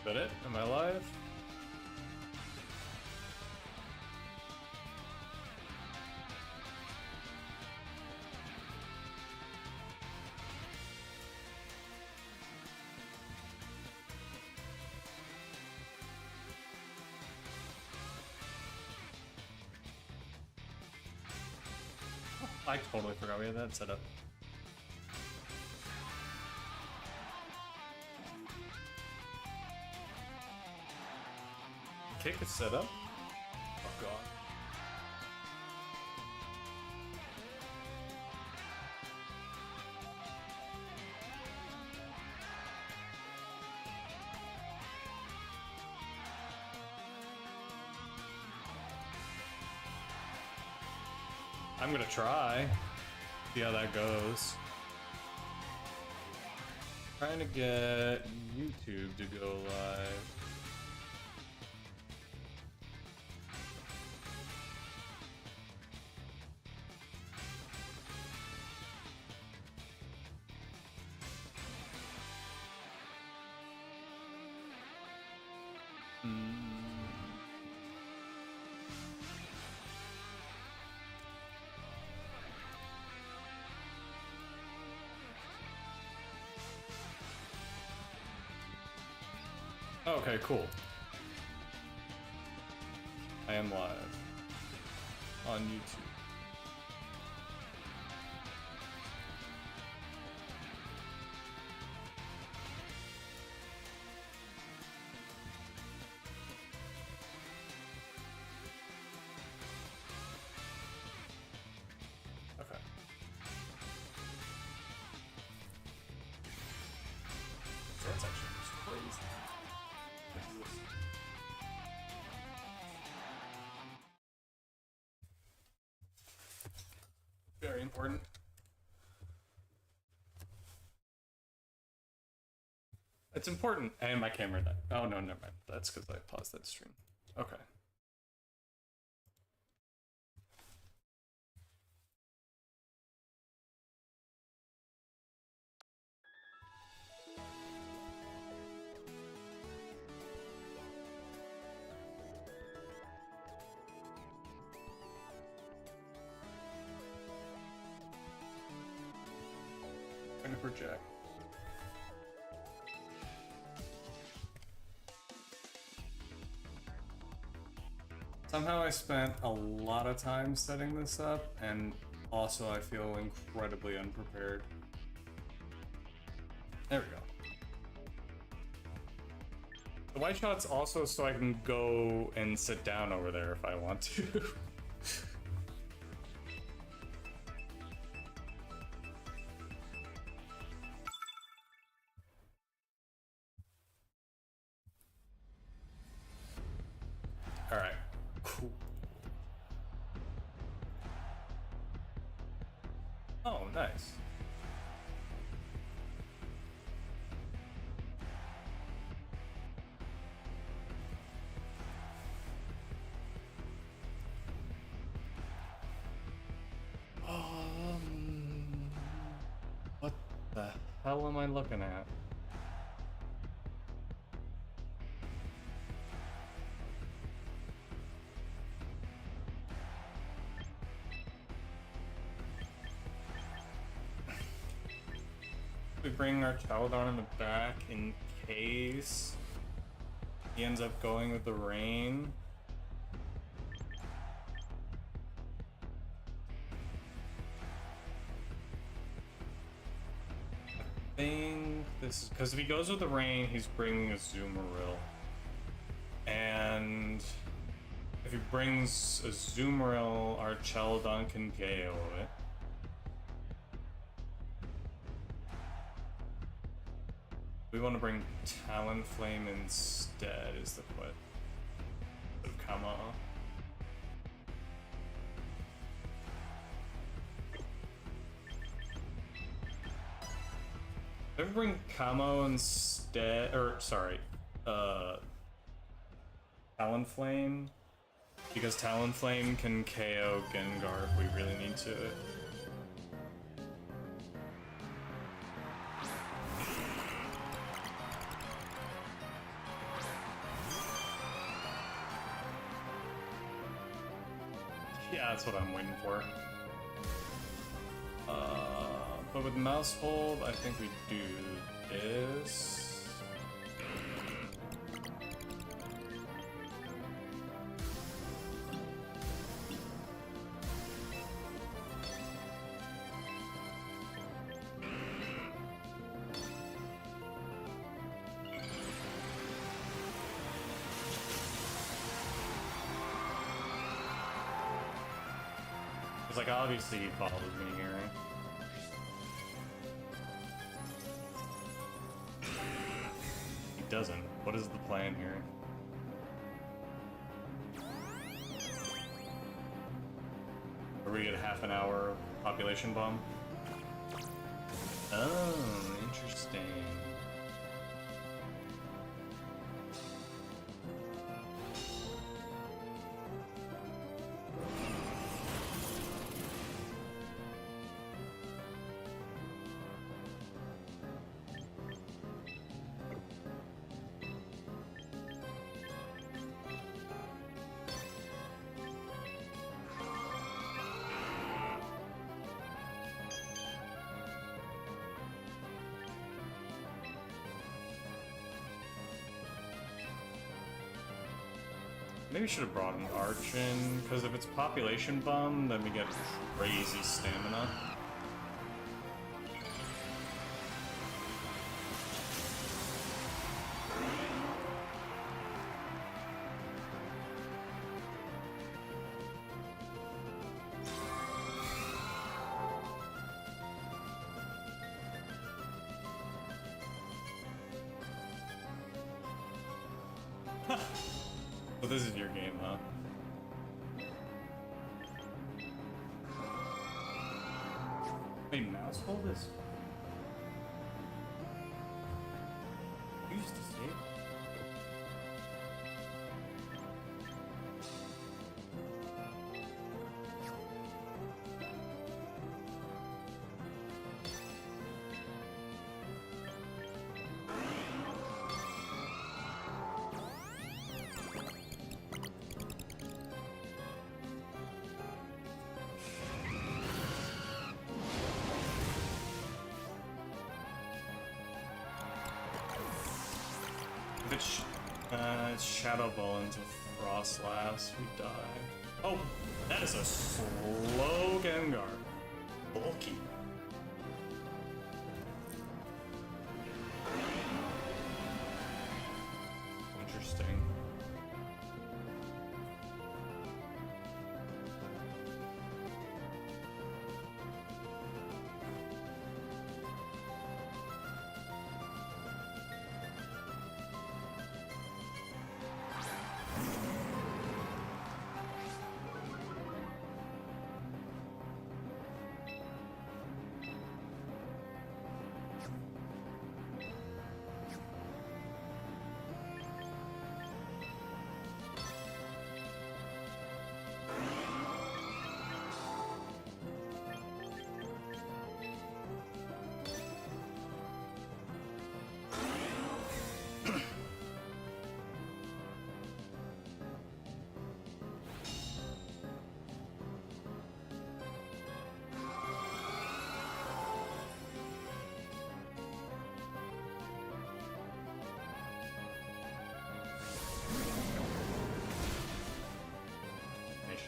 that it? Am I live? I totally forgot we had that set up. Kick is set up? Oh god. I'm gonna try. See how that goes. Trying to get YouTube to go live. Okay, cool. I am live on YouTube. Okay. So that's actually just crazy. Very important. It's important. And my camera died. Oh no, never mind. That's because I paused that stream. Okay. Trying to project. Somehow I spent a lot of time setting this up, and also I feel incredibly unprepared. There we go. The white shot's also so I can go and sit down over there if I want to. Alright, cool. Oh, nice. What the hell am I looking at? We bring our child on in the back in case he ends up going with the rain. I think this is because if he goes with the rain, he's bringing a Zoomeril. And if he brings a Zoomeril, our Cheldon can KO it. We want to bring Talonflame instead, is the question. Come on. Maybe bring Camo instead, or sorry, Talonflame, because Talonflame can KO Gengar if we really need to. Yeah, that's what I'm waiting for. But with mouse hold, I think we do this. It's like, obviously he follows me here. He doesn't. What is the plan here? Or we get a half an hour population bomb? Oh, interesting. Maybe we should have brought an arch in, because if it's population bomb, then we get crazy stamina. But this is your game, huh? Wait, mouse hold is... You used to save? If it's Shadow Ball into Frost Last, we die. Oh, that is a slow Gengar. Bulky. Interesting.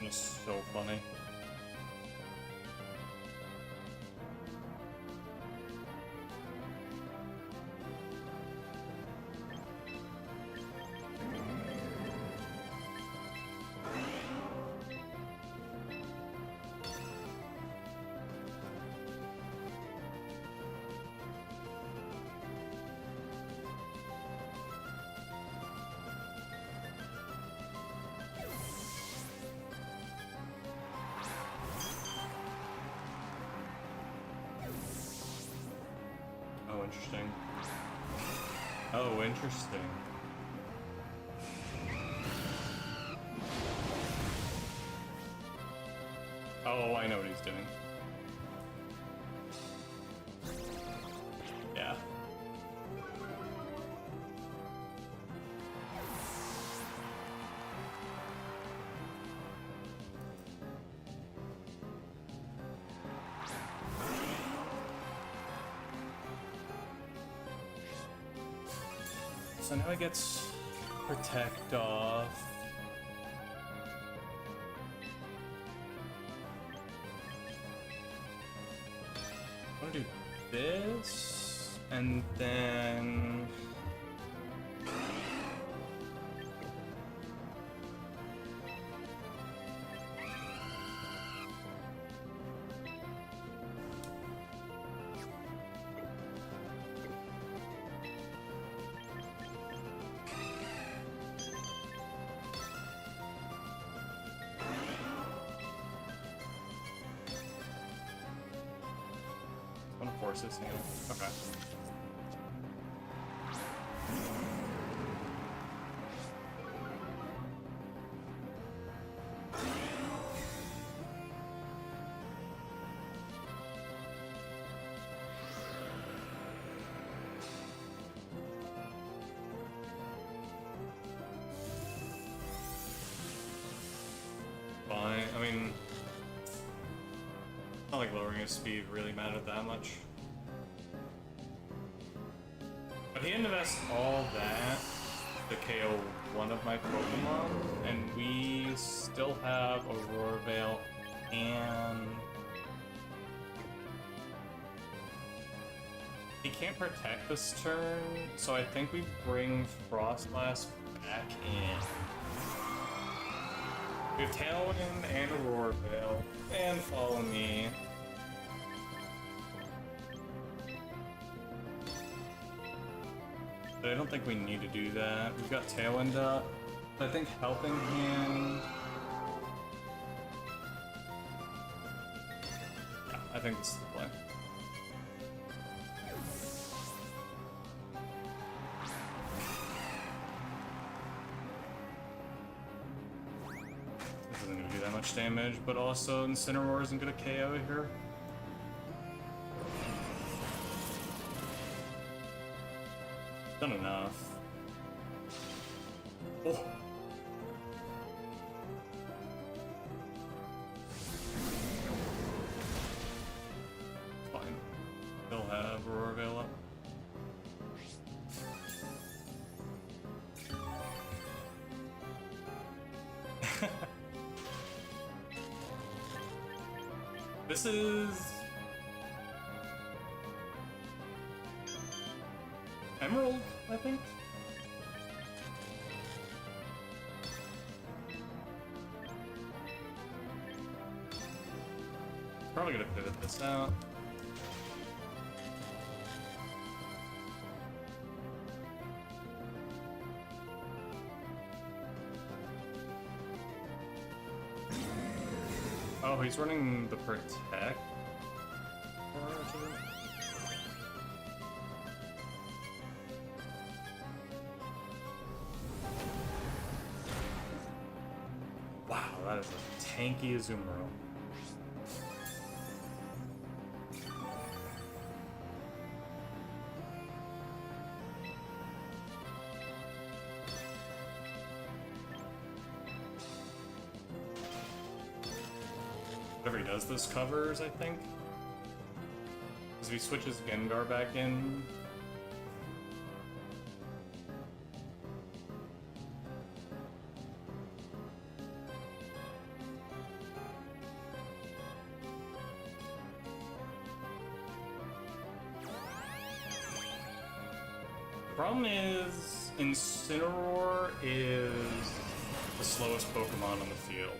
Is so funny. Oh, interesting. Oh, interesting. Oh, I know what he's doing. Yeah. So now he gets Protect off. I'm gonna do this, and then... I'm gonna force this heal. Okay. Fine. I mean, not like lowering his speed really mattered that much. But he invests all that to KO one of my Pokemon, and we still have Aurora Veil and... He can't protect this turn, so I think we bring Frostlass back in. We have Tailwind and Aurora Veil, and Follow Me. But I don't think we need to do that. We've got Tailwind up. I think Helping Hand... Yeah, I think this is the play. This isn't gonna do that much damage, but also Incineroar isn't gonna KO here. Done enough. Oh. Fine. They'll have Aurora Veil up. This is... Emerald, I think? Probably gonna pivot this out. Oh, he's running the Protect. Wow, that is a tanky Azumarill. Whatever he does, this covers, I think. Because if he switches Gengar back in... The problem is, Incineroar is the slowest Pokemon on the field.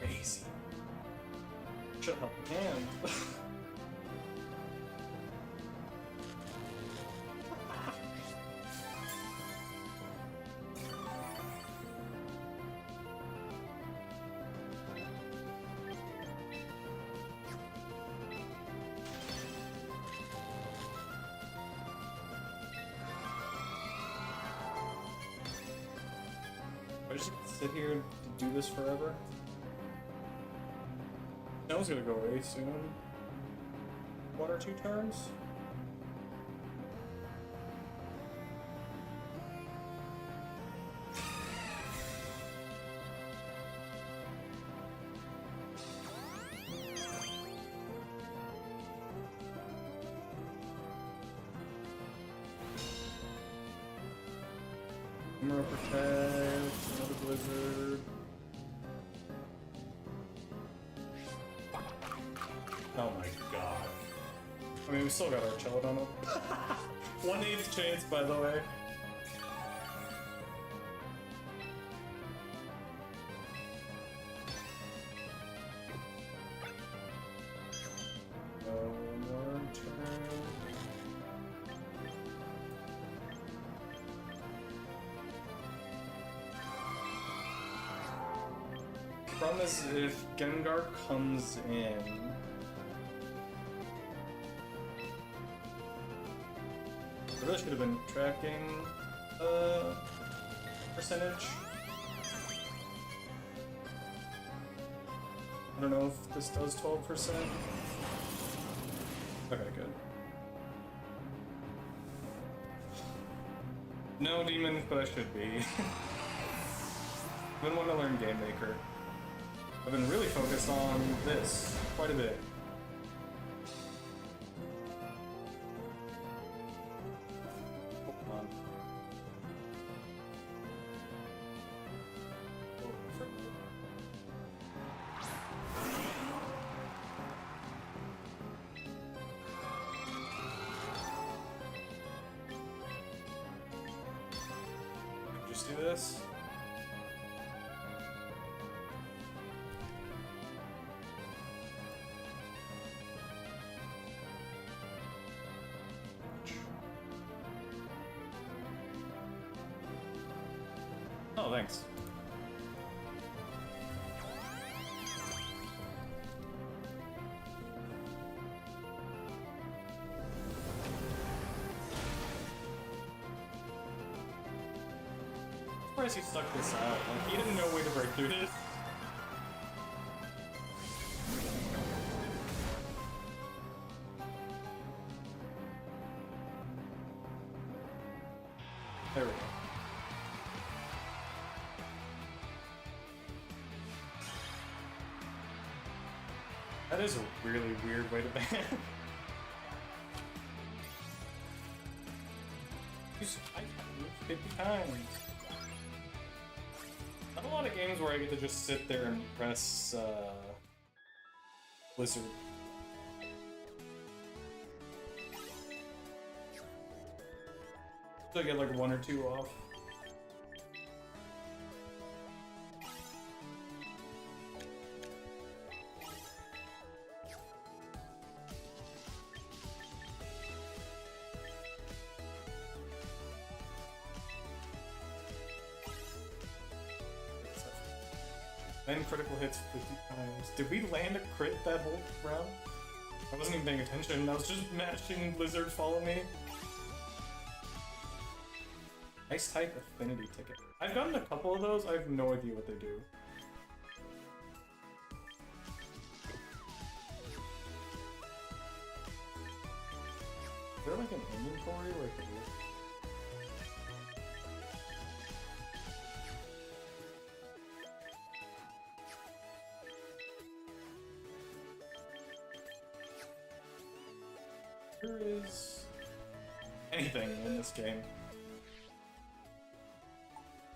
Crazy. Should help the hand. I just sit here and do this forever. Snow's gonna go away soon. 1 or 2 turns? Glimmora protect, another blizzard. Oh my god. I mean, we still got our Celadon up. 1/8 chance, by the way. No more turn. Problem is, if Gengar comes in, I really should have been tracking percentage. I don't know if this does 12%. Okay, good. No demons, but I should be. I've been wanting to learn Game Maker. I've been really focused on this quite a bit. Just do this. Oh, thanks. I'm surprised he stuck this out. Like, he didn't know a way to break through this. There we go. That is a really weird way to ban. I moved 50 times. Not a lot of games where I get to just sit there and press Blizzard. So I get like 1 or 2 off. Then critical hits 50 times. Did we land a crit that whole round? I wasn't even paying attention. I was just mashing Blizzard, follow me. Ice type affinity ticket. I've gotten a couple of those. I have no idea what they do. Is there like an inventory where I can look? There is anything in this game.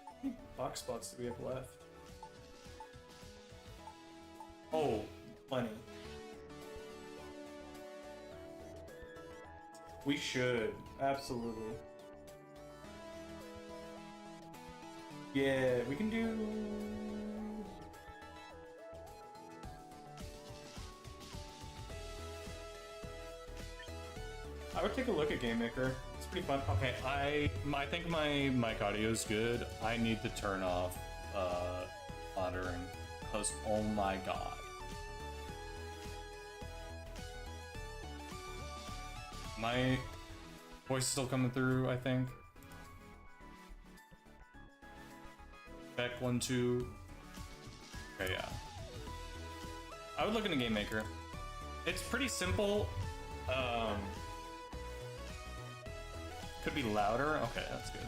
How many box spots do we have left? Oh, plenty. We should, absolutely. Yeah, we can do... I would take a look at Game Maker. It's pretty fun. Okay, I think my mic audio is good. I need to turn off monitoring because oh my god. My voice is still coming through, I think. Back 1, 2. Okay, yeah. I would look in a Game Maker. It's pretty simple. Could be louder. Okay, that's good.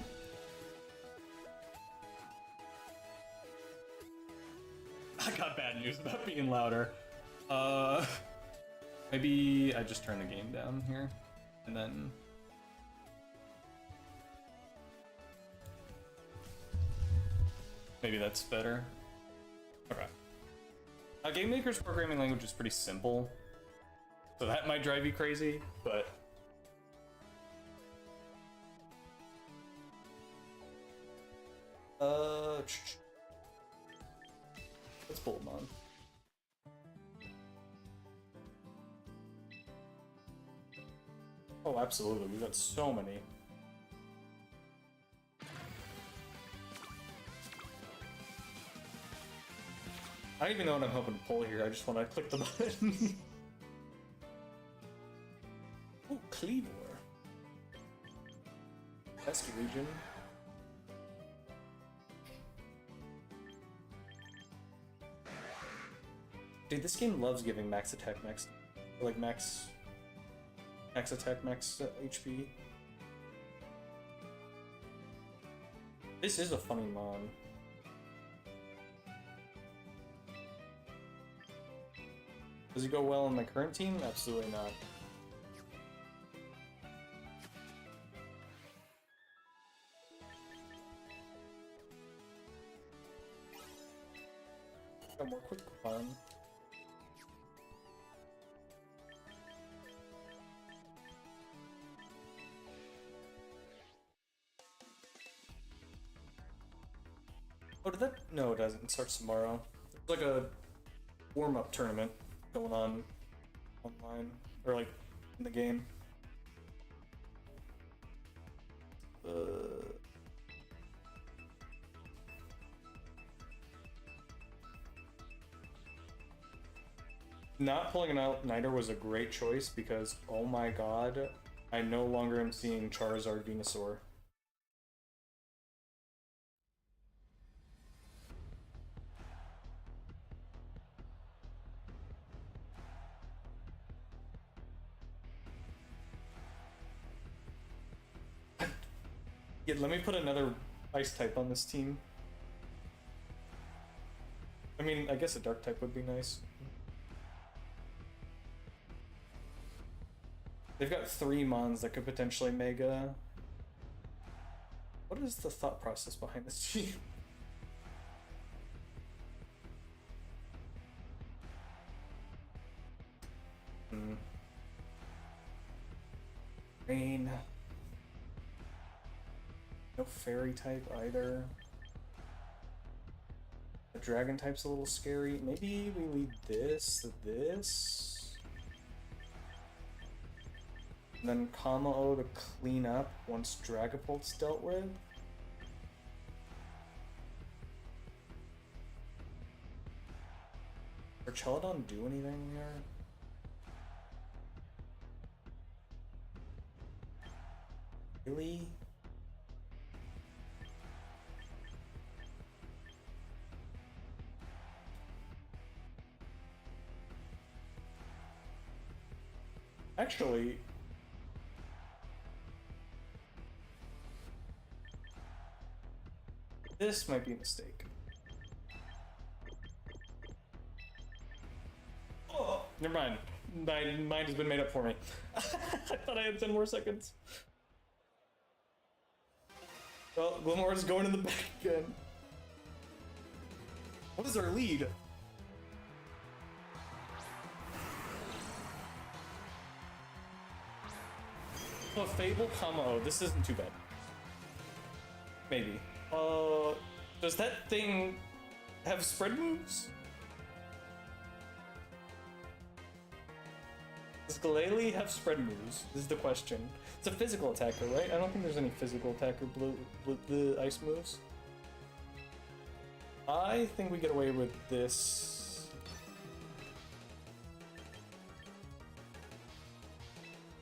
I got bad news about being louder. Maybe I just turn the game down here, and then Maybe that's better. Okay. Game Maker's programming language is pretty simple, so that might drive you crazy, but... Let's pull them on. Oh, absolutely. We've got so many. I don't even know what I'm hoping to pull here. I just want to click the button. Ooh, Glimmora. Pesky region. Dude, this game loves giving max attack, max... like, max attack, max HP. This is a funny mon. Does he go well on my current team? Absolutely not. Got more quick fun. Oh, did that? No, it doesn't. It starts tomorrow. It's like a warm-up tournament going on online, or like in the game. Not pulling out Niter was a great choice because, oh my god, I no longer am seeing Charizard Venusaur. Yeah, let me put another ice type on this team. I mean, I guess a dark type would be nice. They've got 3 mons that could potentially mega. What is the thought process behind this team? Rain. No fairy type either. The dragon type's a little scary. Maybe we lead this. And then Kamo to clean up once Dragapult's dealt with. Does Charcharodon do anything here? Really? Actually, this might be a mistake. Oh, never mind. My mind has been made up for me. I thought I had 10 more seconds. Well, Glimmora's going in the back again. What is our lead? Oh, Fable, Kamo. This isn't too bad. Maybe. Does that thing have spread moves? Does Glalie have spread moves? This is the question. It's a physical attacker, right? I don't think there's any physical attacker blue ice moves. I think we get away with this.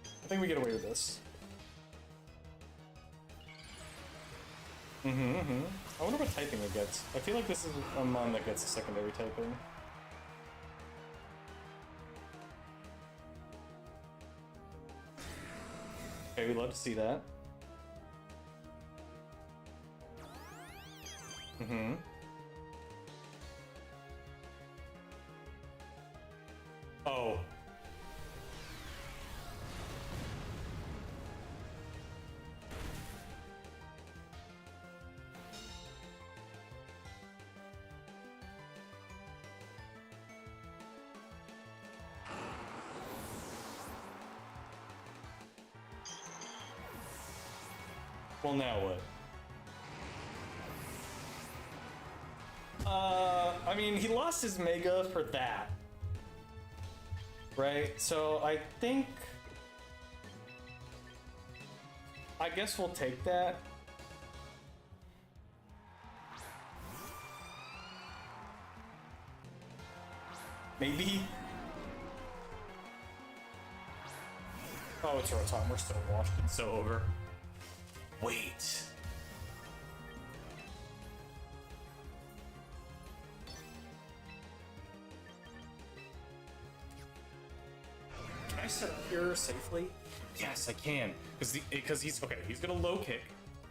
I think we get away with this. I wonder what typing it gets. I feel like this is a mon that gets a secondary typing. Okay, we'd love to see that. Oh. Well, now what? I mean, he lost his Mega for that. Right? So I think... I guess we'll take that. Maybe? Oh, it's Rotom. We're still washed. It's so over. Wait. Can I set up here safely? Yes, I can. Because he's okay. He's gonna low kick.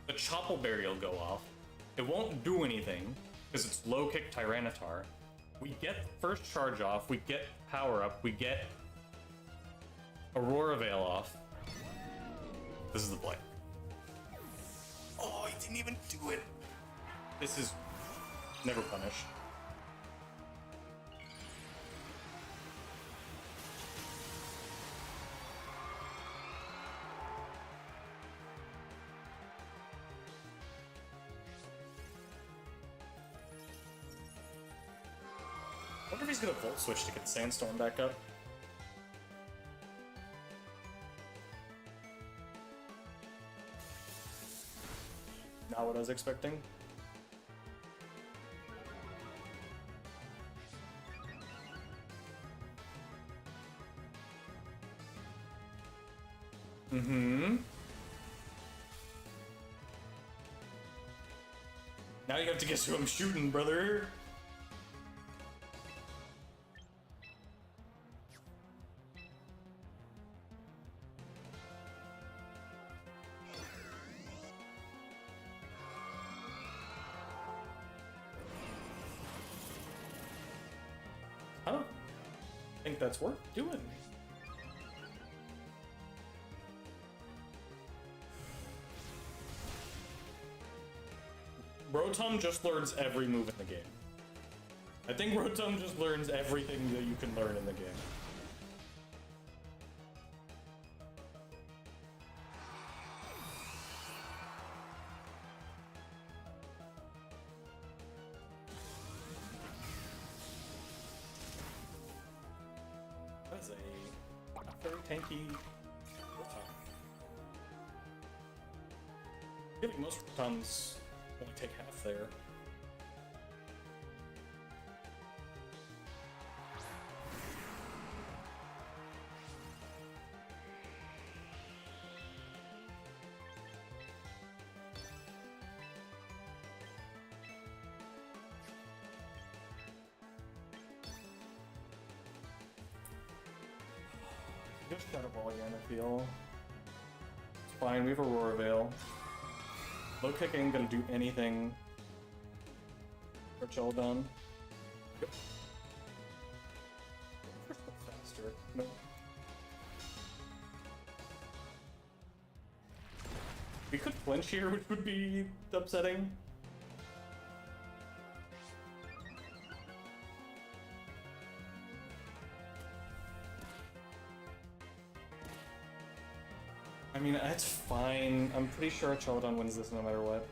The Chople Berry will go off. It won't do anything because it's low kick Tyranitar. We get first charge off. We get power up. We get Aurora Veil off. This is the play. Oh, he didn't even do it. This is never punished. I wonder if he's gonna Volt Switch to get Sandstorm back up. Not what I was expecting. Mm-hmm. Now you have to guess who I'm shooting, brother. Huh? I think that's worth doing. Rotom just learns every move in the game. I think Rotom just learns everything that you can learn in the game. That's a very tanky Rotom. I feel like most Rotoms only take half there. Just Shadow Ball again, I feel. It's fine, we have Aurora Veil. Low kick ain't gonna do anything for Celadon. Yep. Faster. No. We could flinch here, which would be upsetting. I mean, that's fine. I'm pretty sure Celadon wins this no matter what.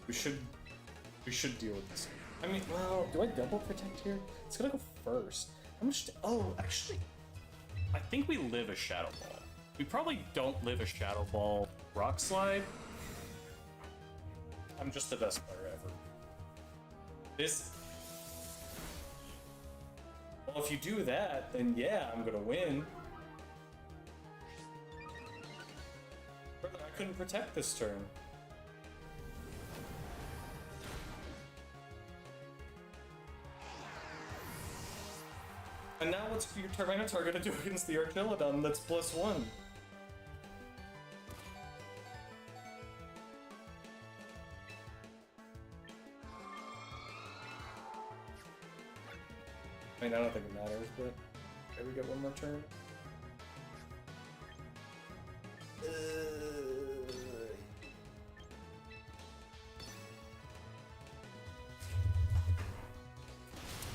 We should deal with this. I mean, well, do I double protect here? It's gonna go first. I'm just, oh, actually, I think we live a Shadow Ball. We probably don't live a Shadow Ball Rock Slide. I'm just the best player ever. This... Well, if you do that, then yeah, I'm gonna win. Brother, I couldn't protect this turn. And now what's your Tyranitar gonna do against the Archelodon that's +1? I mean, I don't think it matters, but maybe we get one more turn.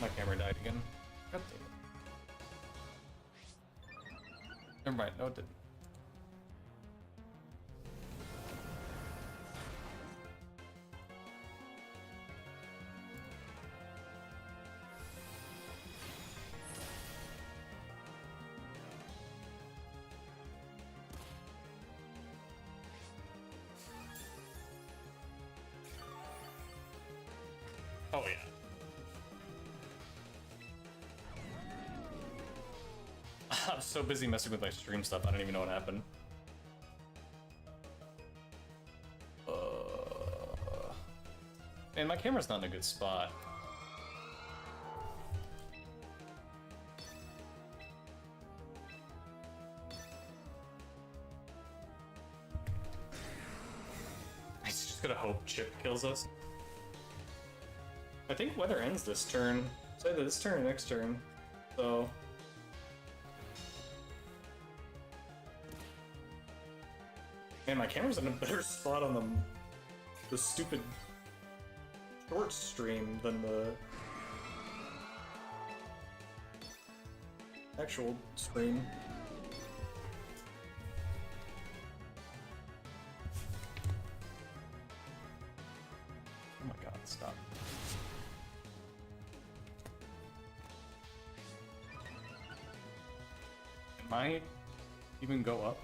My camera died again. God damn it. Never mind, no it didn't. Oh yeah. I'm so busy messing with my stream stuff, I don't even know what happened. Man, my camera's not in a good spot. I just gotta hope Chip kills us. I think weather ends this turn. It's either this turn or next turn. So man, my camera's in a better spot on the stupid short stream than the actual stream. Oh my god, stop. Can I even go up?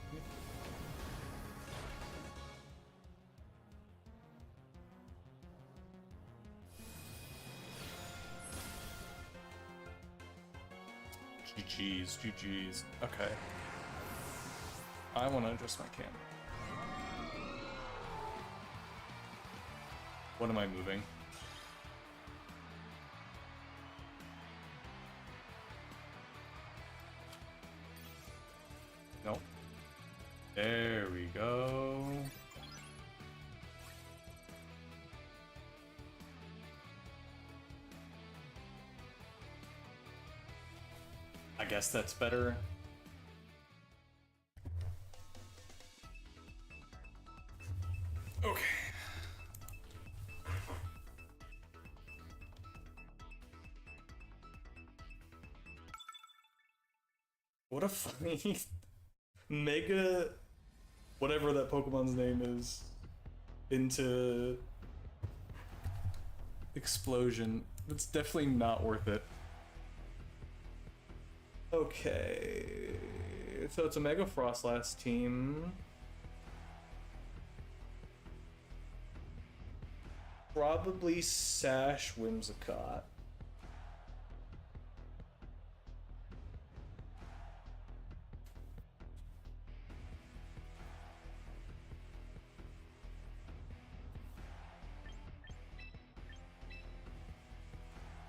GG's, GG's. Okay. I want to adjust my camera. What am I moving? Nope. There we go. I guess that's better. Okay. What a funny mega whatever that Pokemon's name is into explosion. It's definitely not worth it. Okay, so it's a Mega Frostlass team. Probably Sash Whimsicott.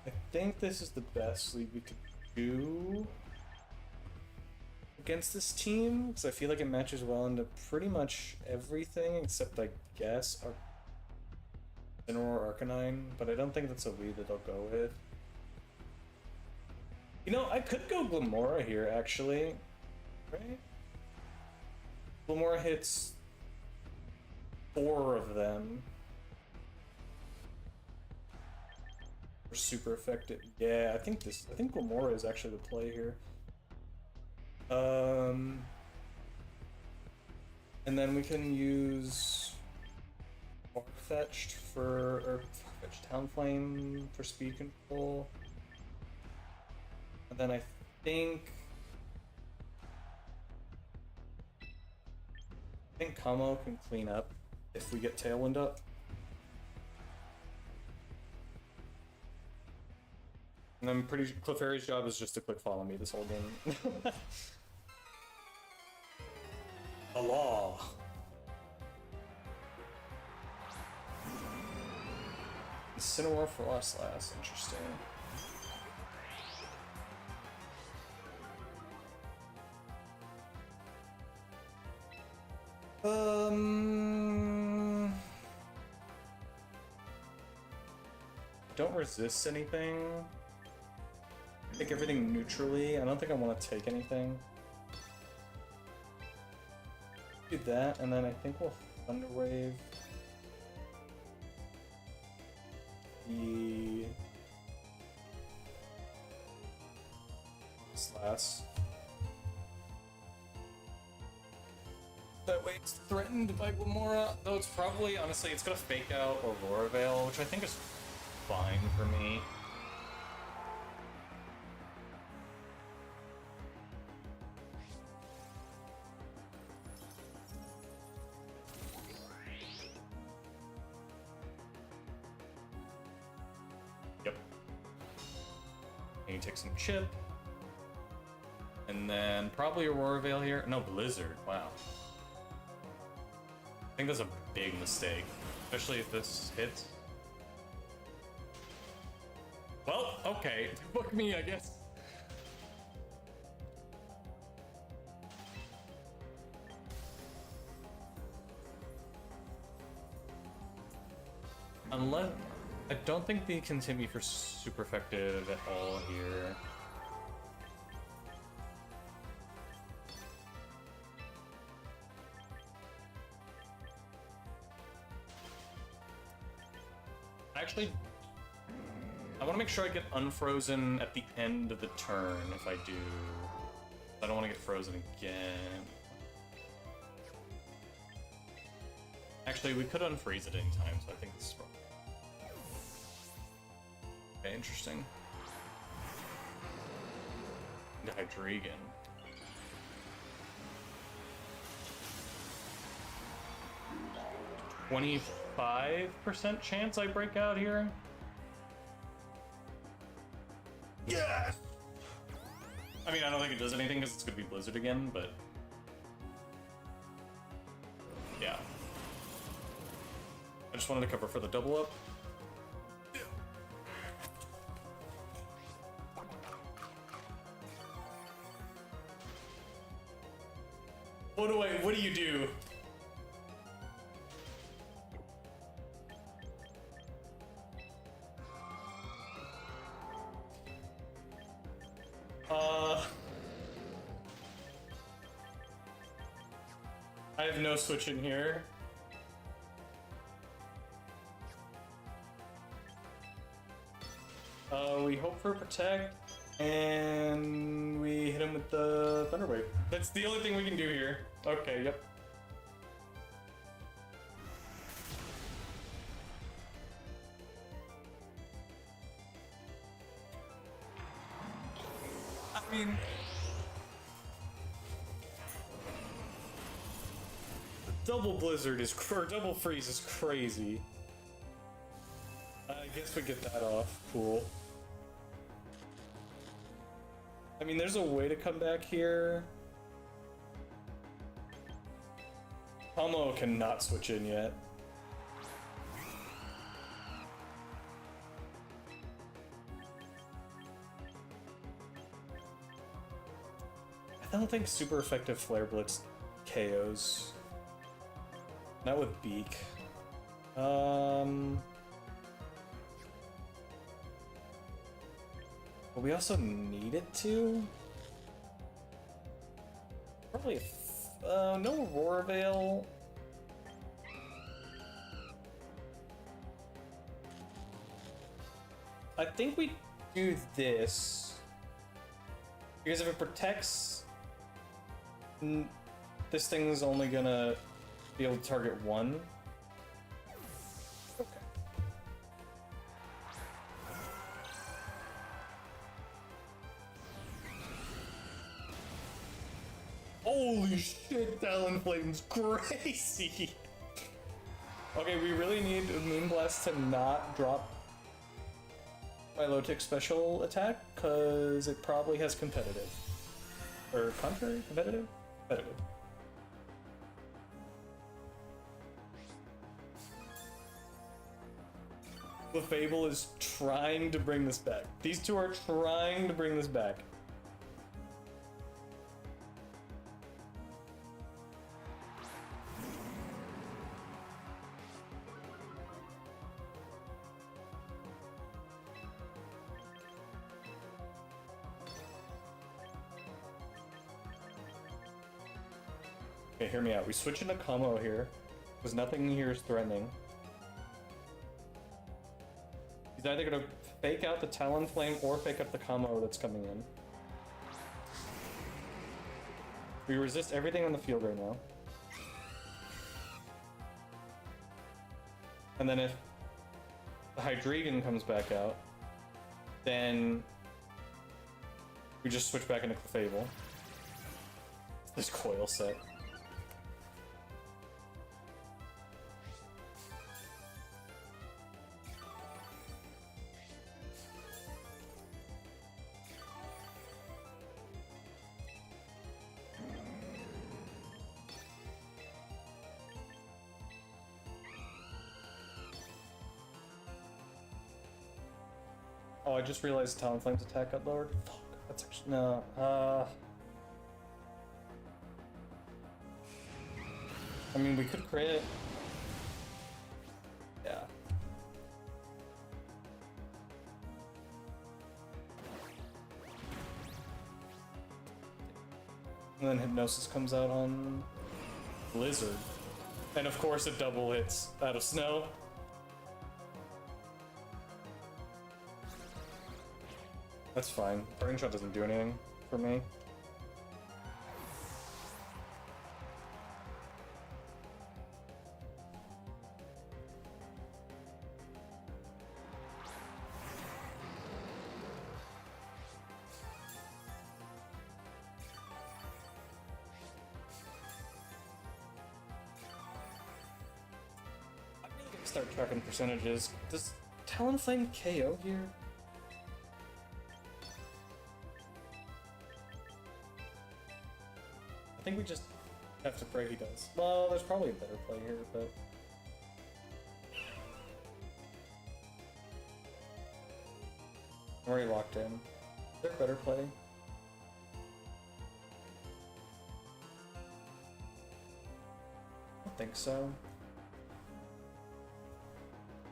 I think this is the best lead we could do against this team, because I feel like it matches well into pretty much everything except, I guess, Glimmora Arcanine, but I don't think that's a lead that I'll go with. You know, I could go Glimmora here, actually. Right? Glimmora hits 4 of them. We're super effective. Yeah, I think Glimmora is actually the play here. And then we can use Farfetch'd for Farfetch'd Talonflame for speed control. And then I think Kamo can clean up if we get Tailwind up. And I'm pretty sure Clefairy's job is just to click follow me this whole game. The law. Incineroar for Frostlass, interesting. Don't resist anything. Take everything neutrally. I don't think I want to take anything. Do that, and then I think we'll Thunder Wave the this lasts. That way it's threatened by Glimmora, though it's probably, honestly, it's gonna fake out Aurora Veil, which I think is fine for me. Yep. And you take some chip. And then probably Aurora Veil here. No, Blizzard. Wow. I think that's a big mistake, especially if this hits. Well, okay. Book me, I guess. Unless... I don't think the continue for super effective at all here. Actually, I want to make sure I get unfrozen at the end of the turn if I do. I don't want to get frozen again. Actually, we could unfreeze at any time, so I think this is wrong. Okay, interesting. Hydreigon. $25% chance I break out here? Yes! I mean, I don't think it does anything because it's gonna be Blizzard again, but... yeah. I just wanted to cover for the double up. What do you do? I have no switch in here. We hope for protect, and we hit him with the Thunder Wave. That's the only thing we can do here. Okay, yep. I mean... double Blizzard is, or double Freeze is crazy. I guess we get that off. Cool. I mean, there's a way to come back here. Tomo cannot switch in yet. I don't think super effective Flare Blitz KOs. Not with Beak. But we also need it to. Probably no Aurora Veil. I think we do this because if it protects, this thing's only gonna be able to target one. Okay. Holy shit, Talonflame's crazy! Okay, we really need Moonblast to not drop my low-tick special attack, because it probably has competitive. Or contrary? Competitive? Competitive. The Fable is trying to bring this back. These two are trying to bring this back. Okay, hear me out. We switch into Kamo here, because nothing here is threatening. He's either gonna fake out the Talonflame or fake up the Kamo that's coming in. We resist everything on the field right now. And then if the Hydreigon comes back out, then we just switch back into Clefable. This coil set. Oh, I just realized Talonflame's attack got lowered. Fuck, that's actually no. I mean, we could crit. Yeah. And then Hypnosis comes out on Blizzard. And of course it double hits out of Snow. That's fine. Burning Shot doesn't do anything for me. I'm really gonna start tracking percentages. Does Talonflame KO here? I think we just have to pray he does. Well, there's probably a better play here, but... I'm already locked in. Is there a better play? I don't think so.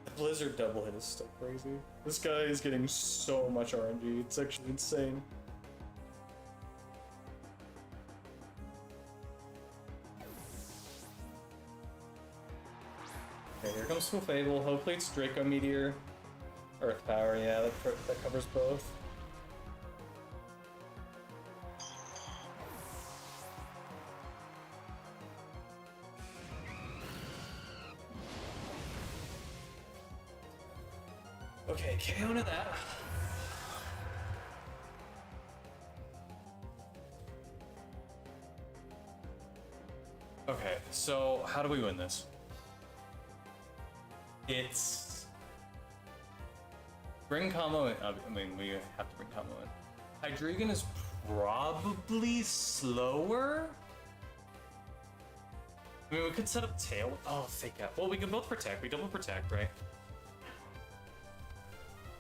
The Blizzard double hit is still crazy. This guy is getting so much RNG, it's actually insane. Okay, here comes Clefable. Hopefully it's Draco Meteor. Earth Power, yeah, that covers both. Okay, KO to that. Okay, so how do we win this? It's bring combo in. I mean, we have to bring combo in. Hydreigon is probably slower. I mean, we could set up tail. Oh, fake out. Well, we can both protect. We double protect, right?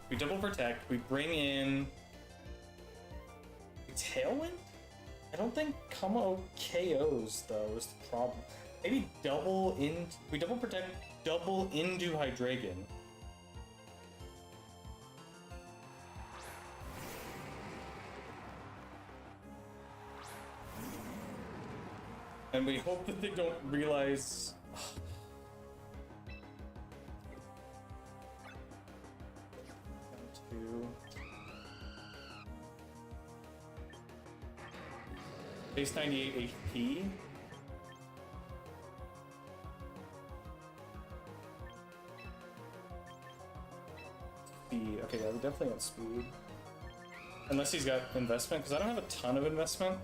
We double protect. We bring in Tailwind. I don't think combo KOs though is the problem. Maybe double in. We double protect. Double into Hydreigon. And we hope that they don't realize... Base 98 HP. Speed. Okay, yeah, we definitely got speed. Unless he's got investment, because I don't have a ton of investment.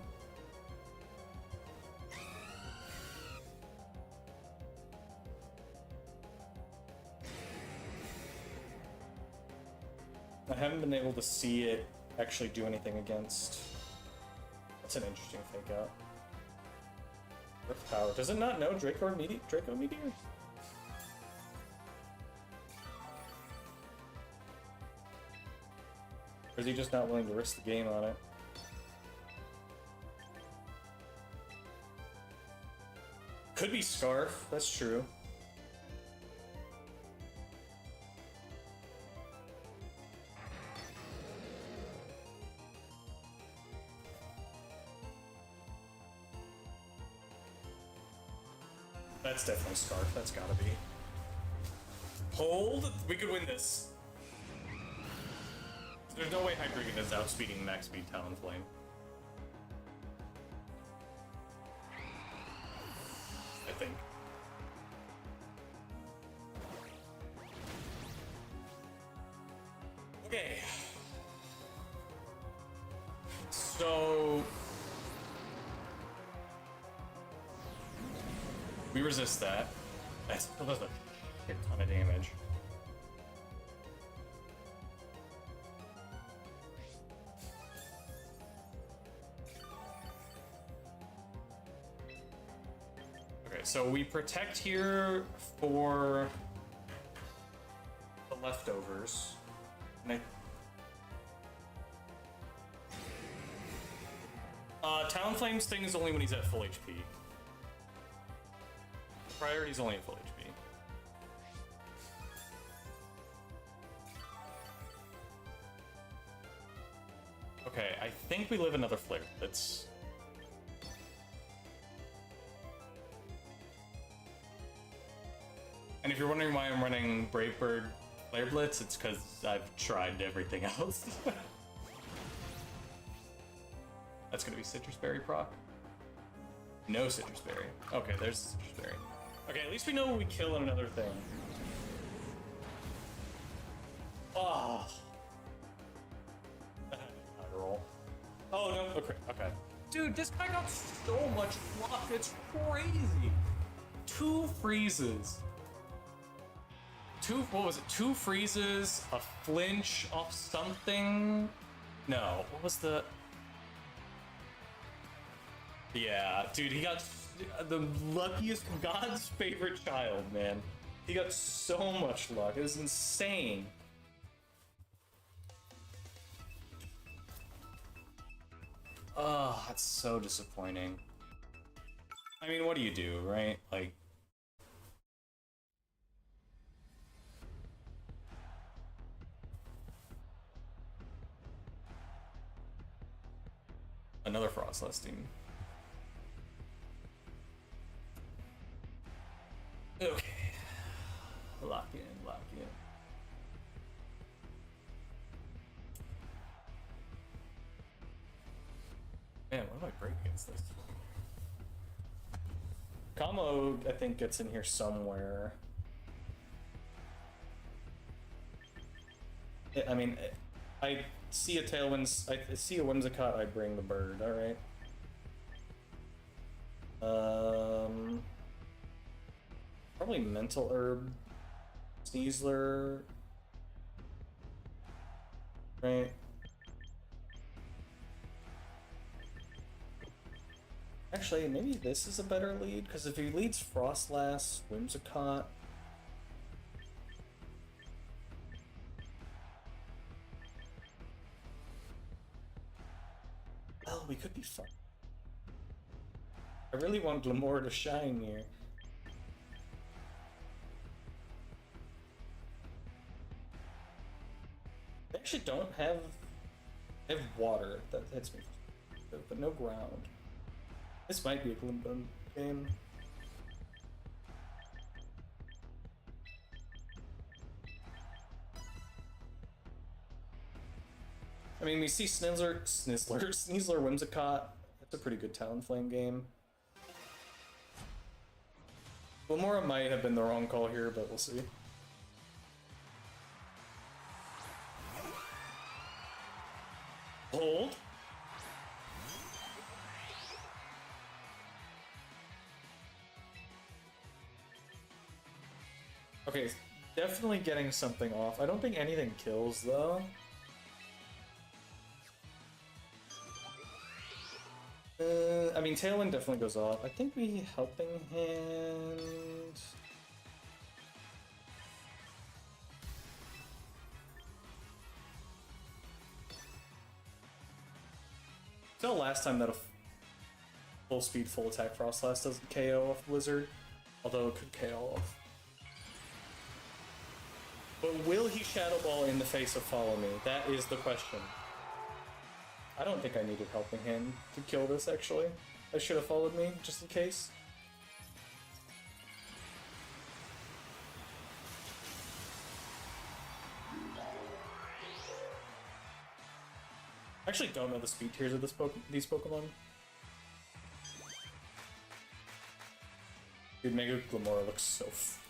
I haven't been able to see it actually do anything against. That's an interesting fake out. Earth Power. Does it not know Draco Meteor? Or is he just not willing to risk the game on it? Could be Scarf, that's true. That's definitely Scarf, that's gotta be. Hold! We could win this. There's no way Hydreigon is outspeeding max speed Talonflame. So we resist that. That still does a shit ton of damage. Okay, so we protect here for the leftovers. And Talonflame's thing is only when he's at full HP. Priority's only at full HP. Okay, I think we live another flare. That's... And if you're wondering why I'm running Bravebird Flare Blitz, it's because I've tried everything else. That's gonna be Citrus Berry proc. No Citrus Berry. Okay, there's Citrus Berry. Okay, at least we know we kill another thing. Oh. Roll. Oh no, okay, okay. Dude, this guy got so much luck, it's crazy. 2 freezes. What was it? 2 freezes, a flinch off something? No, what was the... Yeah, dude, he got the luckiest, God's favorite child, man. He got so much luck, it was insane. Oh, that's so disappointing. I mean, what do you do, right? Like... Another Frostlass team. Okay. Lock in, lock in. Man, what do I break against this? Kamo, I think, gets in here somewhere. I mean, I see a Tailwind, I see a Whimsicott, I bring the bird, alright. Probably Mental Herb, Sneasler, right? Actually, maybe this is a better lead, because if he leads Frostlass, Whimsicott... Well, we could be fine. I really want Glimmora to shine here. They actually don't have... They have water that hits me, but no ground. This might be a Glimbo game. I mean, we see Sneasler, Whimsicott. That's a pretty good Talonflame game. Glimmora might have been the wrong call here, but we'll see. Hold. Okay, definitely getting something off. I don't think anything kills, though. I mean, Tailwind definitely goes off. I think we Helping Hand... It's the last time that a full speed, full attack Frostlass doesn't KO off Blizzard, although it could KO off. But will he Shadow Ball in the face of Follow Me? That is the question. I don't think I needed Helping Hand to kill this, actually. I should have followed me, just in case. I actually don't know the speed tiers of these Pokemon. Dude, Mega Glimmora looks so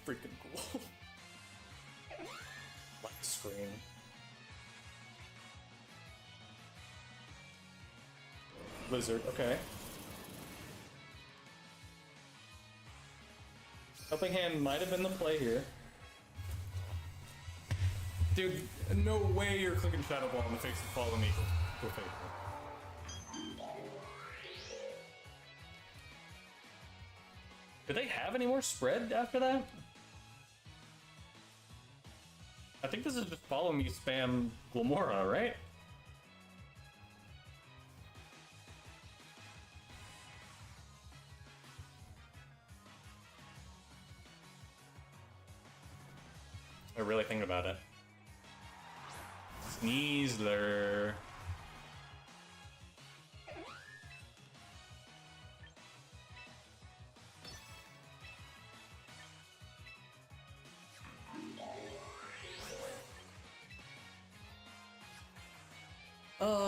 freaking cool. Light screen. Blizzard, okay. Helping Hand might have been the play here. Dude, no way you're clicking Shadow Ball in the face of Follow Me. Go Faithful. Did they have any more spread after that? I think this is just Follow Me spam Glimmora, right? I really think about it. Sneasler.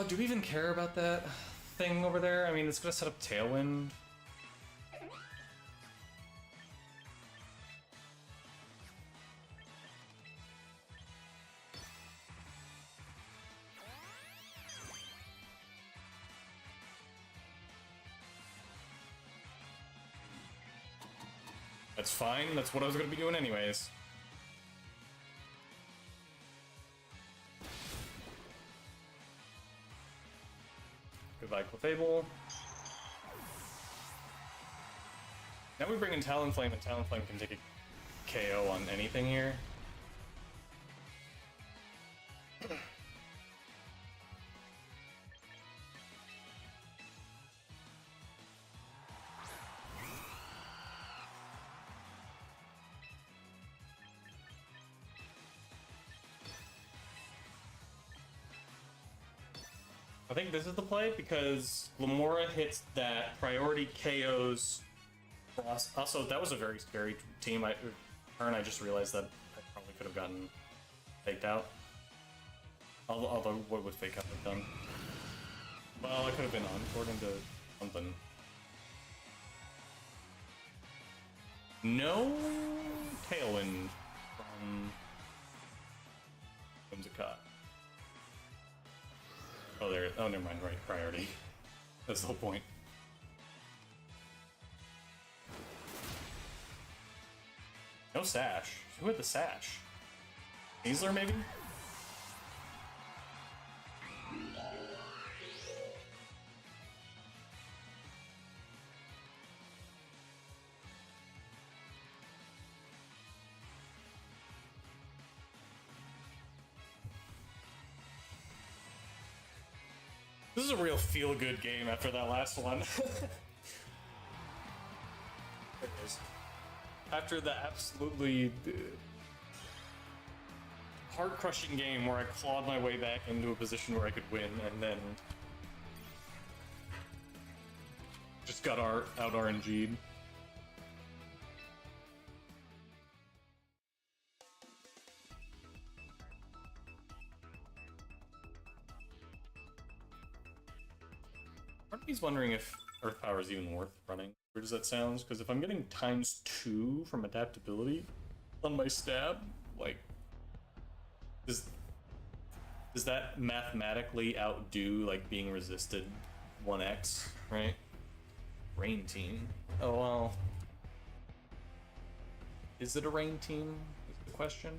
Do we even care about that thing over there? I mean, it's gonna set up Tailwind. That's fine, that's what I was gonna be doing anyways. Goodbye, Clefable. Now we bring in Talonflame, and Talonflame can take a KO on anything here. I think this is the play because Glimmora hits that priority KOs. Also, that was a very scary team. I just realized that I probably could have gotten faked out. Although, what would fake out have done? Well, I could have been encored into something. No Tailwind from Whimsicott. Oh, there. Oh, never mind. Right, priority. That's the whole point. No Sash. Who had the Sash? Sneasler, maybe? This is a real feel-good game after that last one. There it is. After the absolutely heart-crushing game where I clawed my way back into a position where I could win, and then just got out RNG'd. Part of me's wondering if Earth Power is even worth running. Where does that sound? Because if I'm getting ×2 from adaptability on my stab, like, does that mathematically outdo like being resisted 1x, right? Rain team. Oh well. Is it a rain team? Is the question.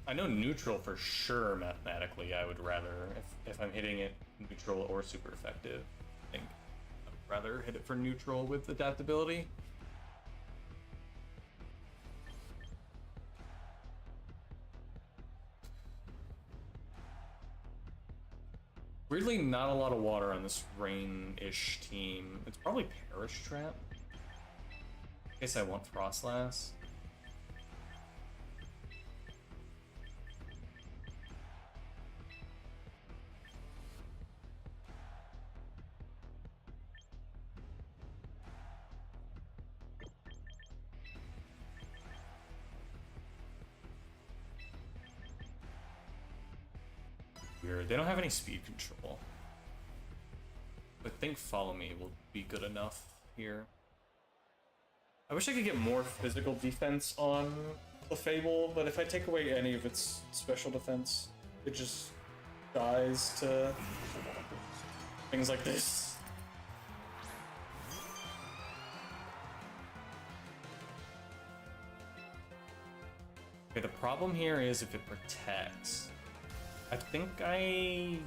I know neutral for sure mathematically. I would rather, if I'm hitting it neutral or super effective, I think I would rather hit it for neutral with adaptability. Weirdly, not a lot of water on this rain-ish team. It's probably Perish Trap. I guess I want Frostlass. Weird. They don't have any speed control. I think Follow Me will be good enough here. I wish I could get more physical defense on the Fable, but if I take away any of its special defense, it just dies to things like this. Okay, the problem here is if it protects. I think I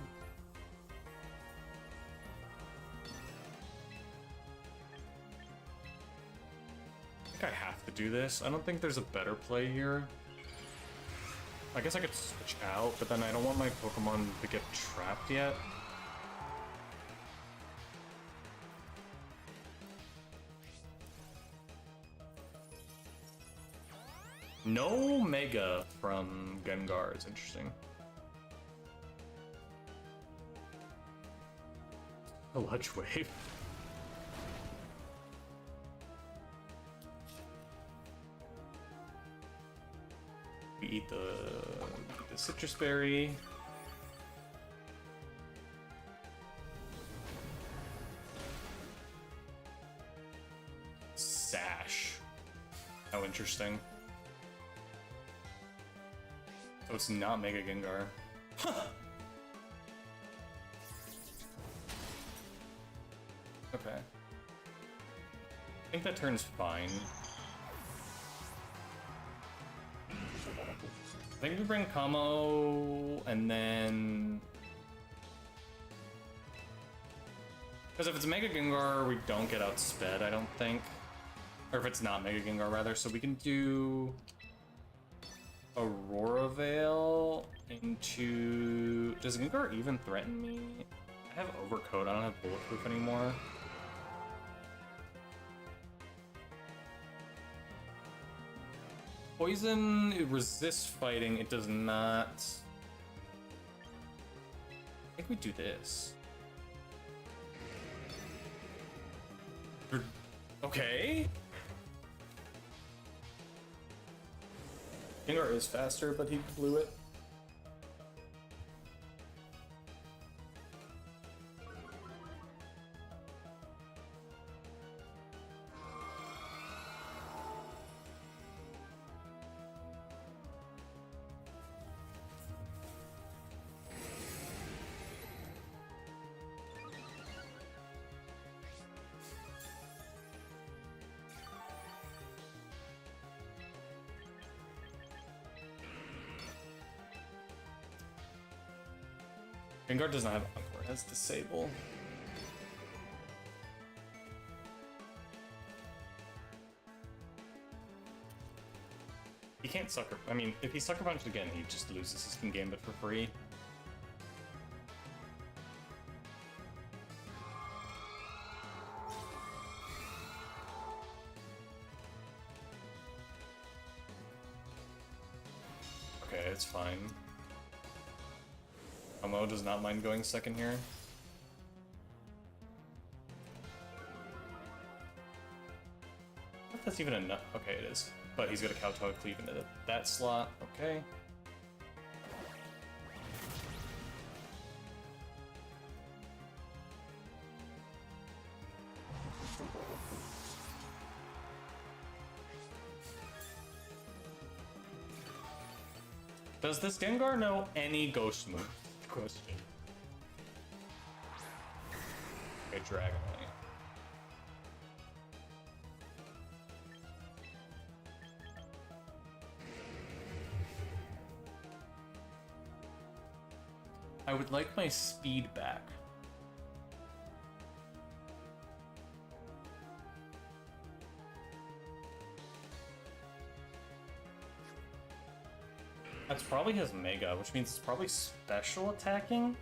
have to do this. I don't think there's a better play here. I guess I could switch out, but then I don't want my Pokemon to get trapped yet. No Mega from Gengar is interesting. A Ledge Wave. We eat the citrus berry. Sash. How interesting. So it's not Mega Gengar. Huh. Okay. I think that turn's fine. I think we bring Kamo, and then... Because if it's Mega Gengar, we don't get outsped, I don't think. Or if it's not Mega Gengar, rather. So we can do... Aurora Veil into... Does Gengar even threaten me? I have Overcoat, I don't have Bulletproof anymore. Poison, it resists fighting, it does not... I think we do this. Okay. Gengar is faster, but he blew it. Gengar does not have Encore, it has Disable. He can't Sucker... I mean, if he Sucker Punched again, he just loses his Kingambit for free. Okay, it's fine. Kamo does not mind going second here. If that's even enough. Okay, it is. But he's got a Kowtow Cleave into that slot. Okay. Does this Gengar know any Ghost move? Question. Okay, Dragonite. I would like my speed back. That's probably his Mega, which means it's probably special attacking?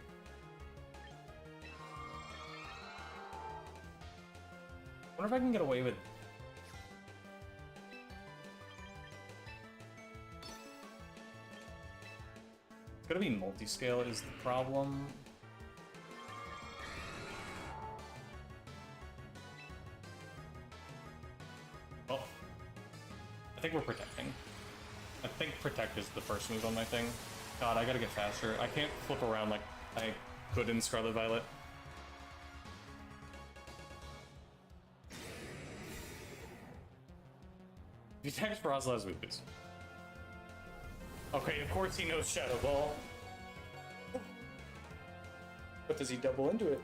I wonder if I can get away with... It's gonna be multi-scale is the problem. Oh. I think we're protecting. I think Protect is the first move on my thing. God, I gotta get faster. I can't flip around like I could in Scarlet Violet. If he attacks Frostlass, we lose. Okay, of course he knows Shadow Ball. But does he double into it?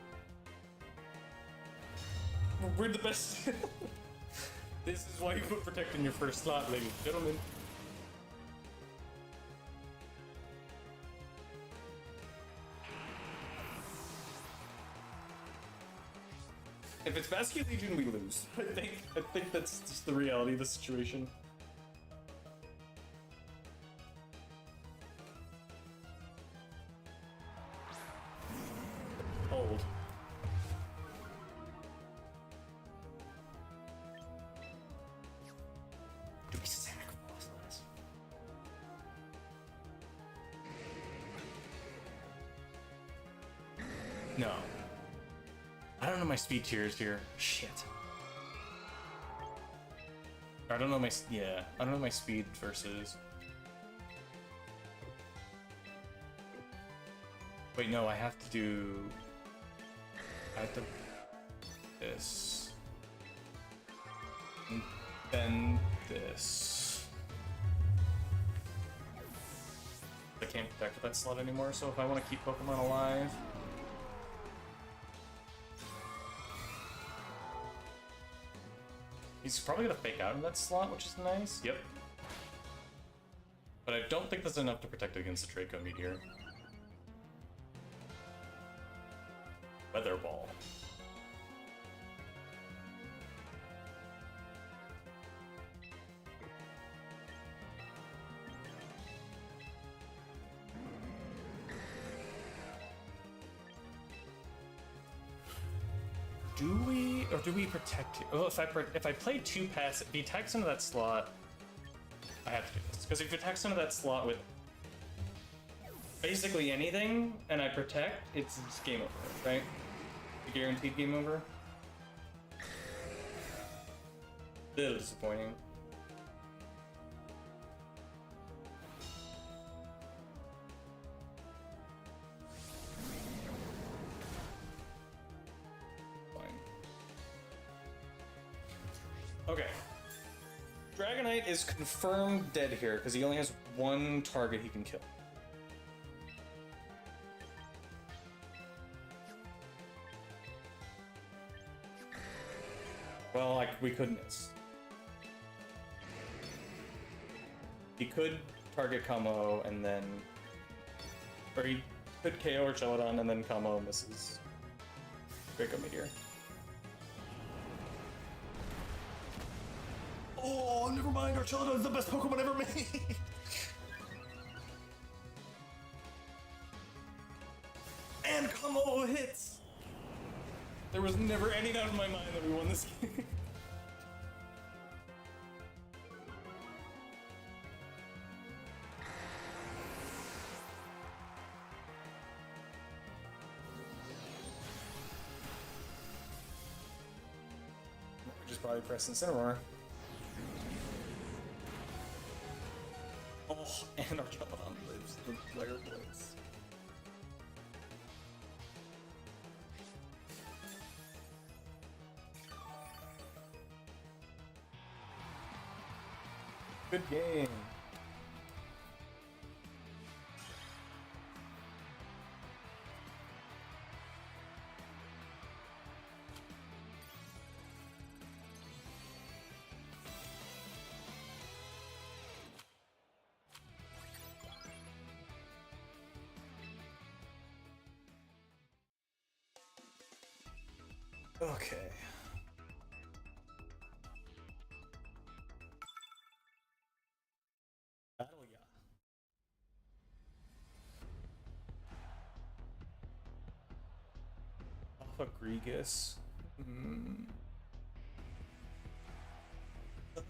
We're the best. This is why you put Protect in your first slot, ladies and gentlemen. If it's Vascular Legion, we lose. I think that's just the reality of the situation. Old. Do we sack Frostlass? No. I don't know my speed tiers here. Shit. I don't know my I don't know my speed versus. Wait, no, I have to do. I have to this. And then this. I can't protect with that slot anymore, so if I want to keep Pokemon alive. He's probably gonna fake out in that slot, which is nice. Yep. But I don't think that's enough to protect against the Draco Meteor. Weather Ball. Do we, or do we protect it? Well, if I play two pass, if he attacks into that slot, I have to do this. Because if he attacks into that slot with basically anything, and I protect, it's game over, right? A guaranteed game over. Little disappointing. Okay. Dragonite is confirmed dead here because he only has one target he can kill. Well, like, we could miss. He could target combo and then... Or he could KO or Celadon and then combo misses Draco Meteor. Oh, never mind, our Celadon is the best Pokemon ever made! And combo hits! There was never any doubt in my mind that we won this game. We're just probably pressing Cineroar. Oh, and our Celadon lives the player points. Good game. Okay. Battle, yeah. Alpha Gregus.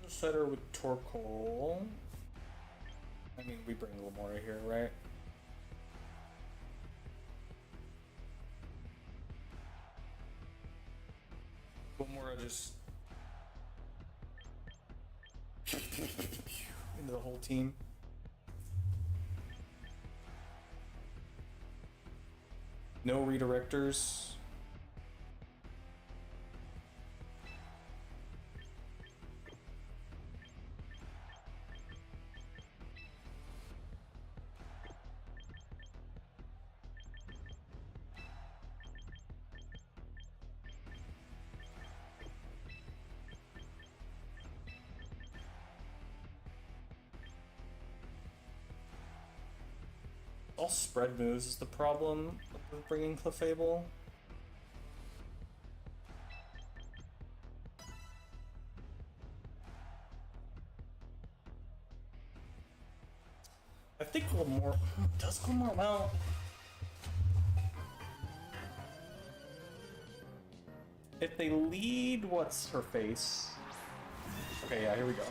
Setter with Torkoal. I mean, we bring Glimmora here, right? Glimmora just into the whole team. No redirectors. all spread moves is the problem with bringing Clefable. I think Glimmora does Glimmora well. If they lead what's her face. Okay, yeah, here we go.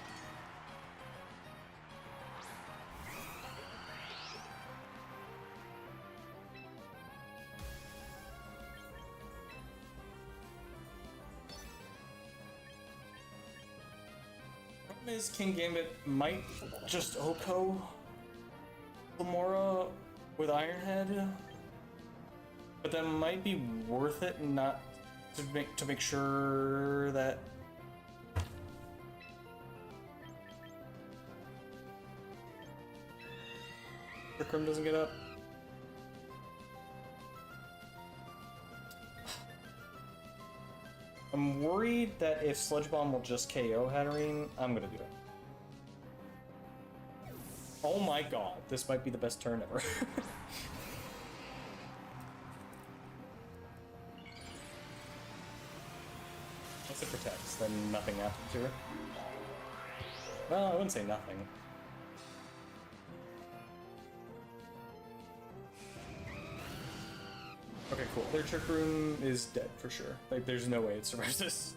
Problem is King Gambit might just Oko Glimmora with Ironhead, but that might be worth it not to make sure that Trickroom doesn't get up. I'm worried that if Sludge Bomb will just KO Hatterene, I'm gonna do it. Oh my god, this might be the best turn ever. Unless it protects, then nothing happens to her. Well, I wouldn't say nothing. Okay, cool. Their Trick Room is dead for sure. Like, there's no way it survives this.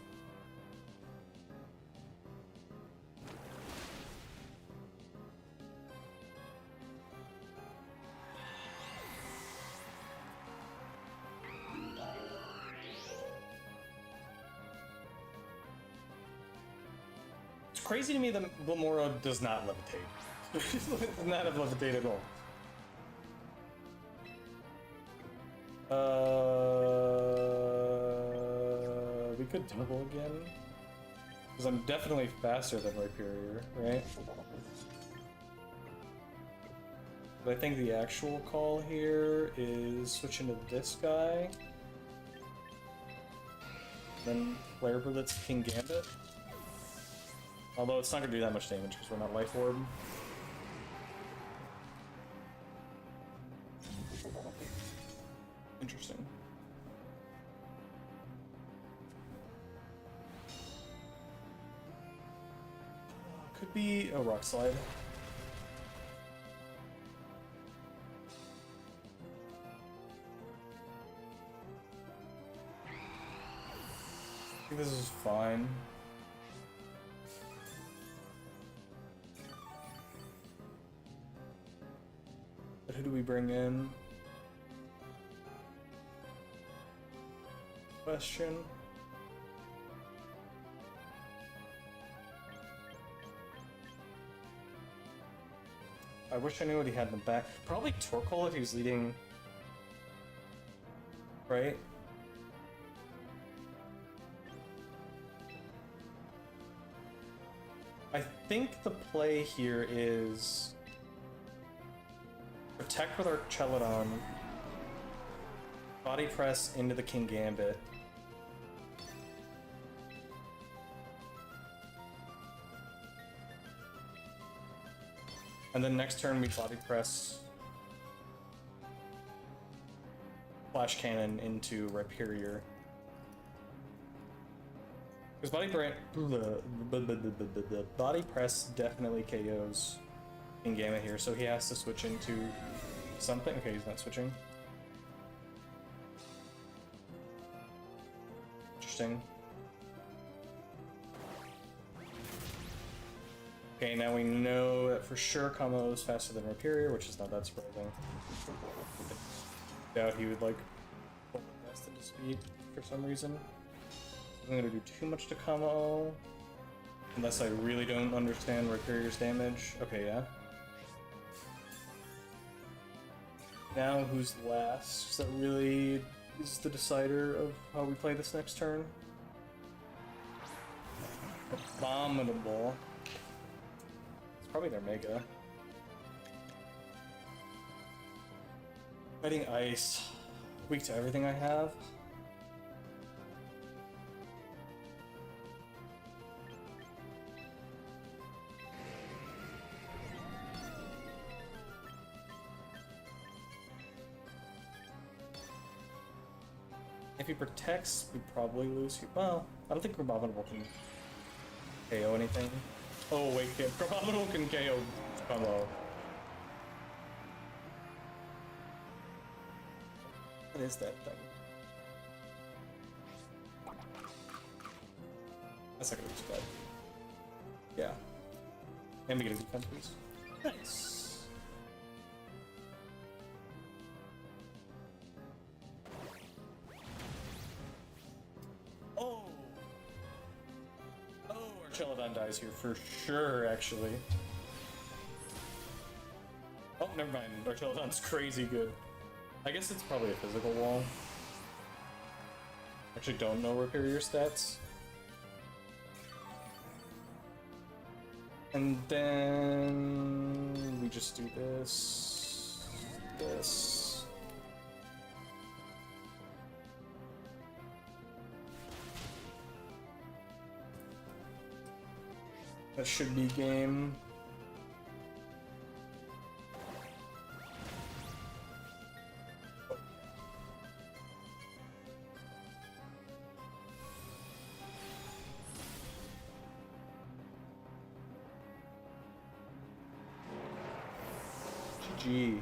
It's crazy to me that Glimmora does not levitate. Does not have levitate at all. We could double again. Because I'm definitely faster than Rhyperior, right? But I think the actual call here is switch into this guy. Then Flare Blitz King Gambit. Although it's not going to do that much damage because we're not Life Orb. Interesting. Could be a Rock Slide. I think this is fine. But who do we bring in? Question. I wish I knew what he had in the back. Probably Torkoal if he was leading. Right? I think the play here is protect with our Celadon, body press into the King Gambit. And then next turn we body press Flash Cannon into Rhyperior. Because body press definitely KOs in Gamma here, so he has to switch into something. Okay, he's not switching. Interesting. Okay, now we know that for sure Kamo is faster than Rhyperior, which is not that surprising. I doubt he would like pull the best into speed for some reason. I'm gonna do too much to Kamo, unless I really don't understand Rhyperior's damage. Okay, yeah. Now who's last? That really is the decider of how we play this next turn. Abominable. It's probably their Mega. Fighting Ice. Weak to everything I have. If he protects, we probably lose. Well, I don't think Crabominable can KO anything. Oh wait, yeah, Crabominable can KO Combo. What is that thing? That's not gonna be too bad. Yeah. And we get a defense piece. Nice. Oh! Oh, Archelodon dies here for sure, actually. Oh, never mind. Archelodon's crazy good. I guess it's probably a physical wall. Actually don't know repair your stats. And then we just do this, this. That should be game. GG.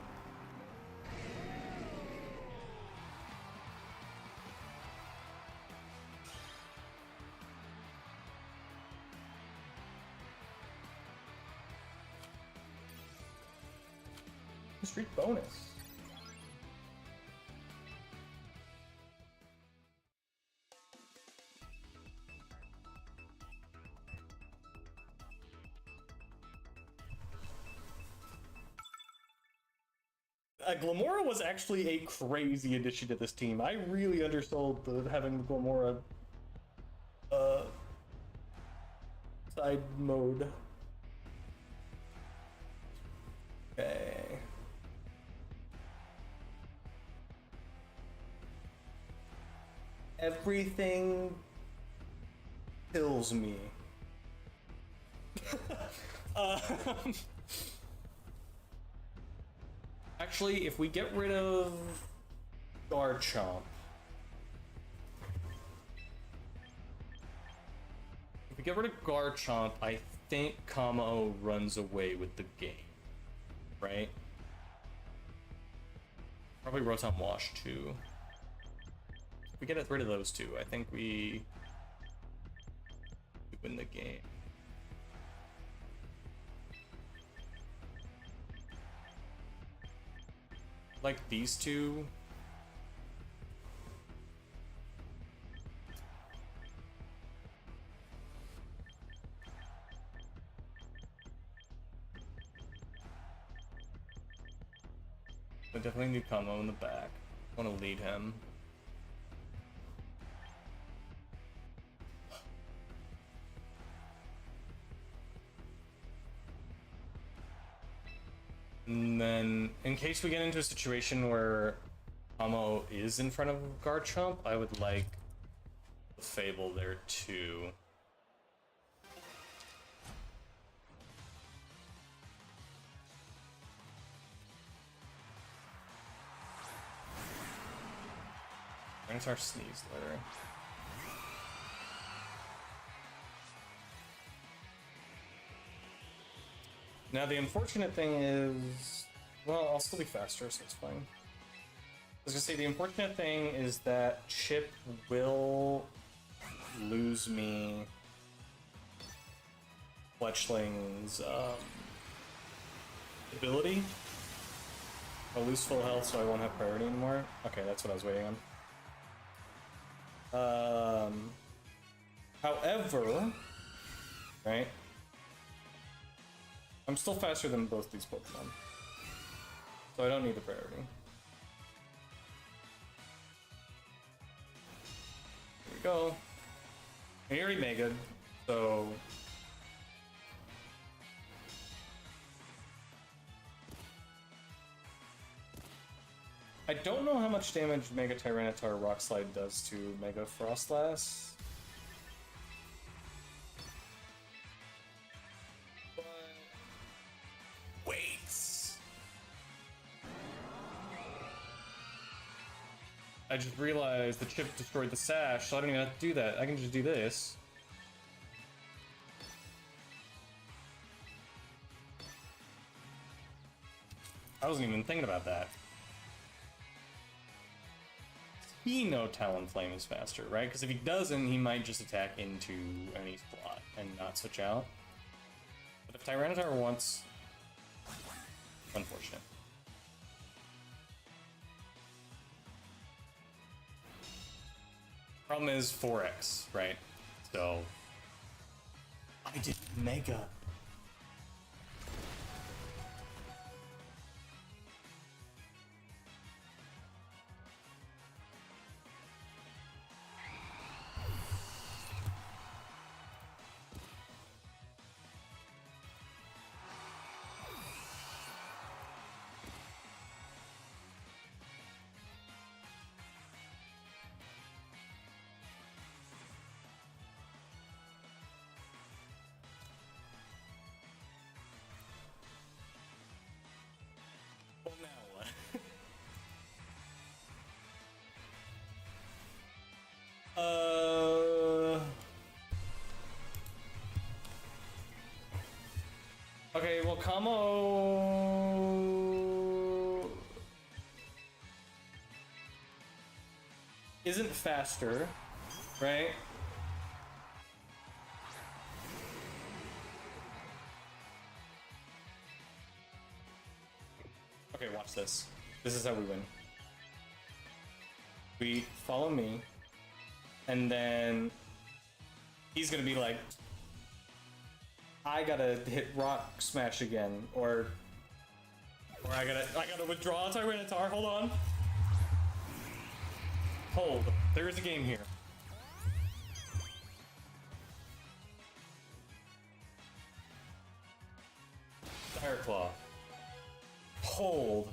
Streak bonus. Glimmora was actually a crazy addition to this team. I really undersold having Glimmora side mode. Okay. Everything kills me. Actually, if we get rid of Garchomp, I think Kamo runs away with the game, right? Probably Rotom Wash too. If we get rid of those two, I think we win the game. Like these two. I definitely need Combo in the back. I want to lead him. And then, in case we get into a situation where Amo is in front of Garchomp, I would like the Fable there too. Where's our Sneeze litter? Now the unfortunate thing is, well, I'll still be faster, so it's fine. I was gonna say, the unfortunate thing is that Chip will lose me Fletchling's ability. I'll lose full health, so I won't have priority anymore. Okay, that's what I was waiting on. However, right? I'm still faster than both these Pokemon, so I don't need the priority. Here we go. And he already Mega'd, so... I don't know how much damage Mega Tyranitar Rock Slide does to Mega Frostlass. I just realized the chip destroyed the sash, so I don't even have to do that. I can just do this. I wasn't even thinking about that. He know Talonflame is faster, right? Because if he doesn't, he might just attack into any slot and not switch out. But if Tyranitar wants... Unfortunate. Problem is 4x, right? So... I did Mega. Well, now okay, well, Kamo isn't faster, right? Okay, watch this. This is how we win. We follow me, and then he's gonna be like, I gotta hit Rock Smash again, or I gotta withdraw Tyranitar. Hold on. Hold. There is a game here. Fire Claw. Hold.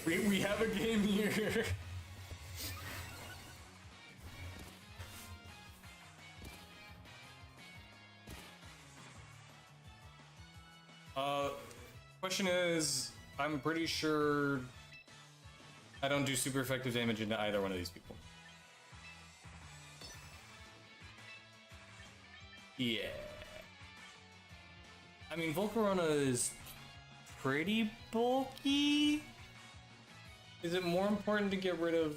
We have a game here. Question is, I'm pretty sure I don't do super effective damage into either one of these people. Yeah. I mean, Volcarona is pretty bulky. Is it more important to get rid of...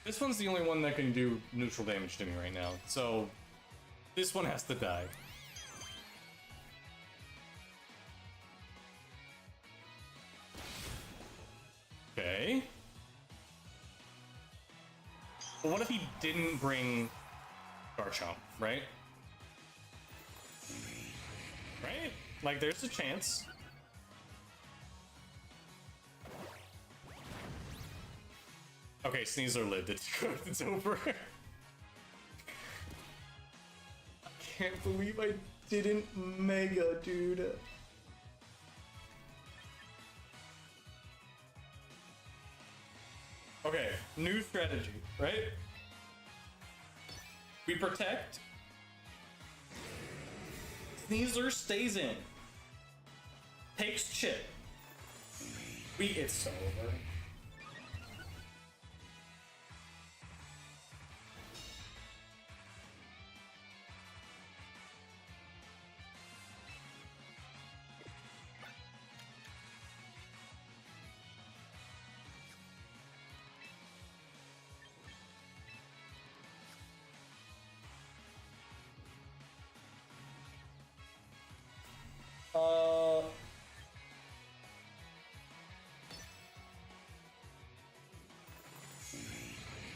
This one's the only one that can do neutral damage to me right now, so this one has to die. Okay. But what if he didn't bring Garchomp, right? Right? Like, there's a chance. Okay, Sneasler lived. It's over. I can't believe I didn't Mega, dude. Okay, new strategy, right? We protect. Sneasler stays in. Takes chip. It's so over.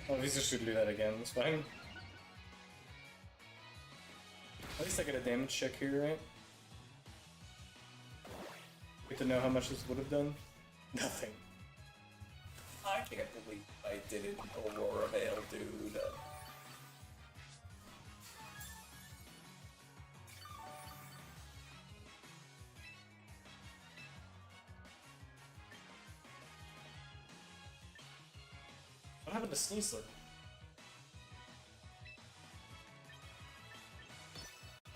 Oh, Visa should do that again, it's fine. At least I get a damage check here, right? Get to know how much this would have done? Nothing. I can't believe I didn't Aurora Veil, dude. What happened a Sneasler.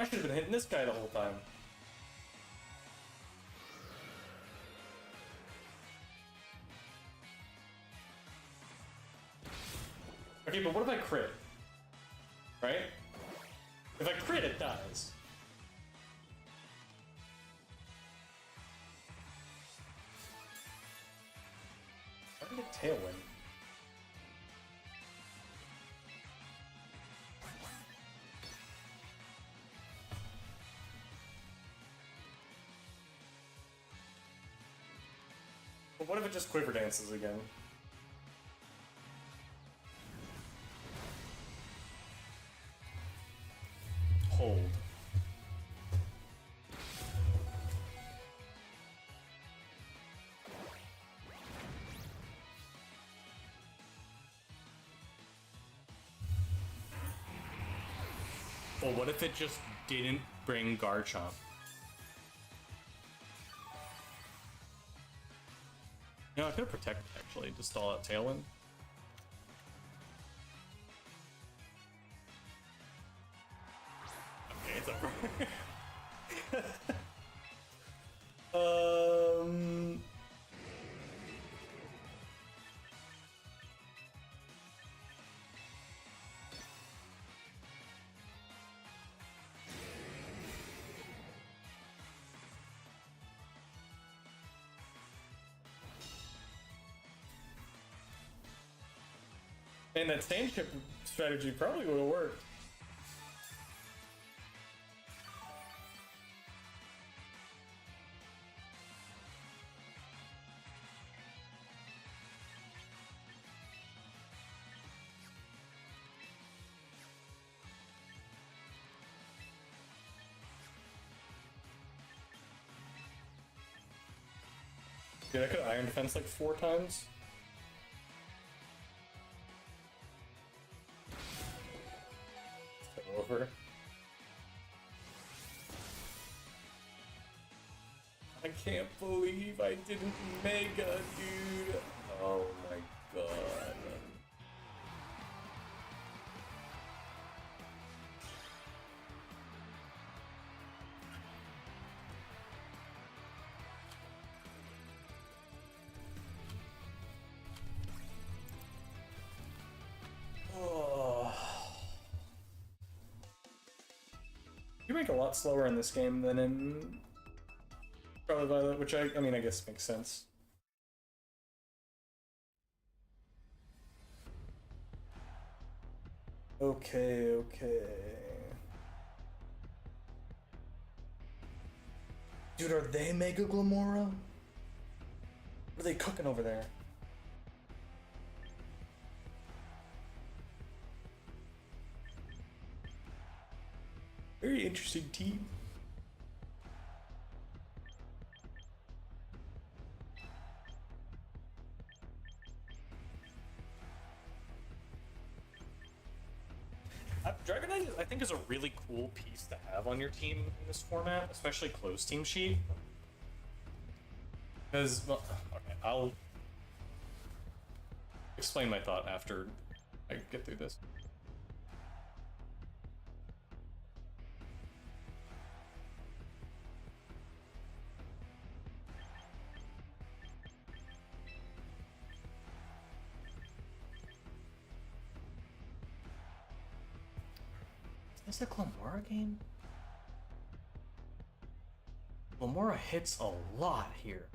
I should have been hitting this guy the whole time. Okay, but what if I crit? Right? If I crit, it dies. How did it Tailwind? But what if it just quiver dances again? Hold. Well, what if it just didn't bring Garchomp? You know, I could have protected actually to stall out Tailwind. Okay, it's over. And that sand chip strategy probably would have worked. Dude, I could Iron Defense like 4 times. Over. I can't believe I didn't Mega, dude. Oh my god. You rank a lot slower in this game than in Scarlet Violet, which I mean, I guess makes sense. Okay, okay. Dude, are they Mega Glimmora? What are they cooking over there? Very interesting team. Dragonite, I think, is a really cool piece to have on your team in this format, especially close team sheet. Because, well, okay, I'll explain my thought after I get through this. Is this a Glimmora game? Glimmora hits a lot here.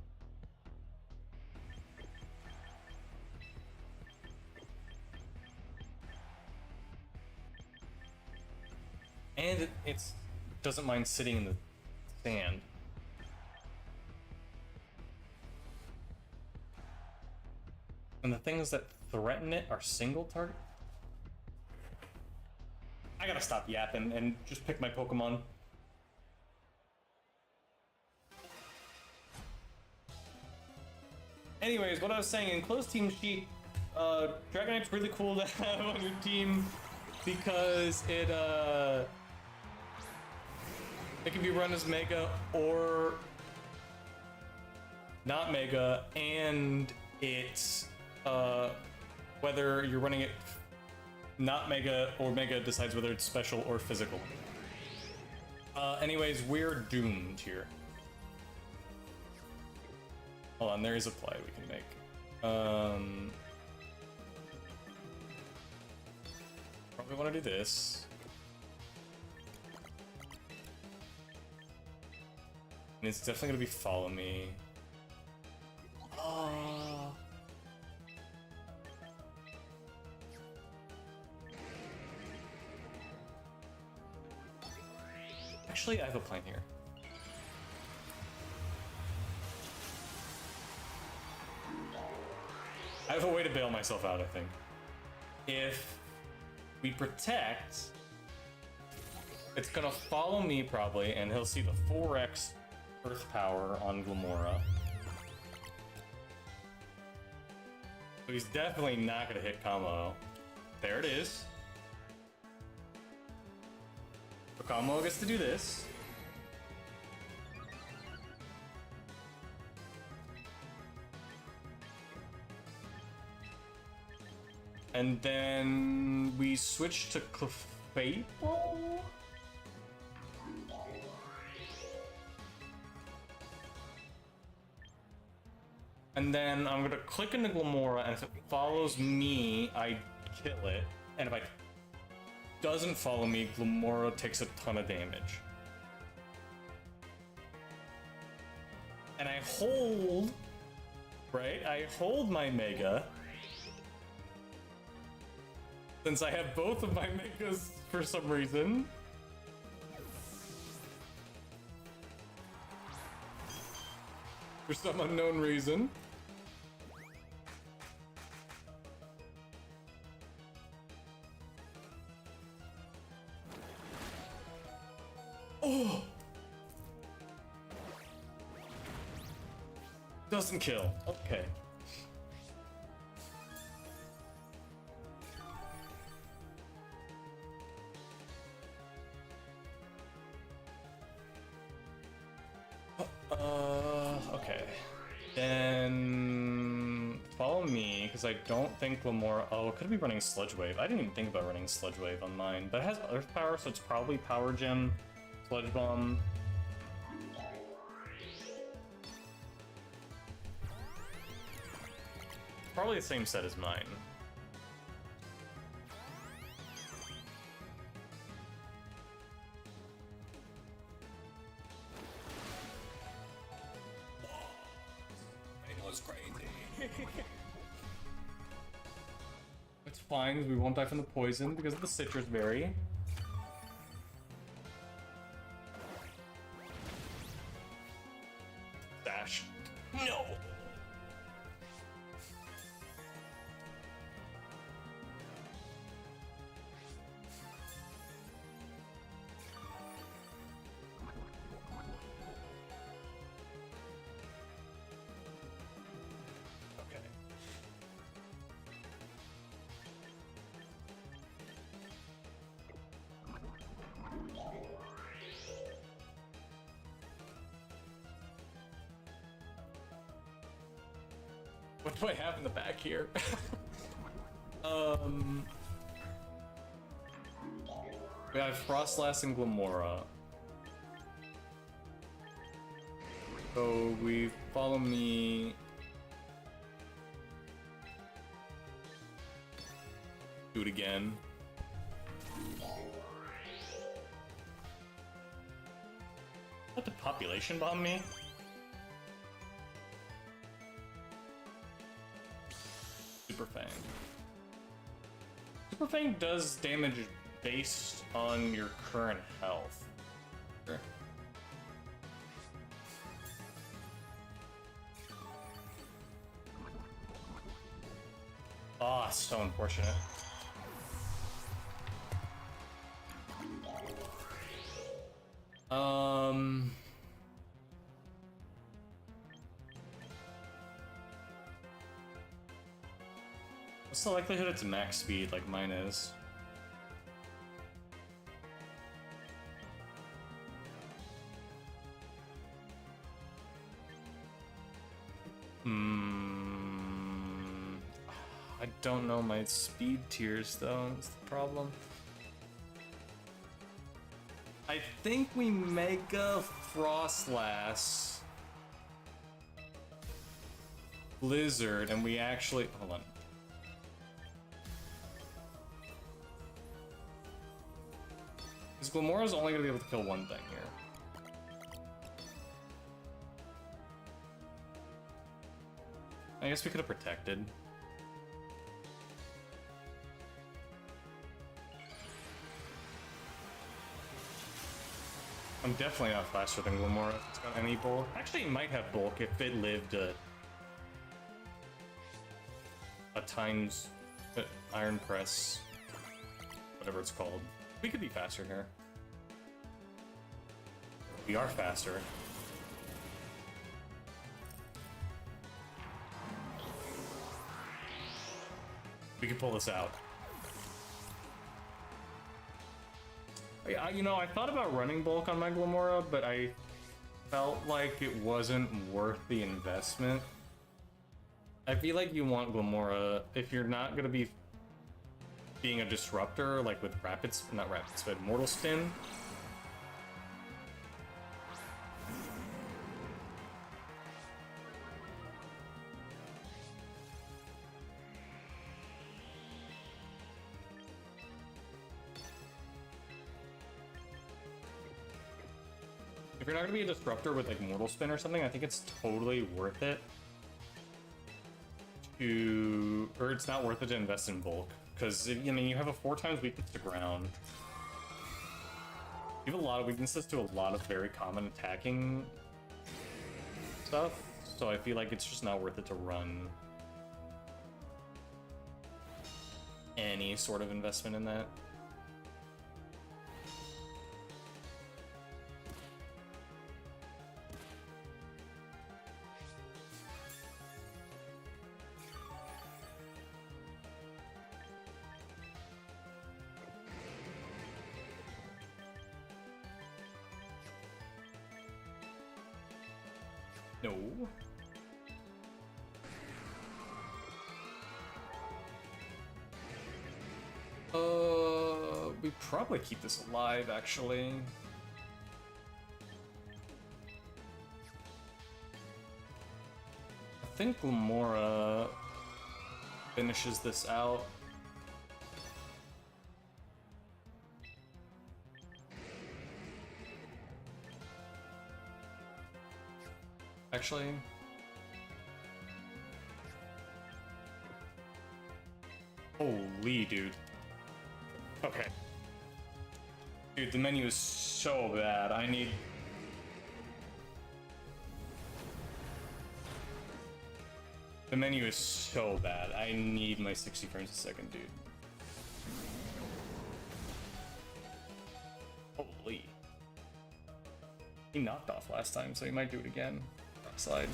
And it doesn't mind sitting in the sand. And the things that threaten it are single target. I gotta stop yapping and just pick my Pokemon. Anyways, what I was saying, in closed team sheet, Dragonite's really cool to have on your team because it can be run as Mega or not Mega, and it whether you're running it not Mega, or Mega decides whether it's special or physical. Anyways, we're doomed here. Hold on, there is a play we can make. Probably want to do this. And it's definitely going to be follow me. Actually, I have a plan here. I have a way to bail myself out, I think. If we protect, it's gonna follow me probably, and he'll see the 4x Earth Power on Glimmora. So he's definitely not gonna hit combo. There it is. So combo gets to do this. And then we switch to Clefable? And then I'm gonna click into Glimmora, and if it follows me, I kill it. And if it doesn't follow me, Glimmora takes a ton of damage. And I hold, right? I hold my Mega. Since I have both of my Megas for some reason. For some unknown reason. Oh! Doesn't kill. Okay. Okay. Then follow me, because I don't think Glimmora. Oh, it could be running Sludge Wave. I didn't even think about running Sludge Wave on mine, but it has Earth Power, so it's probably Power Gem, Sludge Bomb. Probably the same set as mine. It's fine, because we won't die from the poison because of the citrus berry. Dash. No! What do I have in the back here? We have Frostlass and Glimmora. So we follow me. Do it again. Let the population bomb me? Super Fang. Super Fang does damage based on your current health. Sure. Ah, so unfortunate. What's the likelihood it's max speed like mine is? I don't know my speed tiers though, that's the problem. I think we Mega Frostlass Blizzard and we actually, hold on. Because Glimora's only gonna be able to kill one thing here. I guess we could have protected. I'm definitely not faster than Glimmora if it's got any bulk. Actually, it might have bulk if it lived a times Iron Press, whatever it's called. We could be faster here. We are faster. We can pull this out. You know, I thought about running bulk on my Glimmora, but I felt like it wasn't worth the investment. I feel like you want Glimmora if you're not gonna be being a disruptor, like with not rapid spin, Mortal Spin. If you're not gonna be a disruptor with like Mortal Spin or something, I think it's totally worth it to, or it's not worth it to invest in bulk. Because, I mean, you have a 4 times weakness to ground. You have a lot of weaknesses to a lot of very common attacking stuff, so I feel like it's just not worth it to run any sort of investment in that. No. We probably keep this alive, actually. I think Glimmora finishes this out. Actually, holy dude. Okay. Dude, the menu is so bad. I need... The menu is so bad. I need my 60 frames a second, dude. Holy. He knocked off last time, so he might do it again. Slide.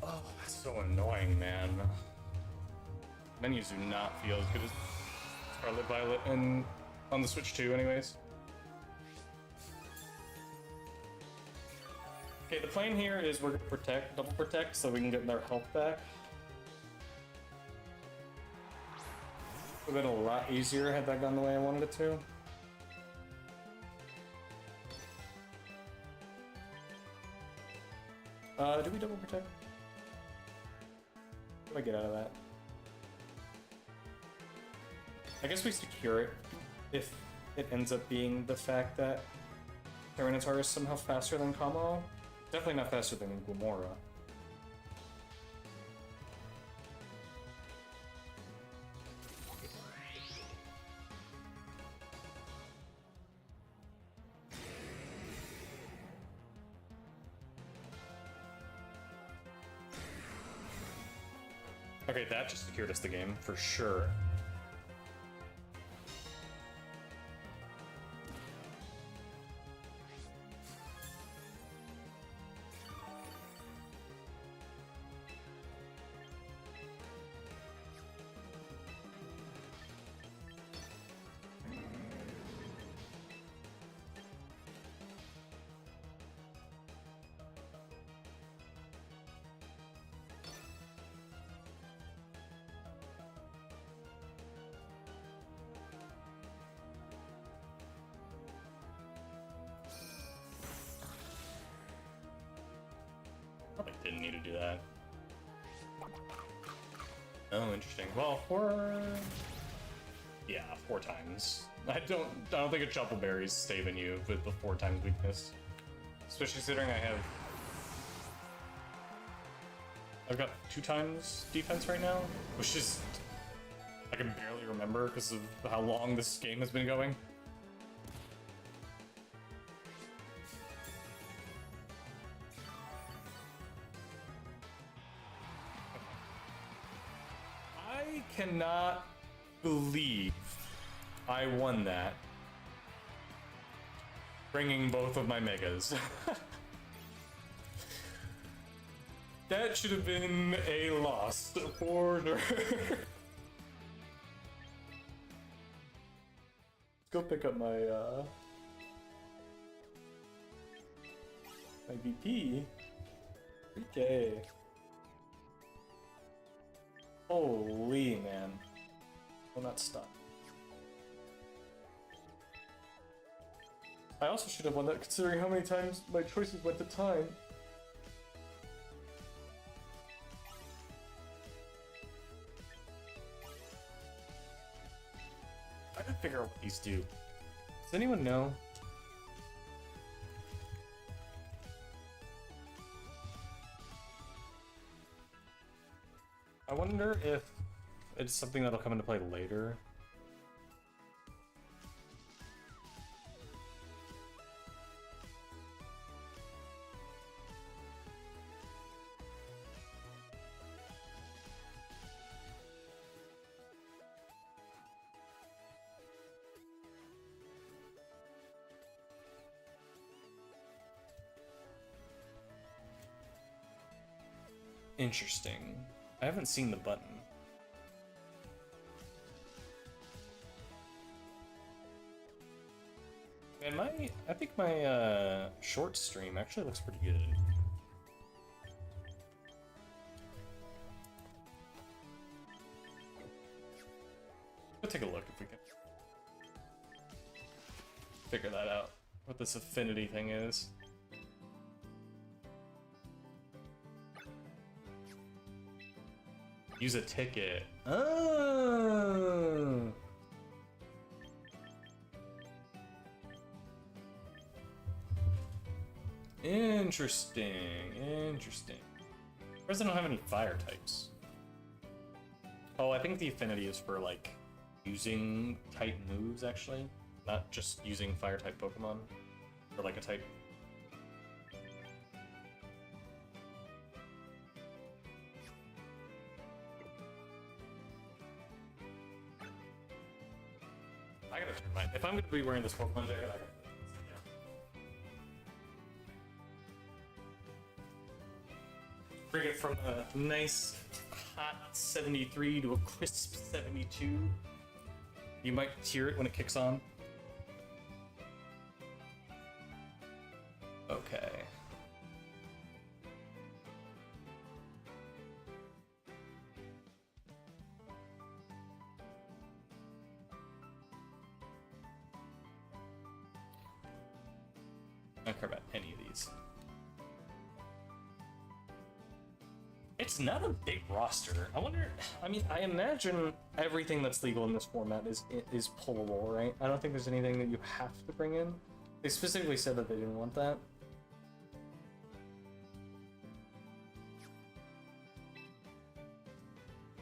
Oh, that's so annoying, man. Menus do not feel as good as Scarlet Violet and on the Switch 2, anyways. Okay, the plan here is we're gonna double protect, so we can get their health back. Would have been a lot easier had that gone the way I wanted it to. Do we double protect? What do I get out of that? I guess we secure it if it ends up being the fact that Tyranitar is somehow faster than Kamo. Definitely not faster than Glimmora. Okay, that just secured us the game, for sure. to do that. Oh, interesting. Well, yeah, 4 times. I don't think a Chople Berry's saving you with the 4 times weakness. Especially considering I've got 2 times defense right now, which is I can barely remember because of how long this game has been going. I cannot believe I won that, bringing both of my megas. That should have been a loss for sure. Let's go pick up my my VP. 3K. Holy man. Will not stop. I also should have won that considering how many times my choices went to time. I gotta figure out what these do. Does anyone know? I wonder if it's something that'll come into play later. Interesting. I haven't seen the button. And I think my short stream actually looks pretty good. We'll take a look if we can figure that out, what this affinity thing is. Use a ticket. Oh. Interesting. Interesting. Whereas I don't have any fire types. Oh, I think the affinity is for like using type moves actually, not just using fire type Pokemon or like a type. I gotta turn my. If I'm gonna be wearing this Pokemon jacket, I gotta. Bring it from a nice hot 73 to a crisp 72. You might hear it when it kicks on. Okay. I don't care about any of these. It's not a big roster. I wonder. I mean, I imagine everything that's legal in this format is pullable, right? I don't think there's anything that you have to bring in. They specifically said that they didn't want that.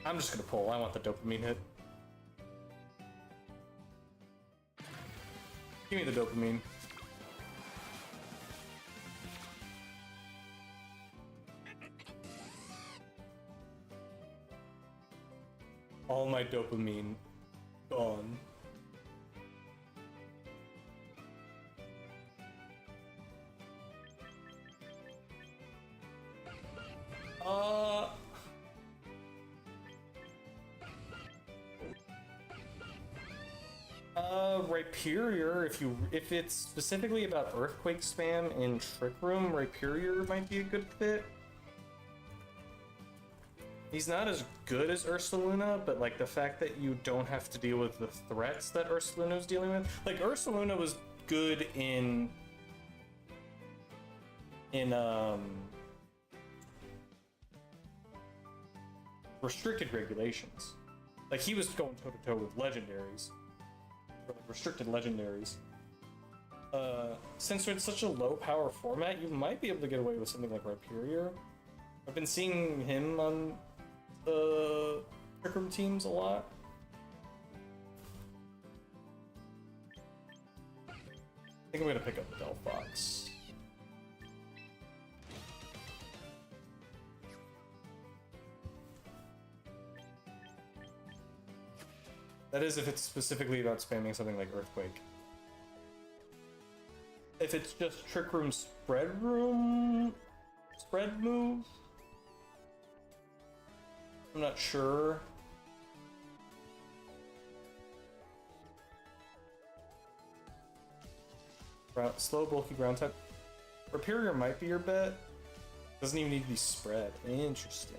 I'm just gonna pull. I want the dopamine hit. Give me the dopamine. All my dopamine gone. Rhyperior, if it's specifically about Earthquake spam in Trick Room, Rhyperior might be a good fit. He's not as good as Ursaluna, but like the fact that you don't have to deal with the threats that Ursaluna was dealing with. Like Ursaluna was good in restricted regulations. Like, he was going toe-to-toe with legendaries. Or, like, restricted legendaries. Since it's such a low-power format, you might be able to get away with something like Rhyperior. I've been seeing him on the Trick Room teams a lot. I think I'm gonna pick up the Delphox. That is if it's specifically about spamming something like Earthquake. If it's just Trick Room spread move, I'm not sure. Slow, bulky ground type. Rhyperior might be your bet. Doesn't even need to be spread. Interesting.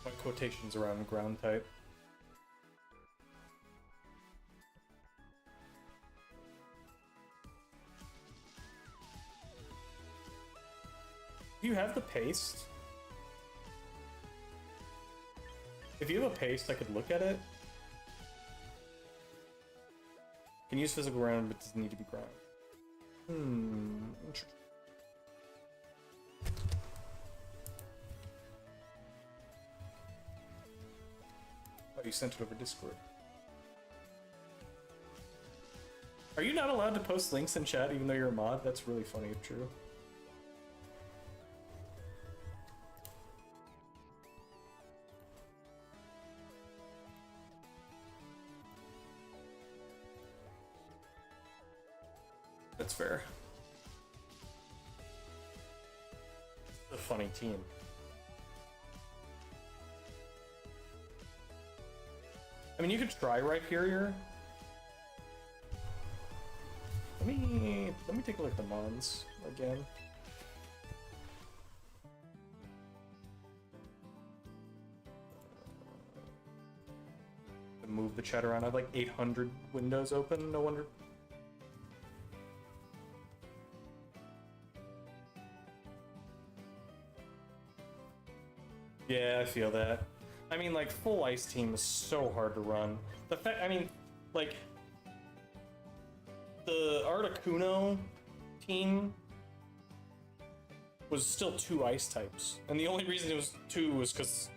My quotations around ground type. Do you have the paste? If you have a paste, I could look at it. Can use physical ground, but doesn't need to be ground. Interesting. Oh, you sent it over Discord. Are you not allowed to post links in chat even though you're a mod? That's really funny if true. That's fair. It's a funny team. I mean, you could try Rhyperior. Let me take a look at the mons again. Move the chat around. I have like 800 windows open. No wonder. Yeah, I feel that. I mean, like, full ice team is so hard to run. The fact, I mean, like, the Articuno team was still 2 ice types. And the only reason it was 2 was because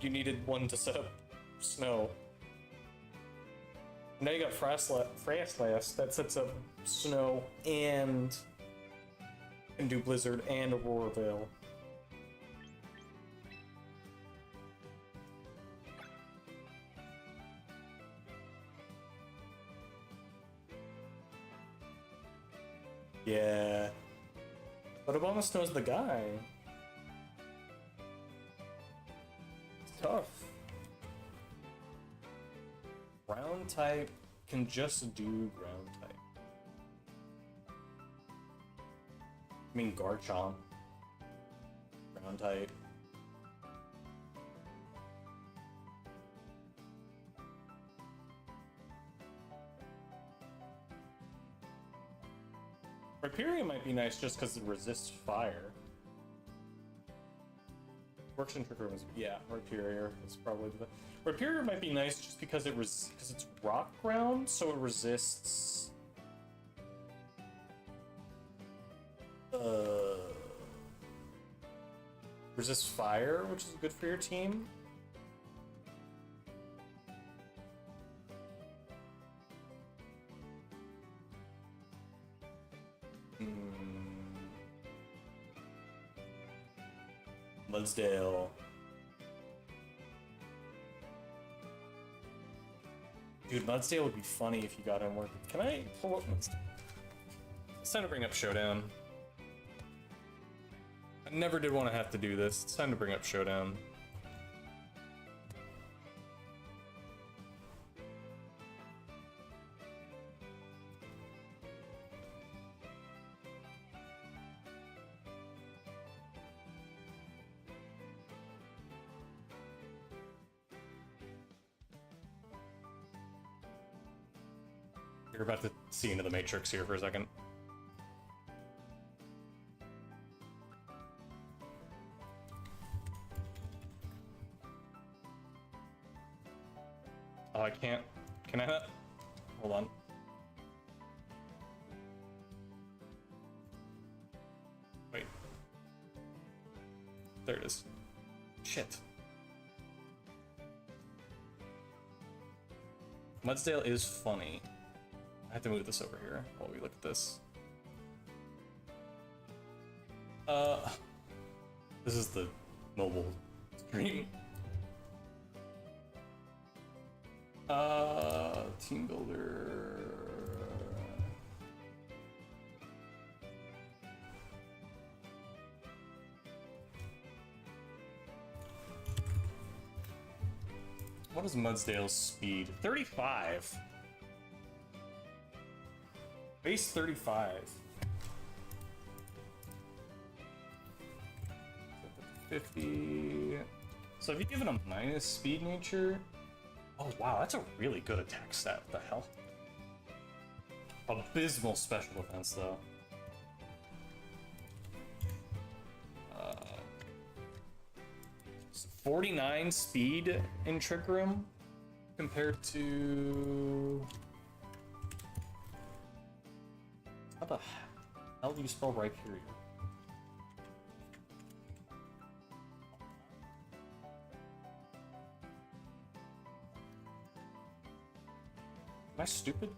you needed one to set up snow. Now you got Fraslas that sets up snow and can do Blizzard and Aurora Veil. Yeah. But Obama Snow's the guy. It's tough. Ground type can just do ground type. I mean Garchomp. Ground type. Rhyperior might be nice just because it resists fire. Works in Trick Room. Yeah, Rhyperior is probably the. Rhyperior might be nice just because because it's rock ground, so it resists. Resists fire, which is good for your team. Mudsdale. Dude, Mudsdale would be funny if you got him working. Can I pull up Mudsdale? It's time to bring up Showdown. I never did want to have to do this. It's time to bring up Showdown. You're about to see into the Matrix here for a second. Oh, I can't. Can I not? Hold on. Wait. There it is. Shit. Mudsdale is funny. I have to move this over here while we look at this. This is the mobile stream. Team builder. What is Mudsdale's speed? 35. Base 35. 50. So if you give it a minus speed nature. Oh wow, that's a really good attack stat. What the hell? Abysmal special defense though. 49 speed in Trick Room compared to. How the hell do you spell Rhyperior? Am I stupid?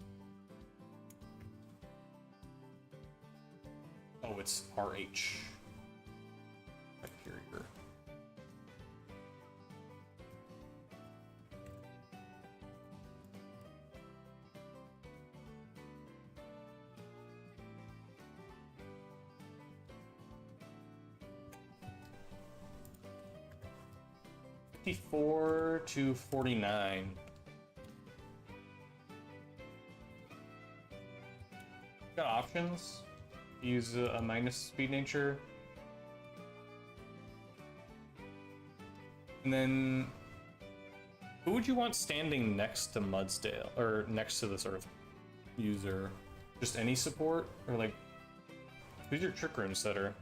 Oh, it's RH. Rhyperior. $54 to $49. Got options. Use a minus speed nature. And then who would you want standing next to Mudsdale or next to the sort of user? Just any support? Or like who's your Trick Room setter?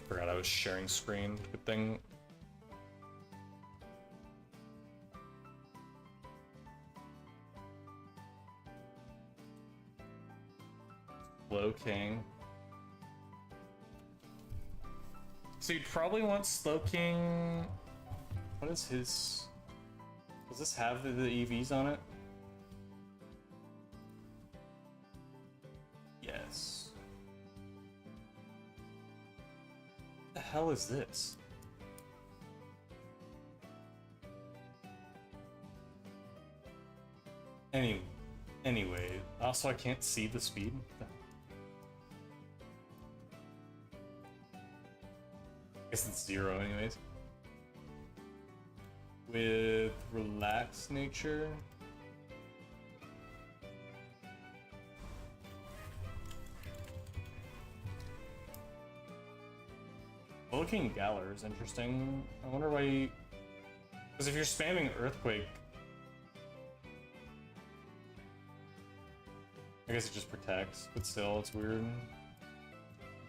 Forgot I was sharing screen. Good thing. Slow King. So you'd probably want Slow King. What is his? Does this have the EVs on it? Yes. What the hell is this? Anyway, also I can't see the speed. I guess it's 0 anyways. With relaxed nature. Looking Galar is interesting. I wonder why you... Because if you're spamming Earthquake... I guess it just protects, but still, it's weird.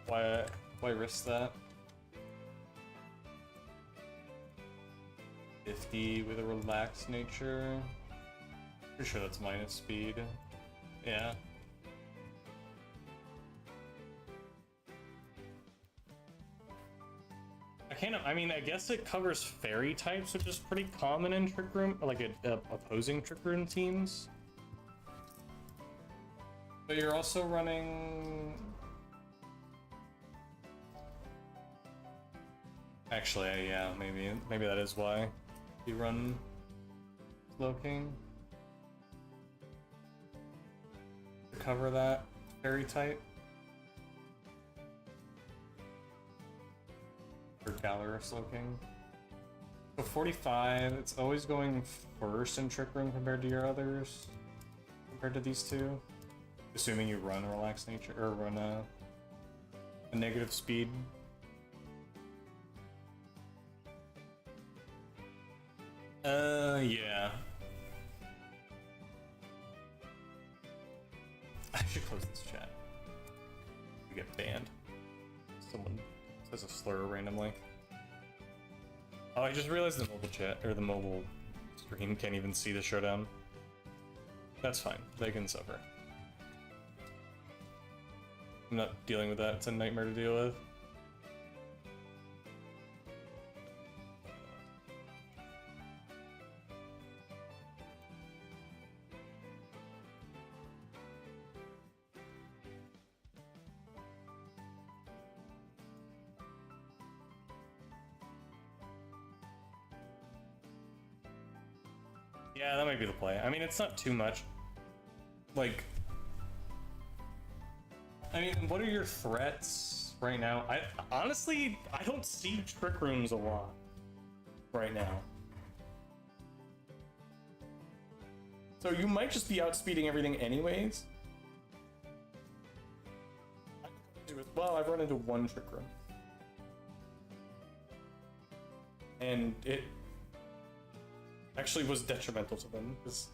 Why risk that? 50 with a relaxed nature. Pretty sure that's minus speed. Yeah. I mean, I guess it covers fairy types, which is pretty common in Trick Room, like opposing Trick Room teams. But you're also running... Actually, yeah, maybe that is why you run Slow King. To cover that fairy type. For Galar or Slow King. So 45, it's always going first in Trick Room compared to your others. Compared to these two. Assuming you run relaxed nature or run a negative speed. Yeah. I should close this chat. We get banned. Someone says a slur randomly. Oh, I just realized the mobile chat or the mobile stream can't even see the showdown. That's fine. They can suffer. I'm not dealing with that. It's a nightmare to deal with. Yeah, that might be the play. I mean, it's not too much. Like, I mean, what are your threats right now? Honestly, I don't see trick rooms a lot right now. So you might just be outspeeding everything anyways. Well, I've run into one trick room. And it actually was detrimental to them, because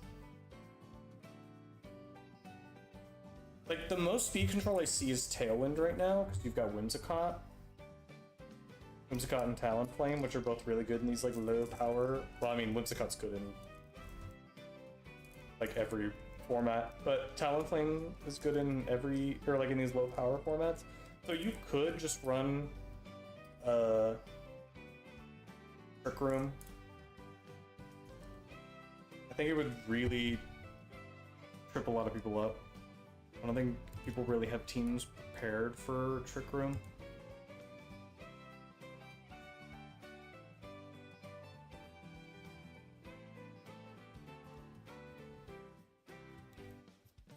like the most speed control I see is Tailwind right now, because you've got Whimsicott and Talonflame, which are both really good in these like low power. Well, I mean Whimsicott's good in like every format, but Talonflame is good in every, or like in these low power formats. So you could just run Trick Room. I think it would really trip a lot of people up. I don't think people really have teams prepared for Trick Room.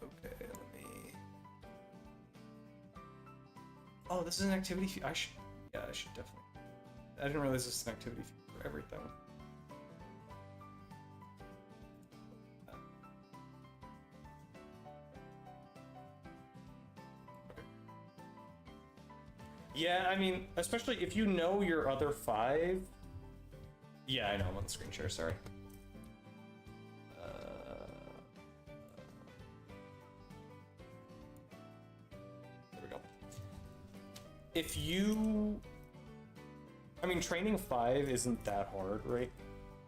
Okay, let me... Oh, this is an activity feed. I should definitely... I didn't realize this is an activity feed for everything. Yeah, I mean, especially if you know your other 5. Yeah, I know, I'm on the screen share, sorry. There we go. If you... I mean, training 5 isn't that hard, right?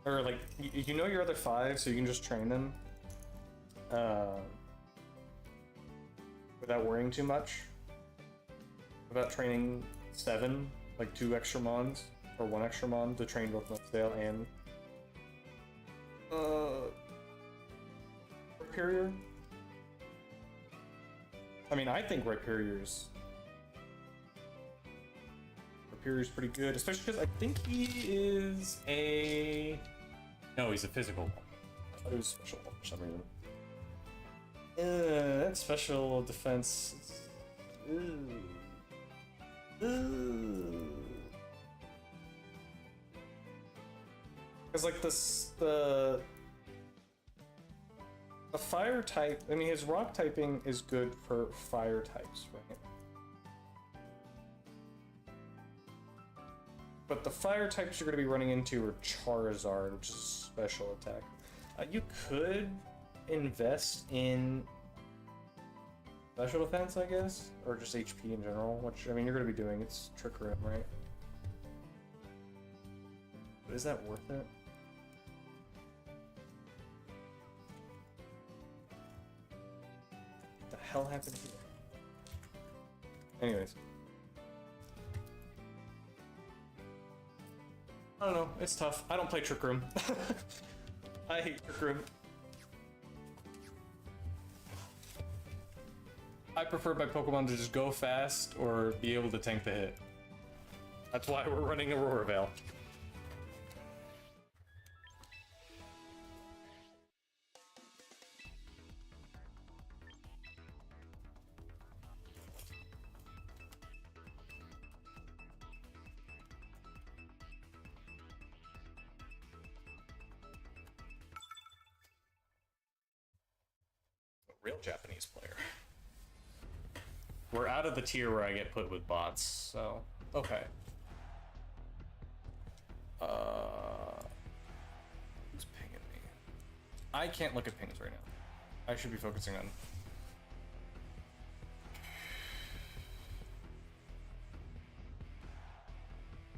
Or, like, you know your other 5, so you can just train them. Without worrying too much about training 7, like 2 extra mons, or 1 extra mon to train both Nutsail and Rhyperior. I mean, I think Rhyperior's pretty good, especially because I think he is a... No, he's a physical one. I thought he was special for some reason. That special defense... Because like the fire type, I mean his rock typing is good for fire types, right? But the fire types you're going to be running into are Charizard, which is a special attack. You could invest in special defense, I guess, or just HP in general, which, I mean, you're going to be doing. It's Trick Room, right? But is that worth it? What the hell happened here? Anyways. I don't know, it's tough. I don't play Trick Room. I hate Trick Room. I prefer my Pokemon to just go fast or be able to tank the hit. That's why we're running Aurora Veil. A real Japanese player. We're out of the tier where I get put with bots, so okay. Who's pinging me? I can't look at pings right now. I should be focusing on.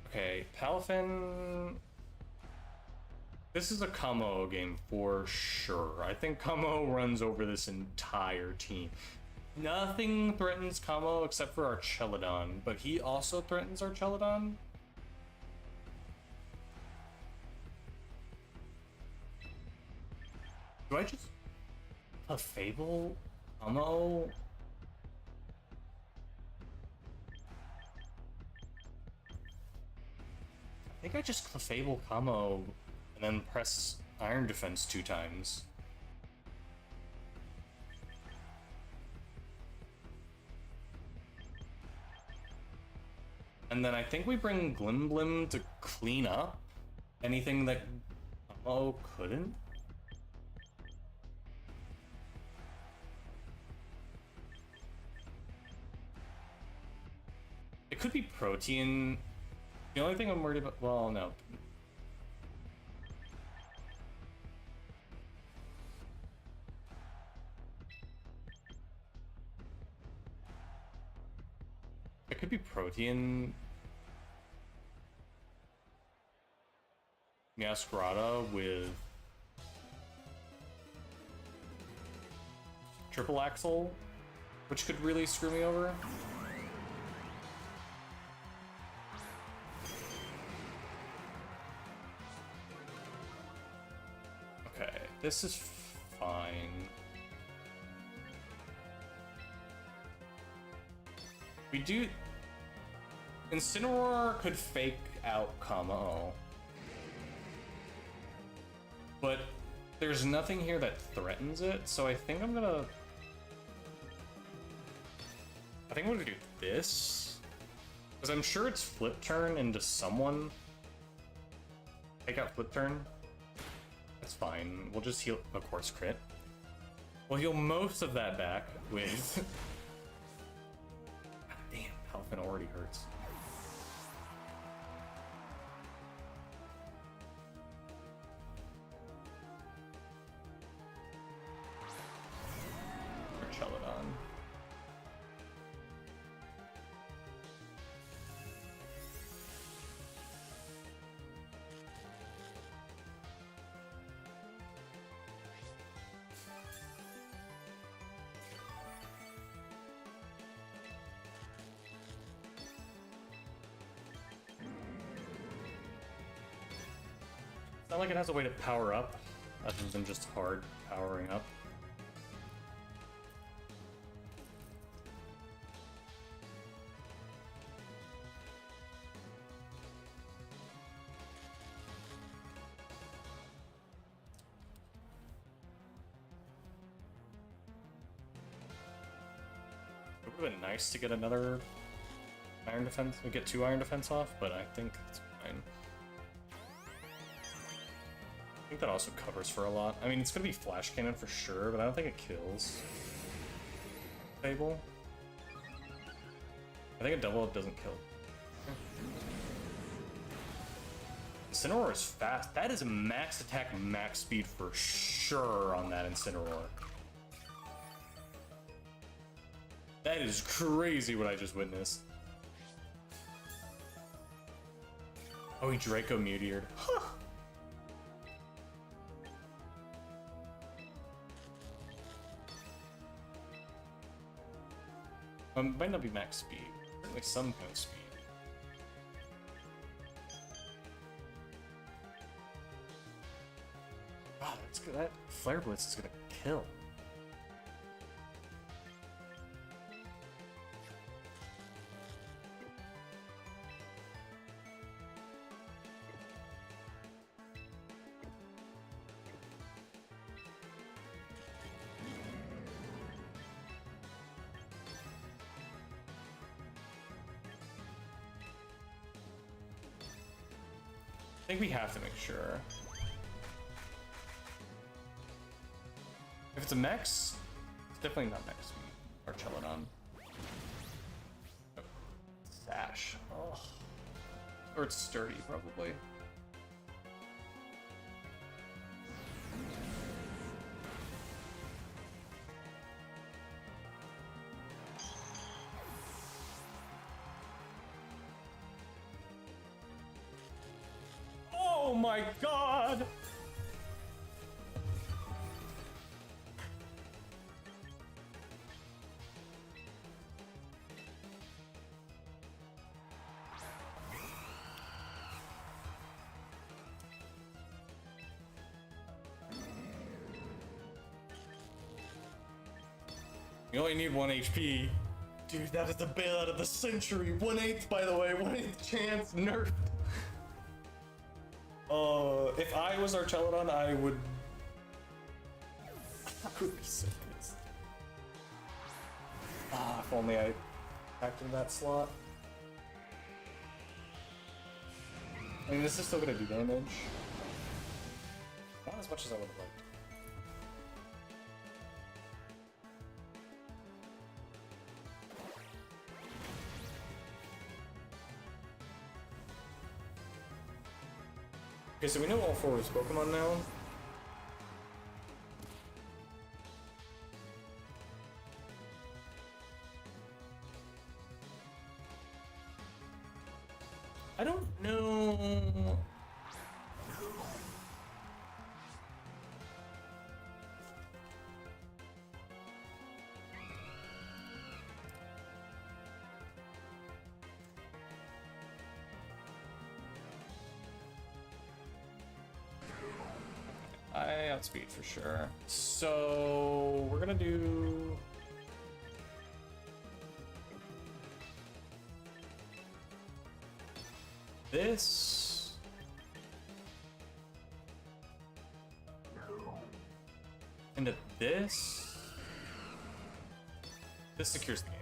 Okay, Palafin. This is a Kamo game for sure. I think Kamo runs over this entire team. Nothing threatens Kamo except for our Celadon, but he also threatens our Celadon. Do I just a Fable Kamo? I think I just Clefable Kamo and then press Iron Defense 2 times. And then I think we bring Glim to clean up anything that Kamo couldn't. It could be Protean. The only thing I'm worried about, well, no. It could be Protean. Masquerada with Triple Axle, which could really screw me over. Okay, this is fine. We do... Incineroar could fake out Kamo. But there's nothing here that threatens it, so I think I'm gonna do this. Because I'm sure it's flip turn into someone. Take out flip turn. That's fine. We'll just heal, of course, crit. We'll heal most of that back with... God damn, Palafin already hurts. Or Celadon. Not like it has a way to power up, other than just hard powering up. It would have been nice to get another Iron Defense, we get 2 Iron Defense off, but I think it's fine. I think that also covers for a lot. I mean, it's gonna be Flash Cannon for sure, but I don't think it kills Fable. I think a double up doesn't kill. Incineroar is fast. That is a max attack, max speed for sure on that Incineroar. That is crazy what I just witnessed. Oh, he Draco Meteored. Huh. Might not be max speed, certainly some kind of speed. Wow, that's good. That Flare Blitz is gonna kill. I think we have to make sure. If it's a max, it's definitely not max speed. Or Celadon. dash. Oh. Or it's sturdy, probably. Oh my god! You only need 1 HP. Dude, that is the bailout of the century. 1/8, by the way. 1/8 chance. Nerfed. If I was Archelodon, I would be so pissed. Ah, if only I packed in that slot. I mean, this is still gonna do damage. Not as much as I would have liked. Okay, so we know all 4 of his Pokemon now. I don't know. I outspeed for sure. So we're gonna do this. Into this. This secures the game.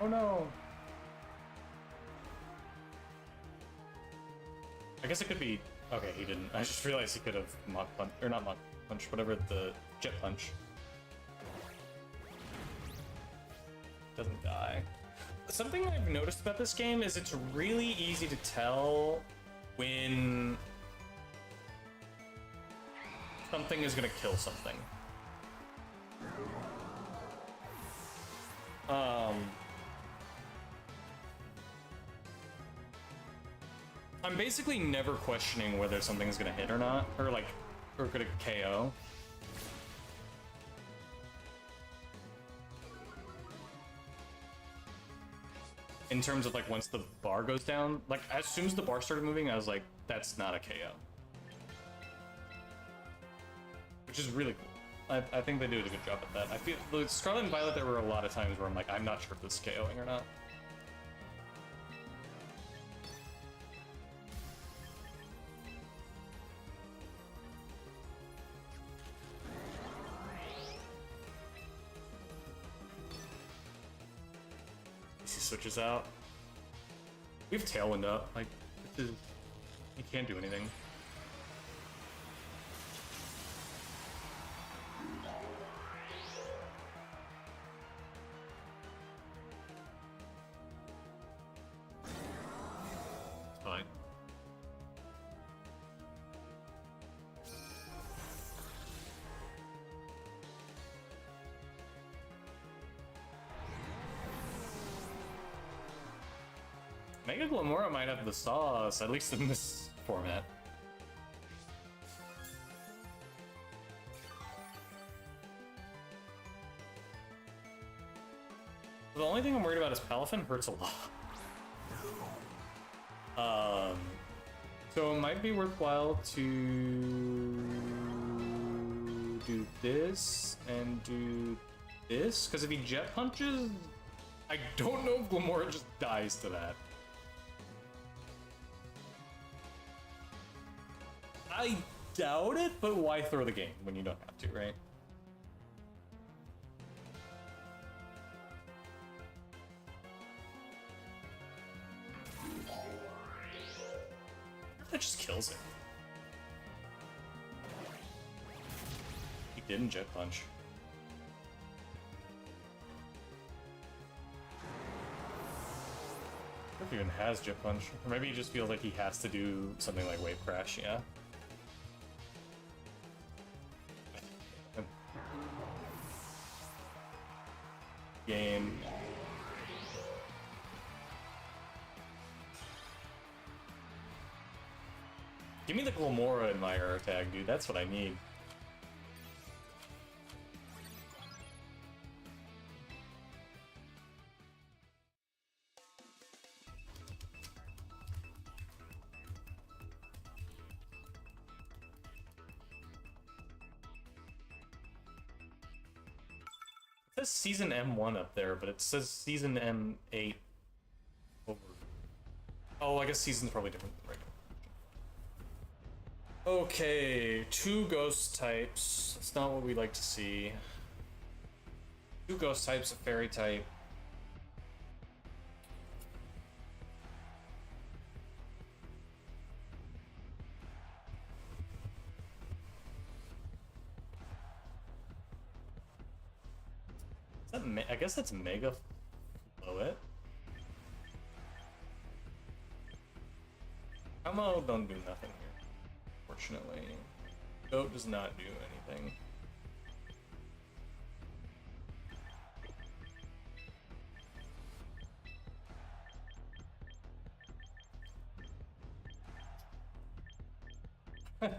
Oh no. I guess it could be. Okay, he didn't. I just realized he could have Mach Punch, or not Mach Punch, whatever, the Jet Punch. Doesn't die. Something I've noticed about this game is it's really easy to tell when something is gonna kill something. I'm basically never questioning whether something's gonna hit or not, or gonna KO. In terms of like once the bar goes down, like as soon as the bar started moving, I was like, that's not a KO. Which is really cool. I think they do a good job at that. I feel with Scarlet and Violet there were a lot of times where I'm like, I'm not sure if this is KOing or not. He switches out. We have Tailwind up. Like, this is... He can't do anything. It's fine. Mega Glimmora might have the sauce, at least in this format. The only thing I'm worried about is Palafin hurts a lot. So it might be worthwhile to do this and do this, because if he Jet Punches, I don't know if Glimmora just dies to that. I doubt it, but why throw the game when you don't have to, right? That just kills it. didn't Jet Punch. I don't know if he even has Jet Punch. Or maybe he just feels like he has to do something like Wave Crash, yeah. Game. Give me the Glimmora in my air tag, dude. That's what I need. It says Season M1 up there, but it says Season M8 over. Oh, I guess Season's probably different than regular. Okay, 2 ghost types. That's not what we like to see. 2 ghost types, a fairy type. Is that I guess that's Mega Floet. Ammo don't do nothing here, fortunately. Goat does not do anything.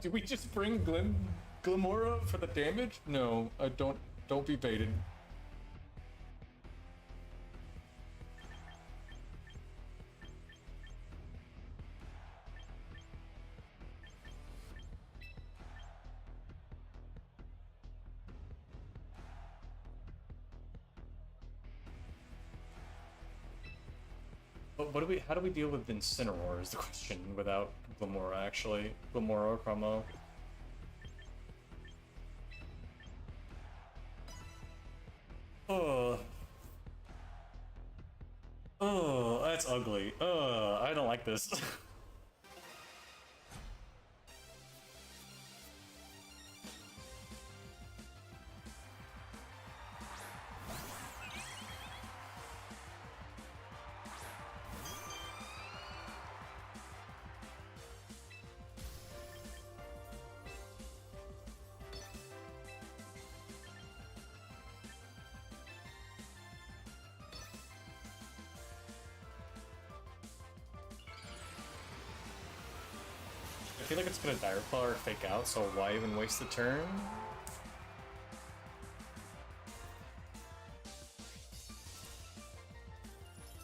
Do we just bring Glimmora for the damage? No, don't be baited. But how do we deal with Incineroar is the question without Glimmora actually. Glimmora or Chromo. Oh, that's ugly. I don't like this. I feel like it's gonna Dire Claw or Fake Out, so why even waste the turn?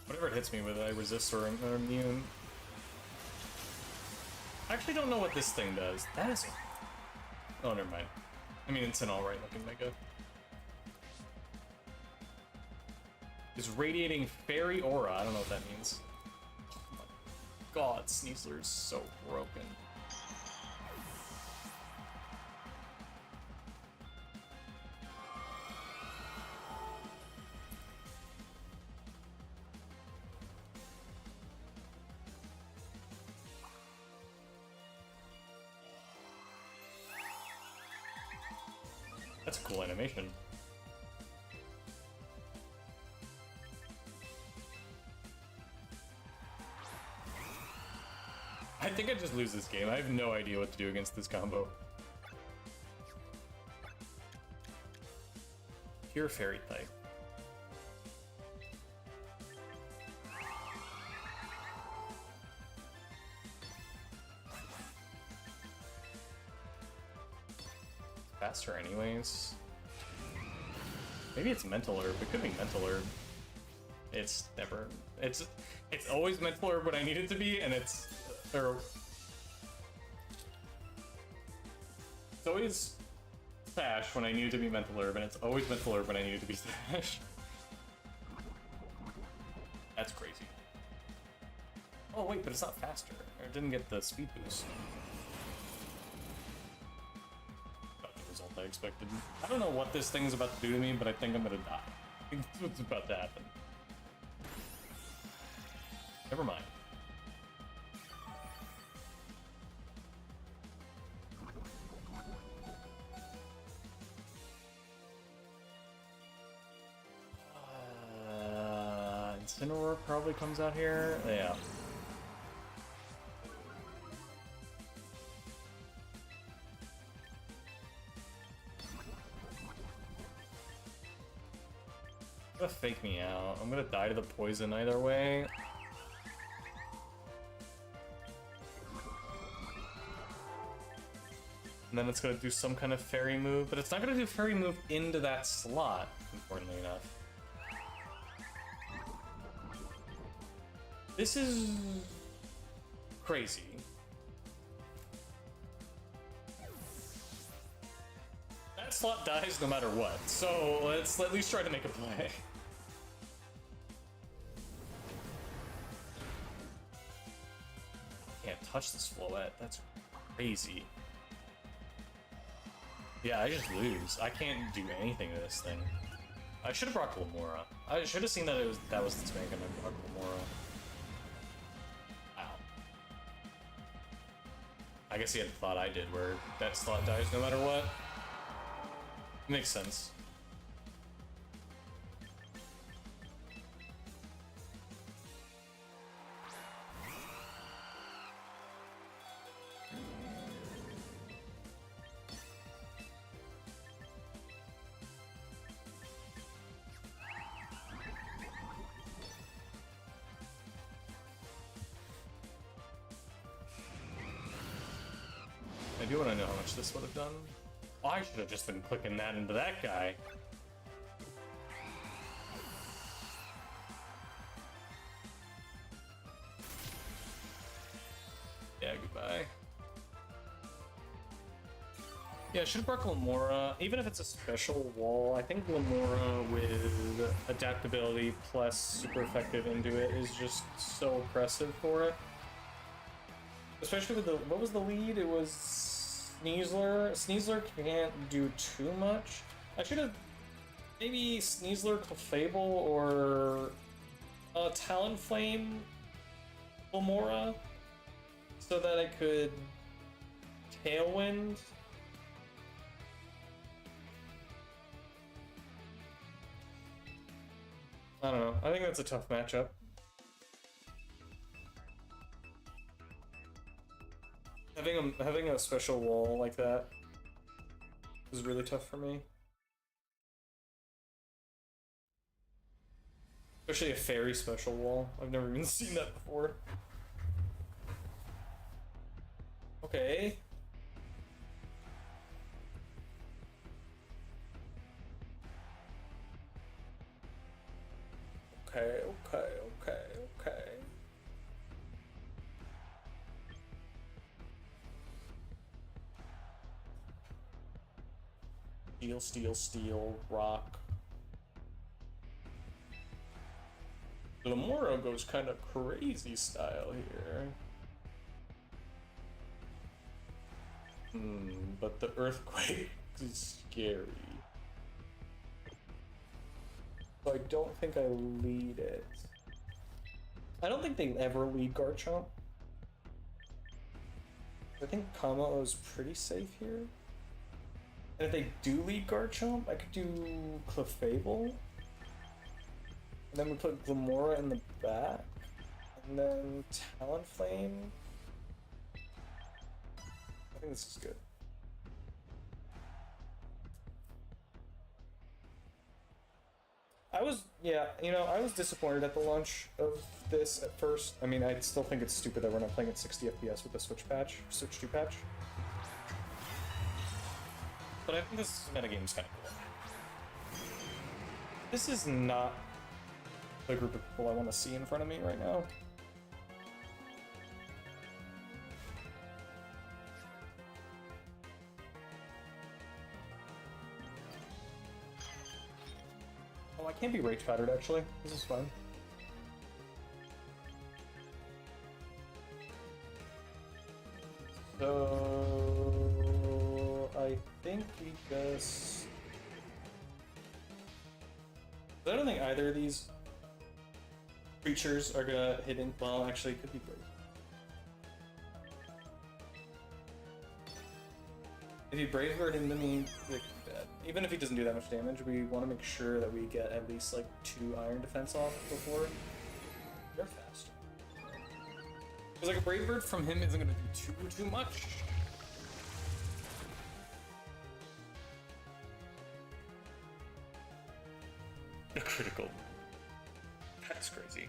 Whatever it hits me with, I resist or I'm immune. I actually don't know what this thing does. That is... Oh, never mind. I mean, it's an alright looking Mega. It's radiating Fairy Aura. I don't know what that means. Oh my god, Sneasler's so broken. That's a cool animation. I think I just lose this game. I have no idea what to do against this combo. Pure Fairy type. Faster anyways. Maybe it's Mental Herb. It could be Mental Herb. It's never... It's always Mental Herb when I need it to be, and it's always Sash when I need it to be Mental Herb, and it's always Mental Herb when I need it to be Sash. That's crazy. Oh wait, but it's not faster. It didn't get the speed boost. I expected. I don't know what this thing's about to do to me, but I think I'm gonna die. I think that's what's about to happen. Never mind. Incineroar probably comes out here. Yeah. Gonna fake me out. I'm gonna die to the poison either way. And then it's gonna do some kind of fairy move, but it's not gonna do fairy move into that slot, importantly enough. This is crazy. That slot dies no matter what, so let's at least try to make a play. Can't touch this Floette, that's crazy. Yeah, I just lose. I can't do anything to this thing. I should have brought Glimmora. I should have seen that that was the tank and then brought Glimmora. Ow. I guess he had the thought I did, where that slot dies no matter what. Makes sense. I do want to know how much this would have done. Oh, I should have just been clicking that into that guy. Yeah, goodbye. Yeah, I should have brought Glimmora. Even if it's a special wall, I think Glimmora with adaptability plus super effective into it is just so oppressive for it. Especially with the, what was the lead? It was Sneasler. Sneasler can't do too much. I should have maybe Sneasler, Clefable, or Talonflame Glimmora, so that I could Tailwind. I don't know. I think that's a tough matchup. Having a special wall like that is really tough for me. Especially a fairy special wall. I've never even seen that before. Okay. Okay. Steel, rock. Glimmora goes kind of crazy style here. But the earthquake is scary. So I don't think I lead it. I don't think they ever lead Garchomp. I think Kamo is pretty safe here. And if they do lead Garchomp, I could do Clefable. And then we put Glimmora in the back. And then Talonflame. I think this is good. I was disappointed at the launch of this at first. I mean, I still think it's stupid that we're not playing at 60 FPS with the Switch 2 patch. But I think this metagame is kind of cool. This is not the group of people I want to see in front of me right now. Oh, I can't be rage pattered actually. This is fun. So I think we just... I don't think either of these creatures are gonna hit in. Well, actually, it could be Brave. If he Brave Bird into me, it could be bad. Even if he doesn't do that much damage, we want to make sure that we get at least like 2 Iron Defense off before They're faster. Because like a Brave Bird from him isn't gonna do too much. A critical. That's crazy.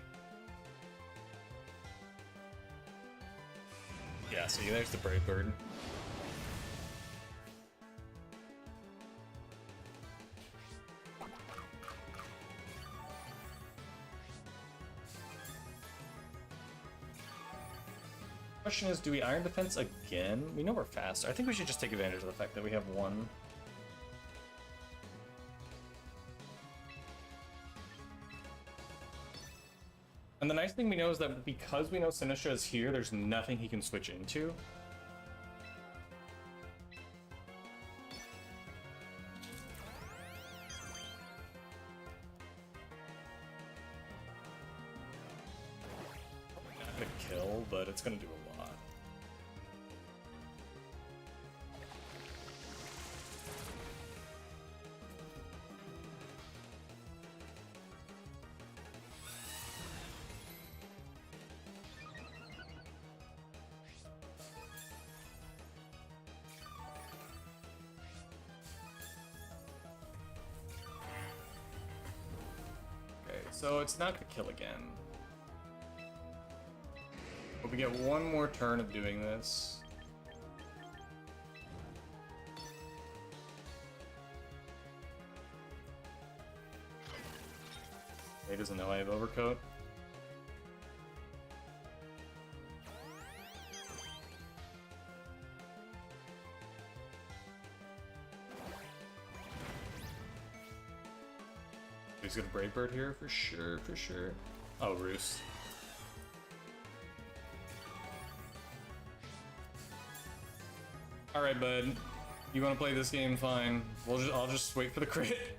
Yeah, see, there's the Brave Bird. Question is, do we Iron Defense again? We know we're faster. I think we should just take advantage of the fact that we have one. And the nice thing we know is that because we know Sinistra is here, there's nothing he can switch into. Not gonna kill, but it's gonna do a lot. So it's not gonna kill again. But we get one more turn of doing this. He doesn't know I have Overcoat. He's got a Brave Bird here for sure, for sure. Oh, Roost. All right, bud. You want to play this game? Fine. I'll just wait for the crit.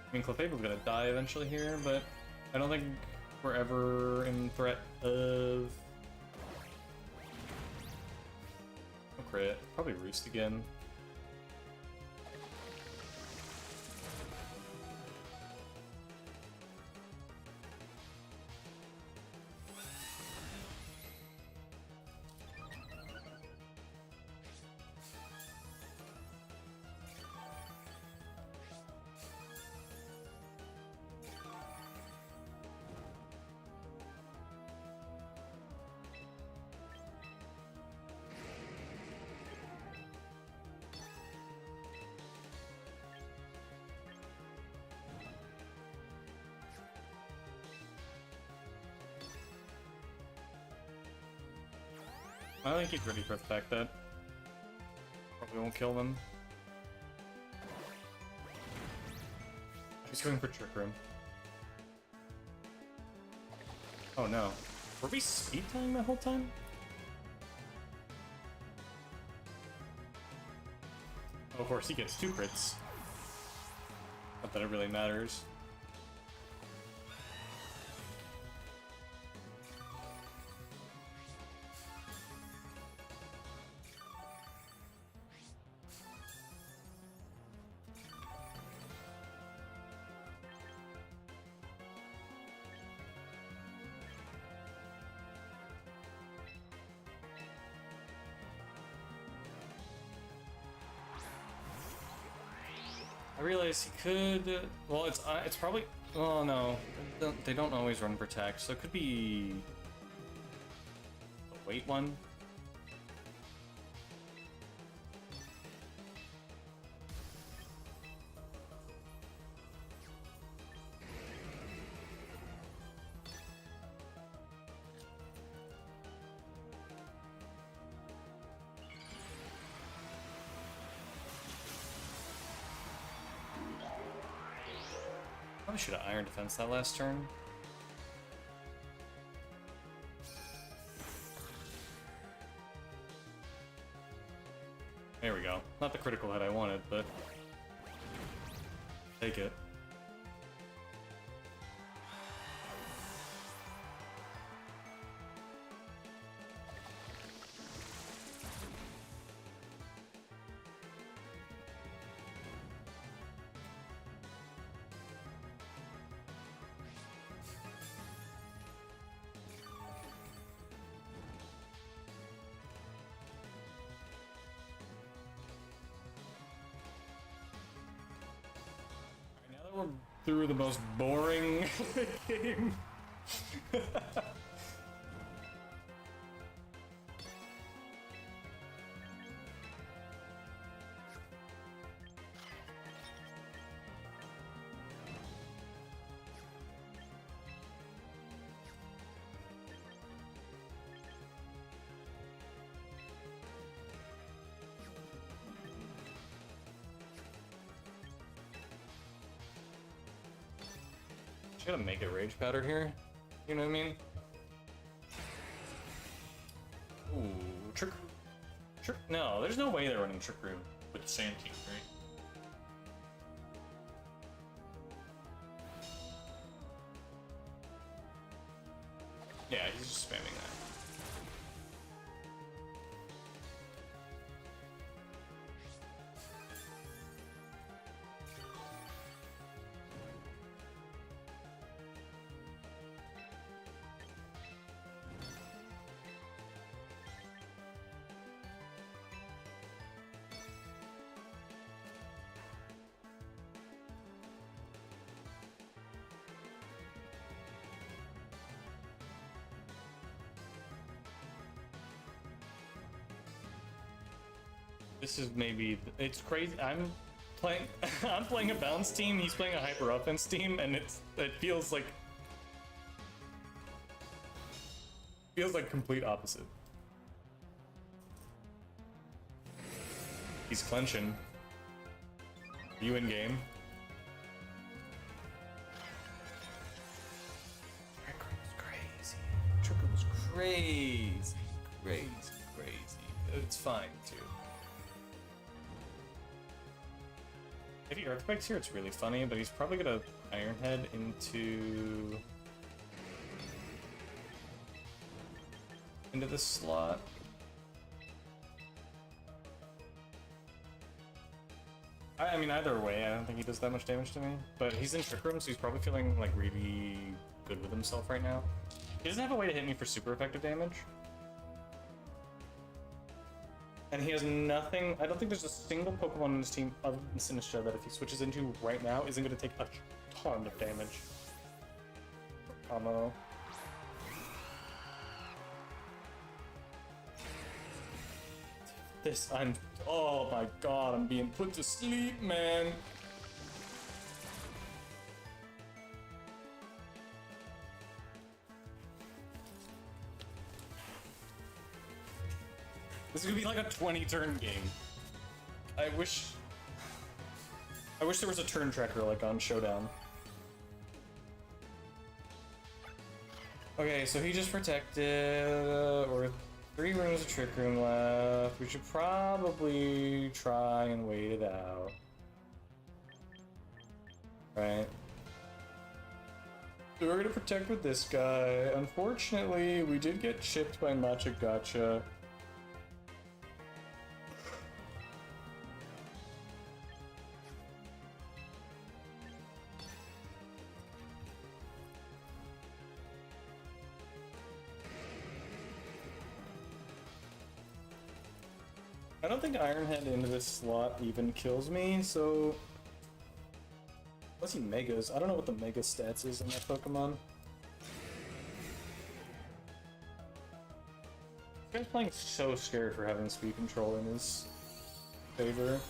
I mean, Clefable's gonna die eventually here, but I don't think we're ever in threat of... No crit. Probably Roost again. I think he's ready for the fact that probably won't kill them. He's going for Trick Room. Oh no. Were we speed tying the whole time? Oh, of course, he gets 2 crits. Not that it really matters. I realize he could. Well, it's probably. Oh no, they don't always run Protect, so it could be the wait one. Probably should have Iron Defense that last turn. There we go. Not the critical hit I wanted, but... Take it. We're through the most boring game. Just gotta make it rage powder here. You know what I mean? Ooh, trick. No, there's no way they're running trick room with the sand team, right? Yeah, he's just spamming that. This is maybe, it's crazy. I'm playing I'm playing a bounce team, he's playing a hyper offense team, and it feels like complete opposite. He's clenching. You in game? Trigger was crazy. Trigger was crazy. It's fine too. If he earthquakes here, it's really funny, but he's probably gonna Iron Head into this slot. I mean, either way, I don't think he does that much damage to me. But he's in Trick Room, so he's probably feeling like really good with himself right now. He doesn't have a way to hit me for super effective damage. And he has nothing. I don't think there's a single Pokemon in his team other than Sinistcha that if he switches into right now isn't going to take a ton of damage. Combo. Oh my god, I'm being put to sleep, man. This is gonna be like a 20-turn game. I wish there was a turn tracker like on Showdown. Okay, so he just protected. We're 3 rooms of Trick Room left. We should probably try and wait it out. Right. So we're gonna protect with this guy. Unfortunately, we did get chipped by Matcha Gotcha. I don't think Iron Head into this slot even kills me, so... Unless he Megas. I don't know what the Mega stats is in that Pokemon. This guy's playing so scared for having speed control in his favor.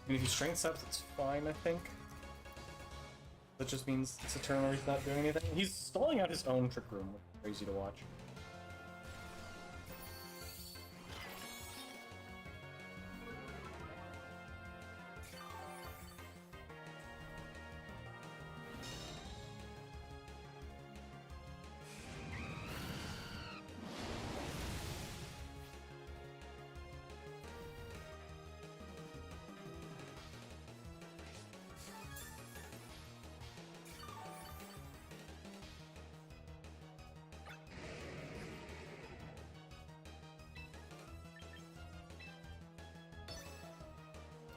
And if he strength steps, it's fine, I think. That just means it's a turn where he's not doing anything. He's stalling out his own Trick Room, which is crazy to watch.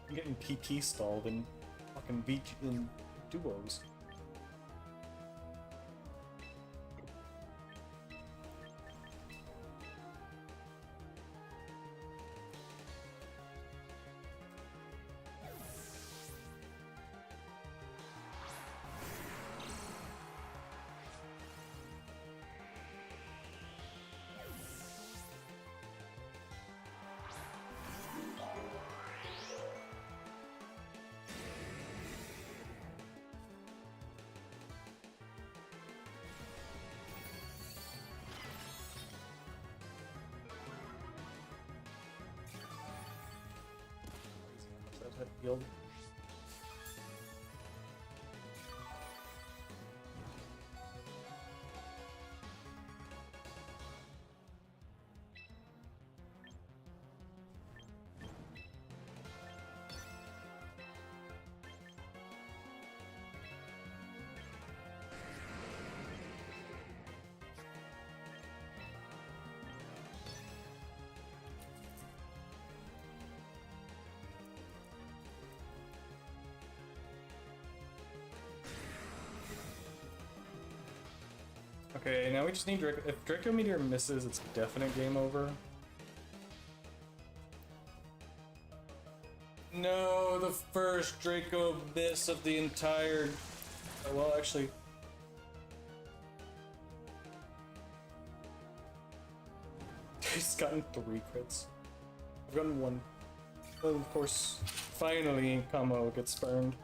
I'm getting PP stalled in fucking in duos. Field. Okay, now we just need Draco. If Draco Meteor misses, it's a definite game over. No, the first Draco miss of the entire... Oh, well, actually... He's gotten 3 crits. I've gotten 1. Oh, of course, finally, Kamo gets burned.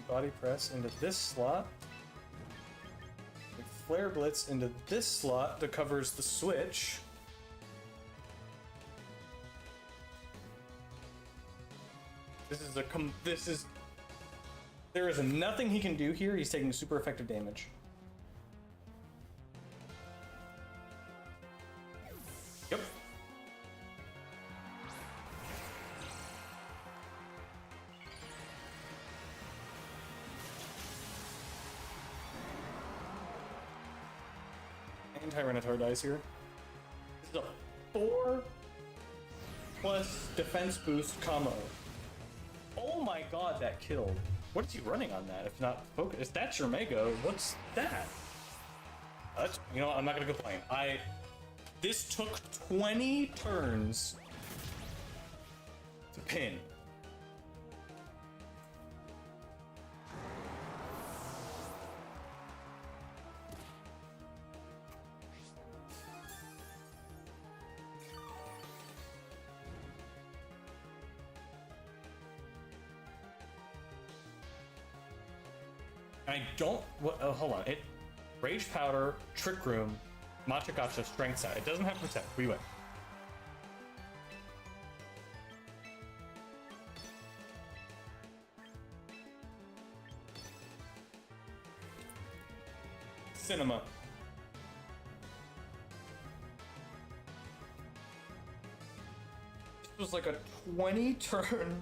Body press into this slot. We flare blitz into this slot that covers the switch. There is nothing he can do here. He's taking super effective damage. Yep. Tyranitar dies here. This is a 4 plus defense boost combo. Oh my god, that killed. What is he running on that if not focus? If that's your Mega, what's that? You know what, I'm not gonna complain. This took 20 turns to pin. I don't. Hold on. Rage Powder, Trick Room, Matcha Gotcha, Strength Set. It doesn't have Protect. We win. Cinema. This was like a 20-turn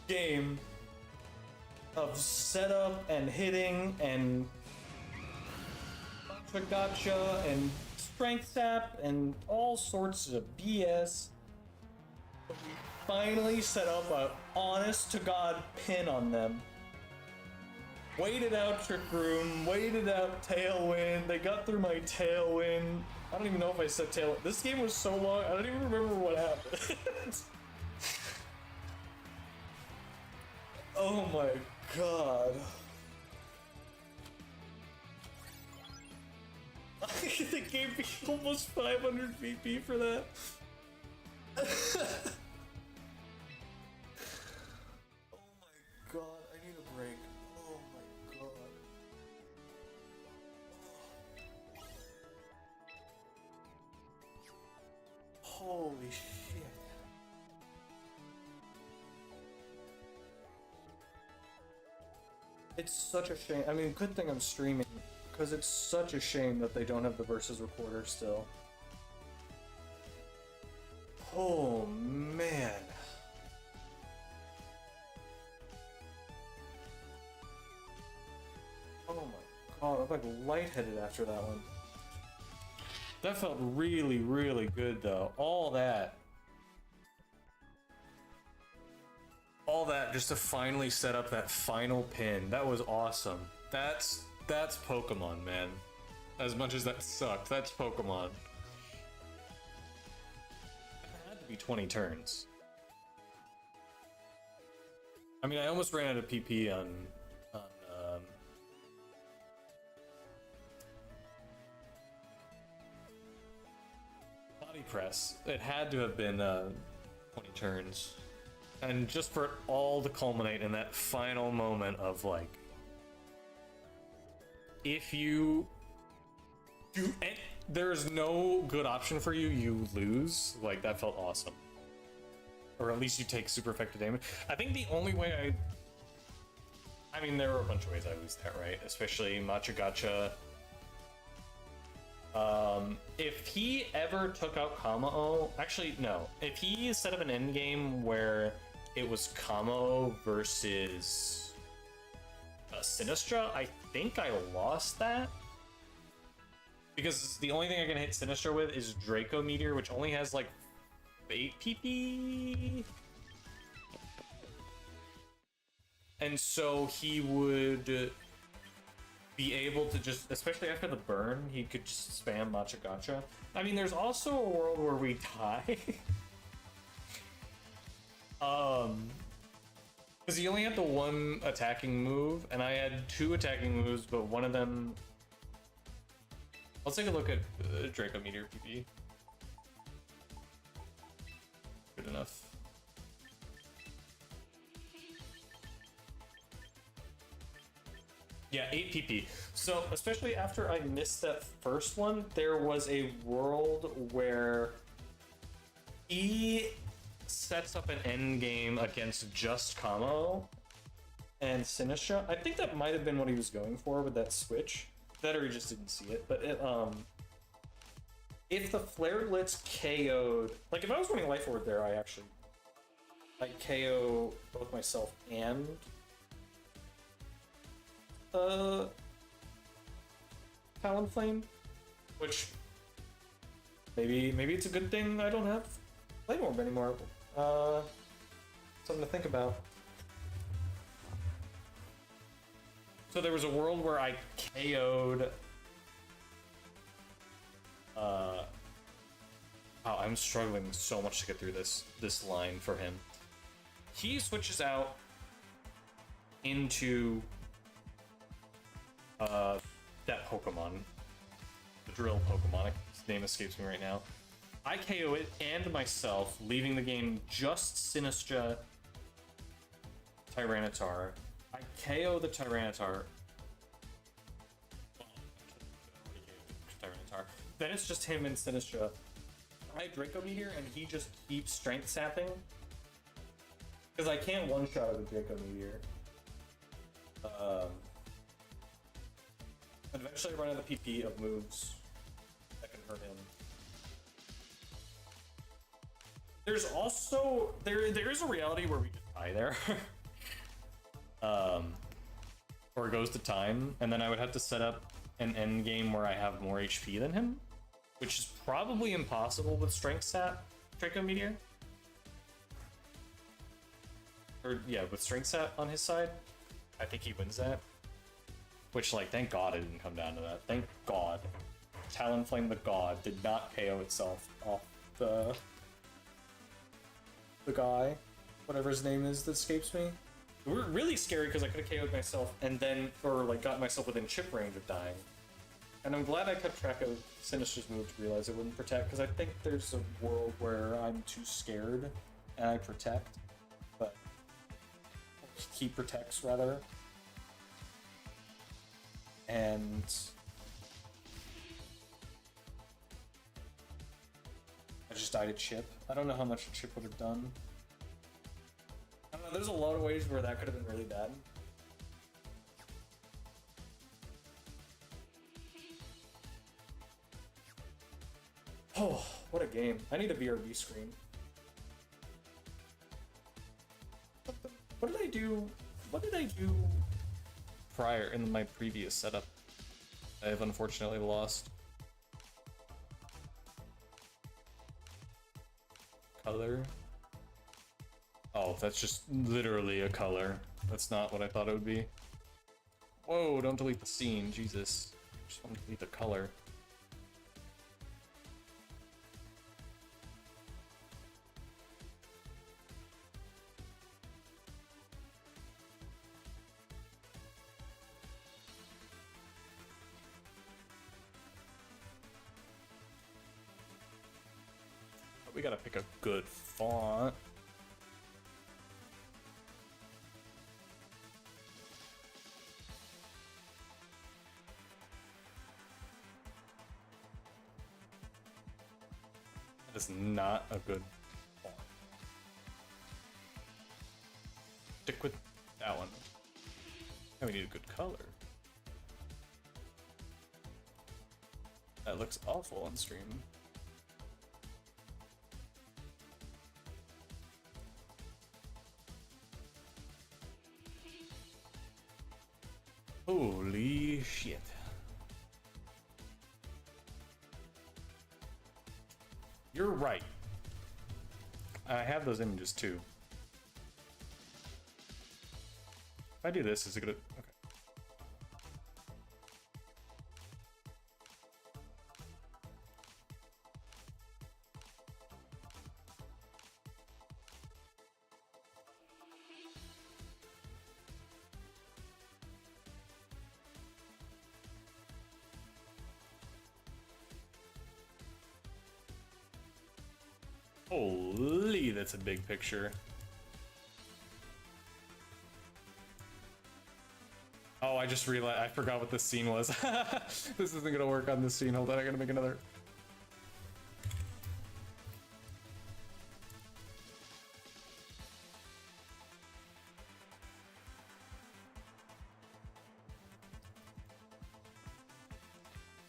game of setup and hitting and gotcha and strength sap and all sorts of BS. But we finally set up a honest to god pin on them. Waited out Trick Room, waited out Tailwind. They got through my Tailwind. I don't even know if I said Tailwind. This game was so long, I don't even remember what happened. Oh my god. They gave me almost 500 VP for that. Oh my god, I need a break. Oh my god. Holy shit. It's such a shame. I mean, good thing I'm streaming, because it's such a shame that they don't have the versus recorder still. Oh man. Oh my god, I'm like lightheaded after that one. That felt really, really good though. All that just to finally set up that final pin. That was awesome. That's Pokemon, man. As much as that sucked, that's Pokemon. It had to be 20 turns. I mean, I almost ran out of PP on body press. It had to have been 20 turns. And just for it all to culminate in that final moment of like, if you do, and there's no good option for you, you lose. Like, that felt awesome. Or at least you take super effective damage. I think the only way I mean, there were a bunch of ways I lose that, right? Especially Matcha Gacha. If he ever took out Kamao, actually, no. If he set up an endgame where it was Kamao versus Sinistra, I think I lost that. Because the only thing I can hit Sinistra with is Draco Meteor, which only has like 8 PP. And so he would be able to just, especially after the burn, he could just spam Matcha Gacha. I mean, there's also a world where we die. Because he only had the one attacking move, and I had 2 attacking moves, but one of them... Let's take a look at Draco Meteor PP. Good enough. Yeah, 8 PP. So, especially after I missed that first one, there was a world where he sets up an end game against just Kamo and Sinistra. I think that might have been what he was going for with that switch. That or he just didn't see it. But it, if the Flarelets KO'd... Like, if I was running Life Orb there, I KO both myself and... Talonflame, which maybe it's a good thing I don't have Flame Orb anymore. Something to think about. So there was a world where I KO'd. Oh, I'm struggling so much to get through this line for him. He switches out into that Pokemon, the drill Pokemon, his name escapes me right now. I KO it and myself, leaving the game just Sinistra Tyranitar. I KO the Tyranitar. Then it's just him and Sinistra. I Draco Meteor and he just keeps strength sapping. Because I can't one-shot with Draco Meteor. And eventually I run out of PP of moves that can hurt him. There's also there is a reality where we just die there. Or it goes to time, and then I would have to set up an end game where I have more HP than him, which is probably impossible with Strength Sap Draco Meteor. Or yeah, with Strength Sap on his side. I think he wins that. Which, like, thank God it didn't come down to that. Thank God. Talonflame the God did not KO itself off the guy, whatever his name is that escapes me. We were really scary because I could have KO'd myself and then, or like got myself within chip range of dying. And I'm glad I kept track of Sinister's move to realize it wouldn't protect, because I think there's a world where I'm too scared and I protect, but he protects rather. And I just died a chip. I don't know how much a chip would have done. I don't know, there's a lot of ways where that could have been really bad. Oh, what a game. I need a VRB screen. What did I do? What did I do prior in my previous setup? I have unfortunately lost. Color. Oh, that's just literally a color. That's not what I thought it would be. Whoa, don't delete the scene, Jesus. Just want to delete the color. We gotta pick a good font. That is not a good font. Stick with that one. And we need a good color. That looks awful on stream. Holy shit. You're right. I have those images too. If I do this, is it gonna... Okay. Holy, that's a big picture. Oh, I just realized, I forgot what this scene was. This isn't gonna work on this scene. Hold on, I gotta make another.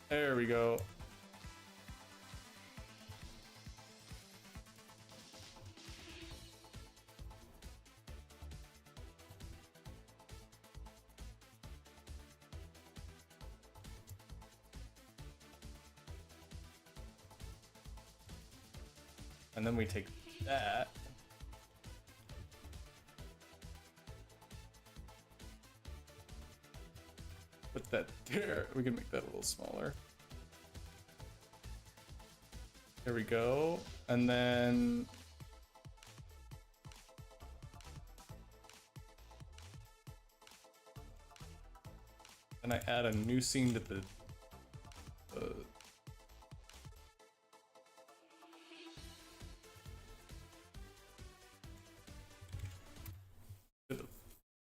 There we go. And then we take that. Put that there. We can make that a little smaller. There we go. And then... and I add a new scene to the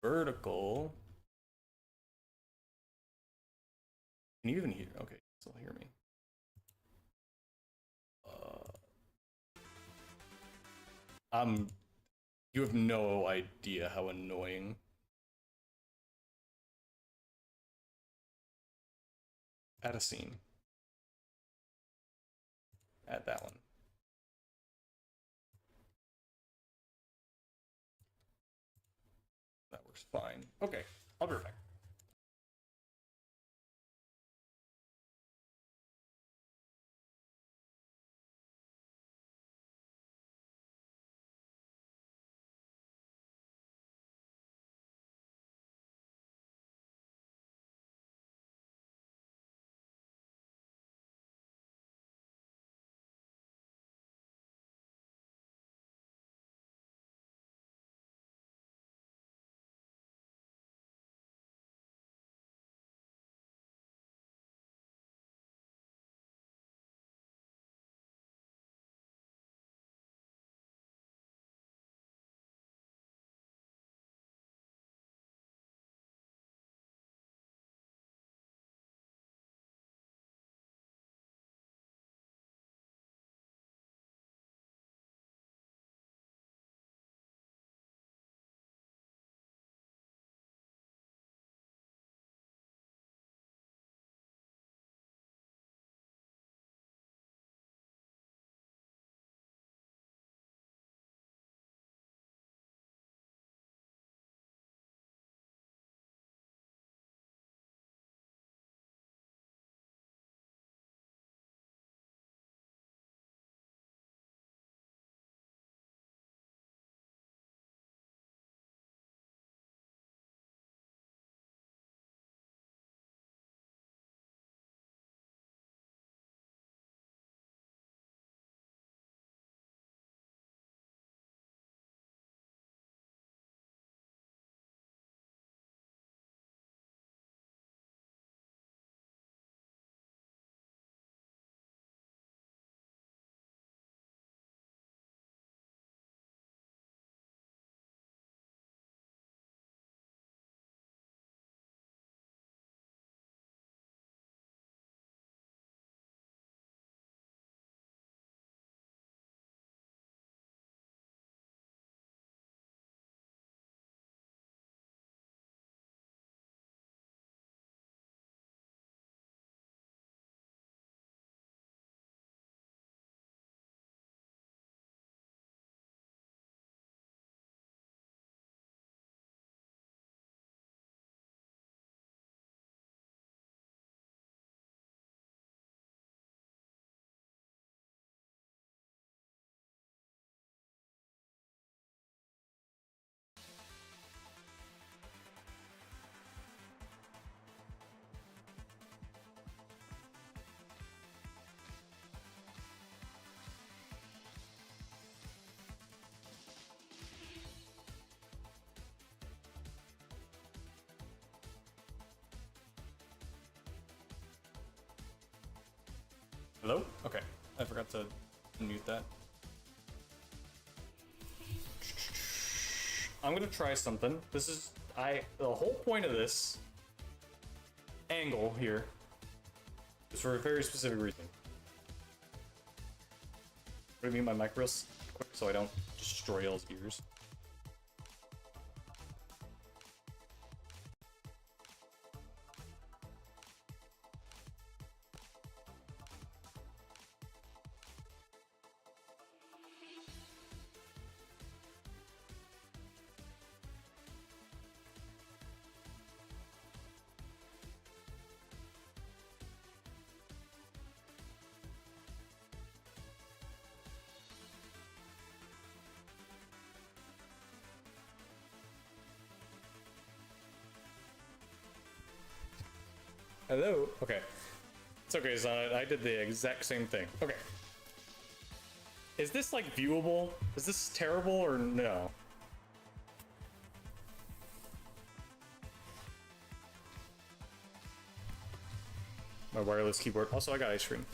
vertical. Can you even hear? Okay, still hear me. You have no idea how annoying. Add a scene. Add that one. That works fine. Okay, I'll be right back. forgot to mute that. I'm gonna try something. This is the whole point of this angle here is for a very specific reason. I'm gonna mute my mic real quick so I don't destroy y'all's ears. Hello? Okay. It's okay, Sonnet. I did the exact same thing. Okay. Is this, like, viewable? Is this terrible or no? My wireless keyboard. Also, I got ice cream.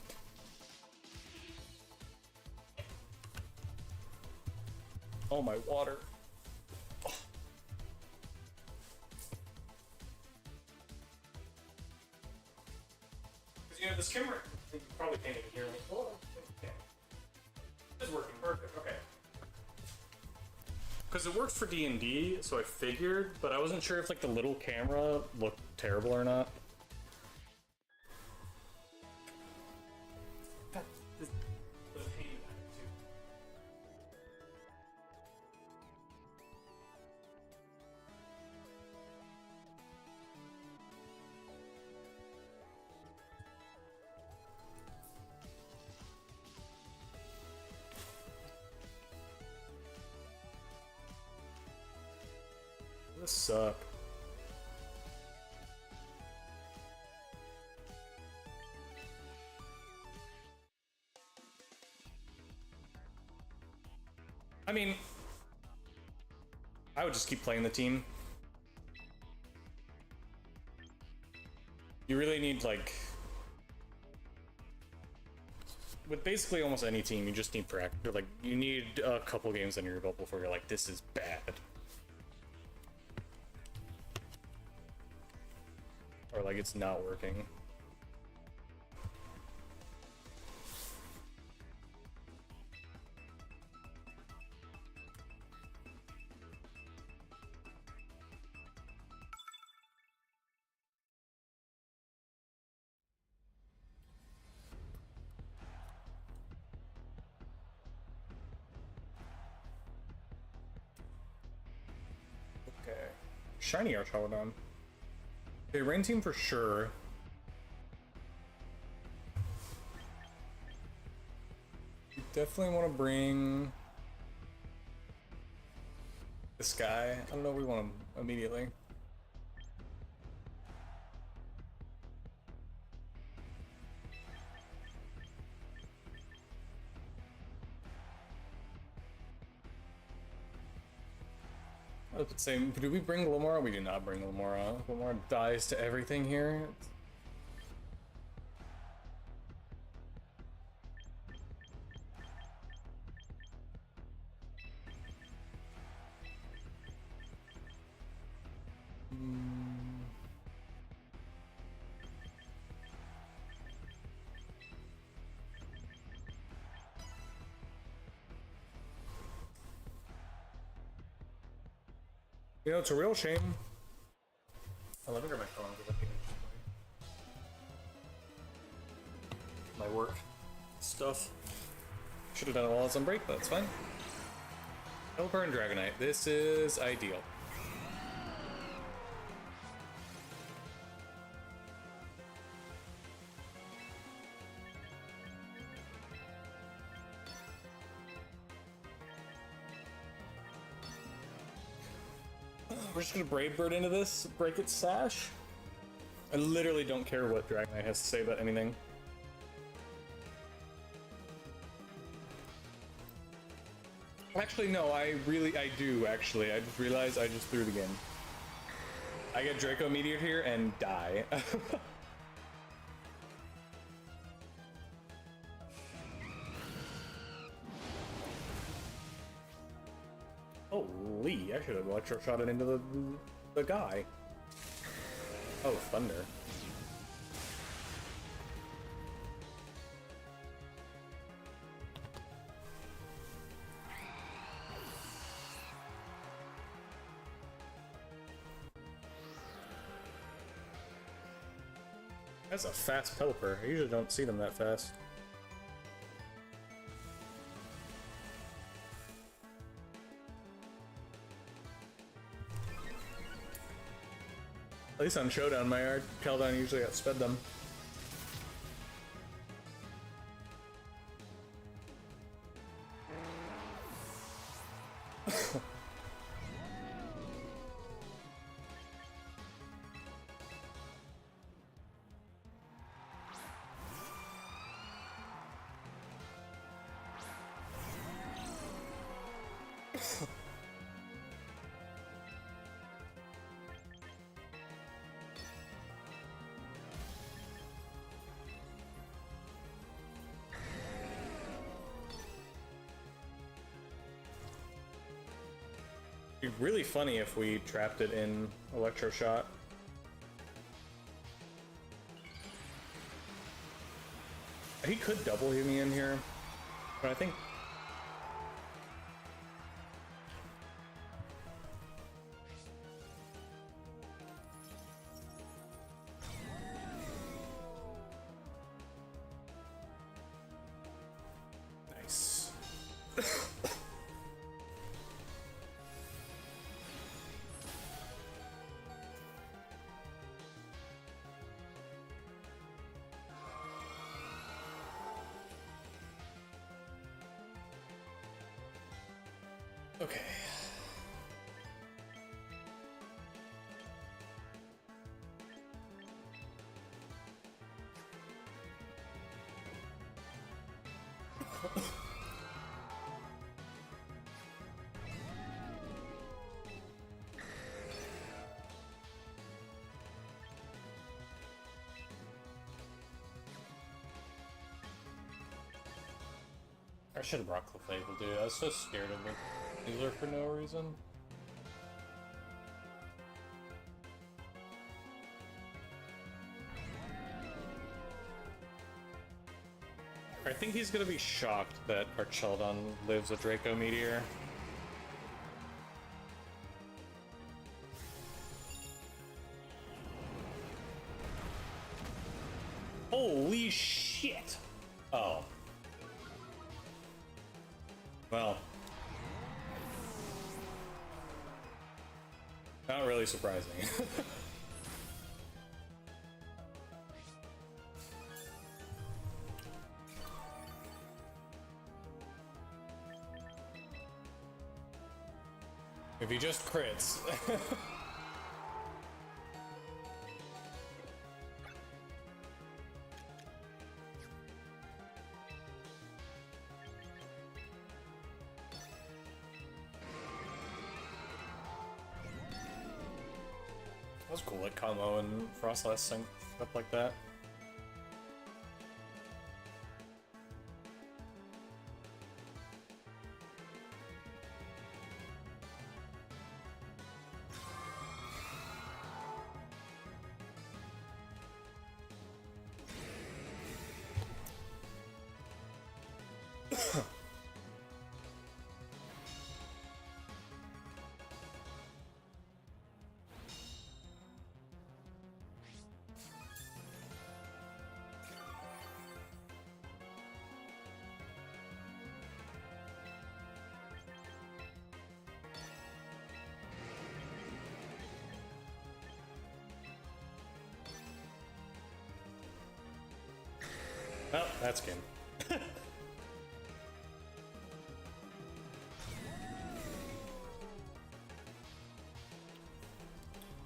Oh, my water. You know, this camera, you probably can't even hear me. Oh, okay. It's working perfect, okay. Because it works for D&D, so I figured, but I wasn't sure if like the little camera looked terrible or not. This suck. I mean, I would just keep playing the team. You really need, like, with basically almost any team, you just need practice. Like, you need a couple games under your belt before you're like, this is bad. Or like it's not working. Okay. Shiny Archarodon. Okay, rain team for sure. You definitely want to bring this guy. I don't know if we want him immediately. I was saying, do we bring Glimmora? We do not bring Glimmora. Glimmora dies to everything here. You know, it's a real shame. Oh, let me grab my phone. My work stuff. Should have done it while I was on break, but it's fine. Helper and Dragonite. This is ideal. We're just gonna Brave Bird into this, break its sash. I literally don't care what Dragonite has to say about anything. Actually, no, I do, actually. I just realized I just threw the game. I get Draco Meteor here and die. Holy, I should have electro-shot it into the guy. Oh, thunder. That's a fast Pelipper. I usually don't see them that fast. At least on Showdown, my art Keldon usually outsped them. It'd be really funny if we trapped it in Electroshot. He could double hit me in here, but I think... Nice. Okay. I should have brought Clefable, dude. I was so scared of the healer for no reason. I think he's gonna be shocked that Archeldon lives a Draco Meteor. Holy shit! Oh. Well. Not really surprising. If he just crits. That was cool, like Como and Frostlass sync up like that. Well, that's game.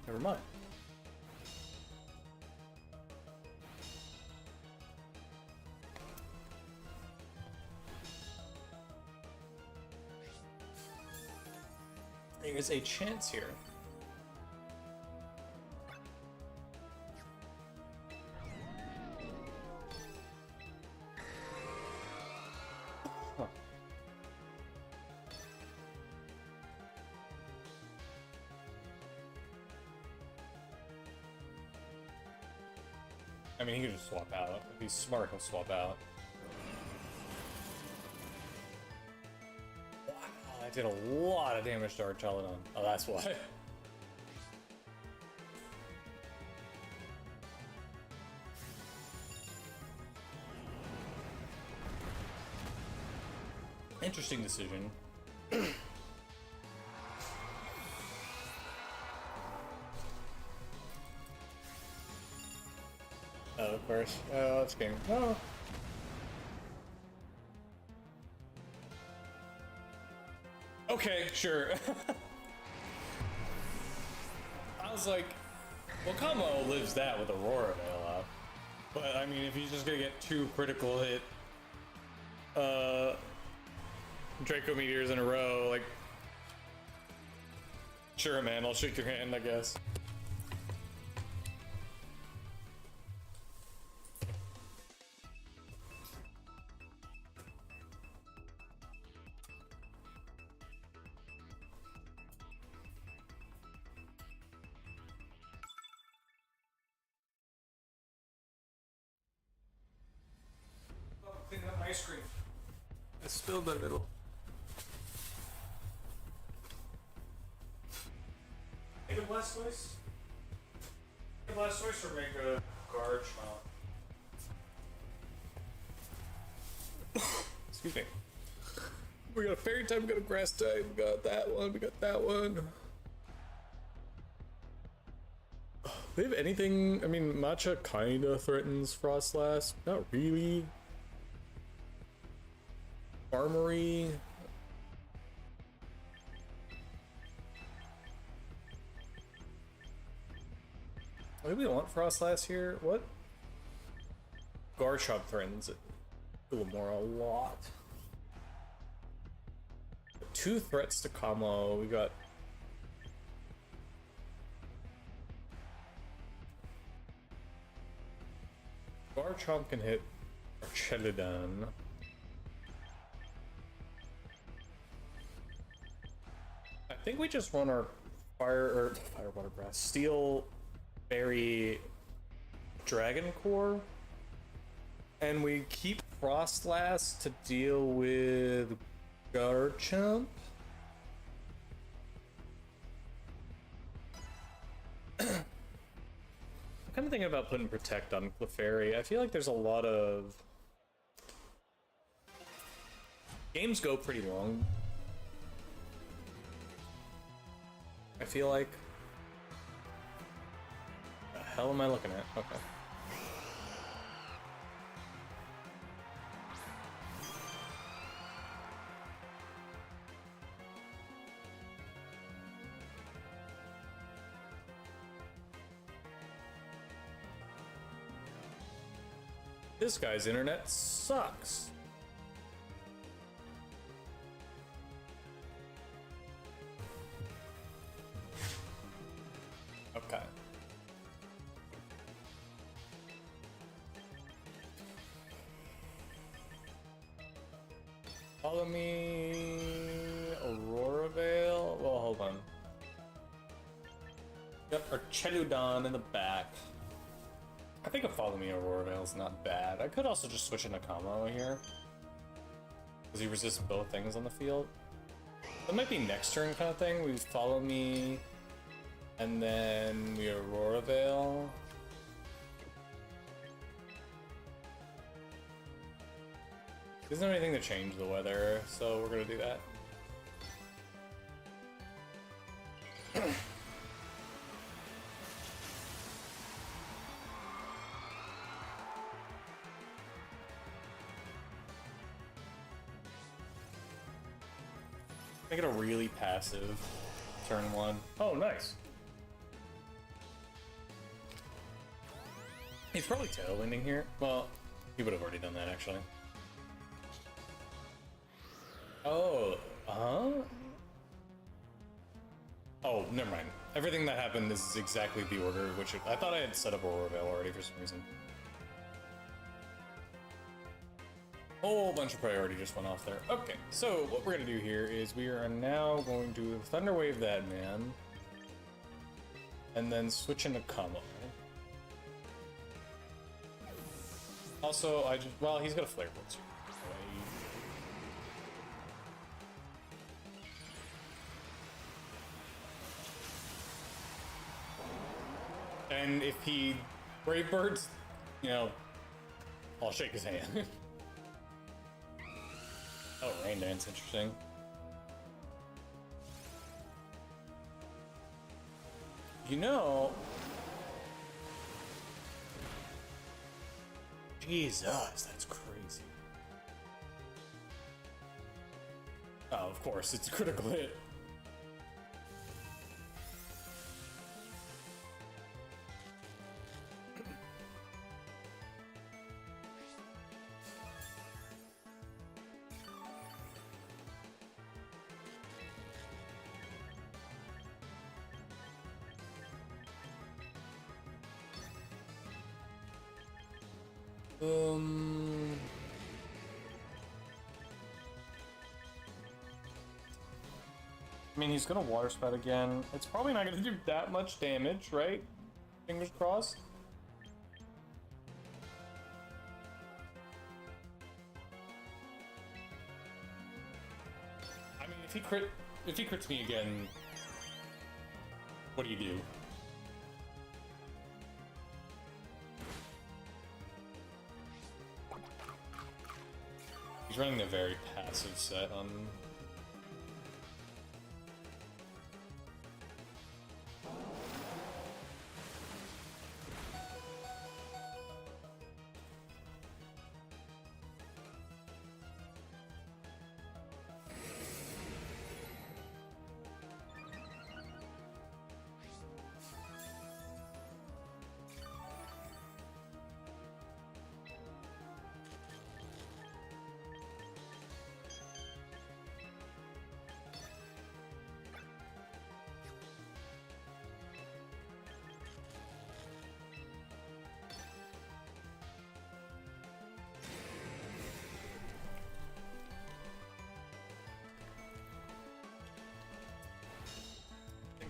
Never mind. There is a chance here. I mean, he could just swap out. If he's smart, he'll swap out. Wow, that did a lot of damage to our Chaladon. Oh, that's why. Interesting decision. Oh, of course. Oh, that's game. Oh. Okay, sure. I was like, well, Kamo lives that with Aurora Veil up. But, I mean, if he's just gonna get 2 critical hit, Draco Meteors in a row, like, sure, man, I'll shake your hand, I guess. Cleaning up my ice cream. I spilled a little. Make a Blastoise? Make a Blastoise or make a Guard Mount? Excuse me. We got a Fairy type, we got a Grass type, we got that one, we got that one. They have anything? I mean, Matcha kinda threatens Frostlass. Not really. Armory. Why do we want Frostlass here? What? Garchomp threatens Glimmora a lot. 2 threats to Kamo. We got Garchomp can hit Archelidon. I think we just run our Fire Water Breath, Steel Berry Dragon Core, and we keep Frostlass to deal with Garchomp. I'm kind of thinking about putting Protect on Clefairy. I feel like there's a lot of games go pretty long. I feel like... What the hell am I looking at? Okay. This guy's internet sucks. Okay. Follow me, Aurora Veil. Well, hold on. Got Archeludon in the back. I think a Follow Me Aurora Veil is not bad. I could also just switch into Kamo here, because he resists both things on the field. That might be next turn kind of thing. We Follow Me, and then we Aurora Veil. Isn't there anything to change the weather, so we're gonna do that. Make it a really passive turn 1. Oh, nice. He's probably tailwinding here. Well, he would have already done that actually. Oh, oh, never mind. Everything that happened is exactly the order which I thought I had set up Aurora Veil already for some reason. Whole bunch of priority just went off there. Okay, so what we're gonna do here is we are now going to Thunder Wave that man, and then switch into Kamo. Also, I just, well, he's got a flare blitz. And if he Brave Birds, you know, I'll shake his hand. Oh, Rain Dance, interesting. You know, Jesus, that's crazy. Oh, of course, it's a critical hit. I mean, he's gonna water spout again. It's probably not gonna do that much damage, right? Fingers crossed. I mean, if he crits me again, what do you do? He's running a very passive set on.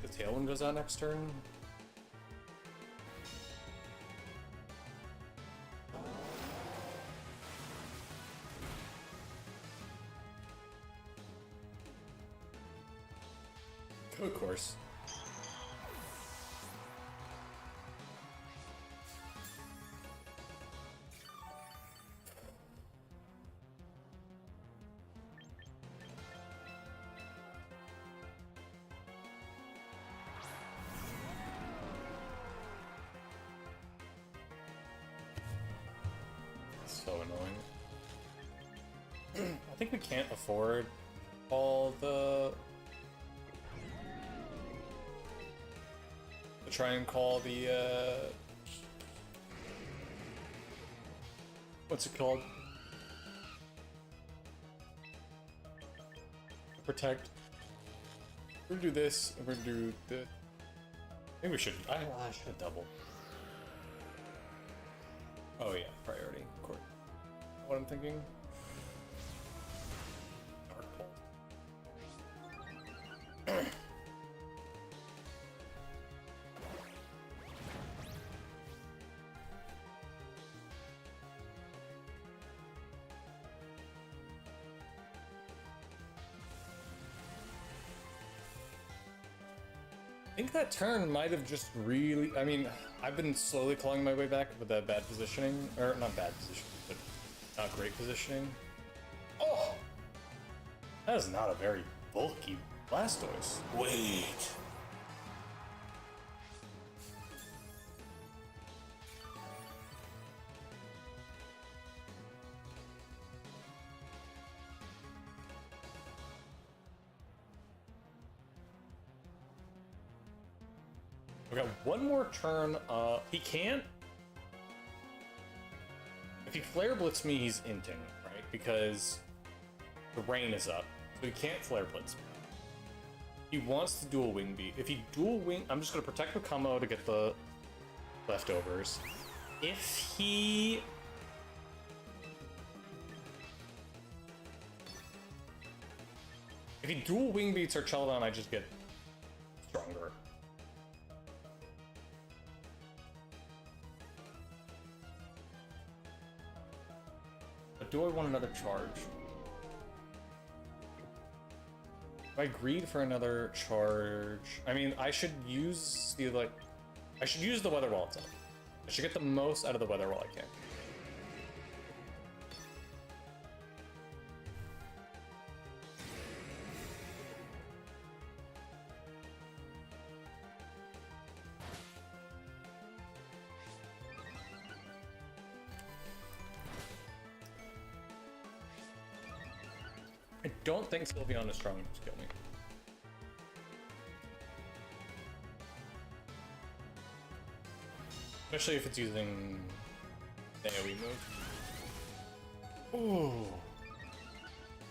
The Tailwind goes out next turn. Of course. So annoying. I think we can't afford all the to try and call the what's it called? Protect. We're gonna do this, and we're gonna do the. Maybe we should. I should have doubled. Oh yeah, priority, of course. What I'm thinking. Dark Bolt. I think that turn might have just really. I mean, I've been slowly clawing my way back with that bad positioning, or not bad positioning, but not great positioning. Oh, that is not a very bulky Blastoise. Wait. We got one more turn. He can't. If he Flare Blitz me, he's inting, right? Because the rain is up, so he can't Flare Blitz me. He wants to dual Wing Beat. If he dual Wing, I'm just gonna protect the combo to get the leftovers. If he dual Wing Beats or Celadon, I just get stronger. But do I want another charge? If I greed for another charge, I mean, I should use the I should use the weather while it's up. I should get the most out of the weather while I can. I don't think Sylveon is strong enough to kill me. Especially if it's using the AoE move. Ooh.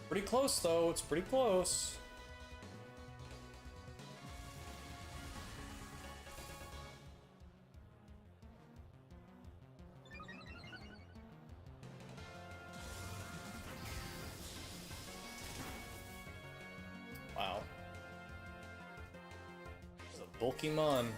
Pretty close though, it's pretty close. Wow. It's a bulky mon.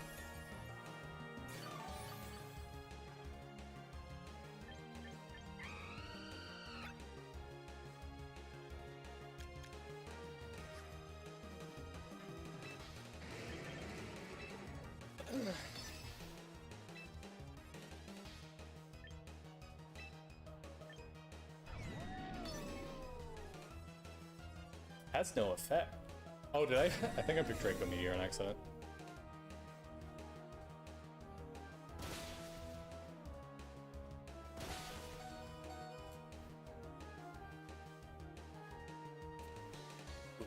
Has no effect. Oh, did I? I think I picked Draco Meteor on accident.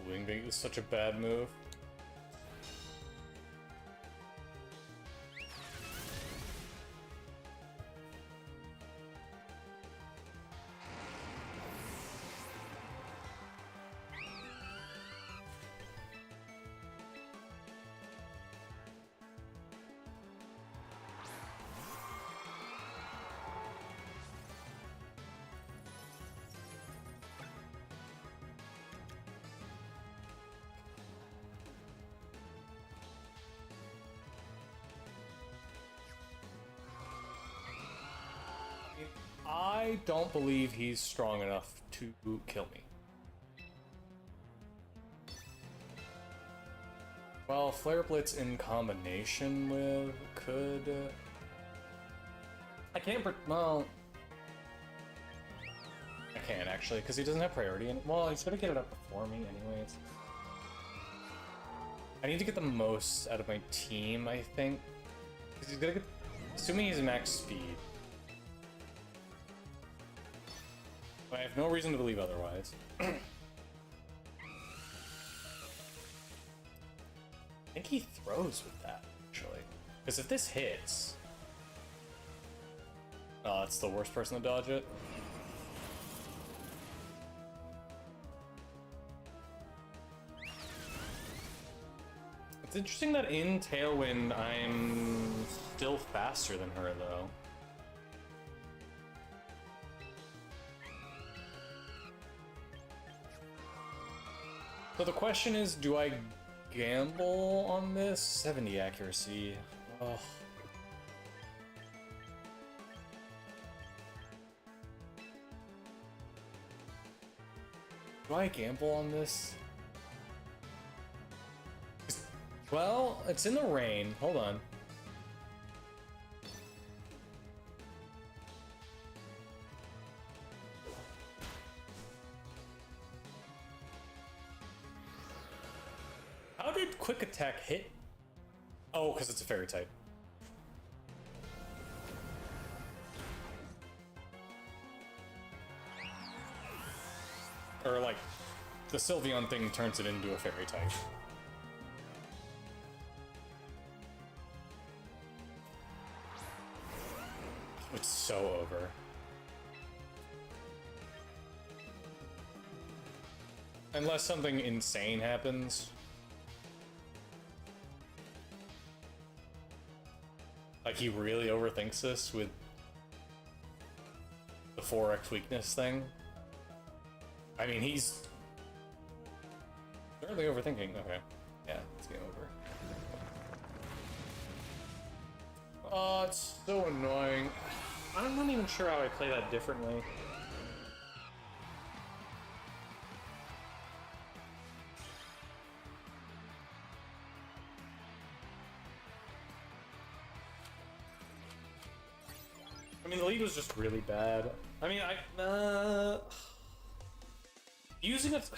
Wing Beat is such a bad move. I don't believe he's strong enough to kill me. Well, Flare Blitz in combination with could... I can't... Well... I can actually, because he doesn't have priority. And well, he's gonna get it up before me anyways. I need to get the most out of my team, I think. Because he's gonna get... Assuming he's max speed. I have no reason to believe otherwise. I think he throws with that, actually. Because if this hits... Oh, that's the worst person to dodge it. It's interesting that in Tailwind, I'm still faster than her, though. So the question is, do I gamble on this? 70 accuracy. Oh. Do I gamble on this? Well, it's in the rain. Hold on. How did Quick Attack hit? Oh, because it's a fairy type. Or like, the Sylveon thing turns it into a fairy type. It's so over. Unless something insane happens. Like he really overthinks this with the 4x weakness thing. I mean, he's certainly overthinking. Okay. Yeah, it's game over. Oh, it's so annoying. I'm not even sure how I play that differently. I mean, the lead was just really bad. I mean, using it.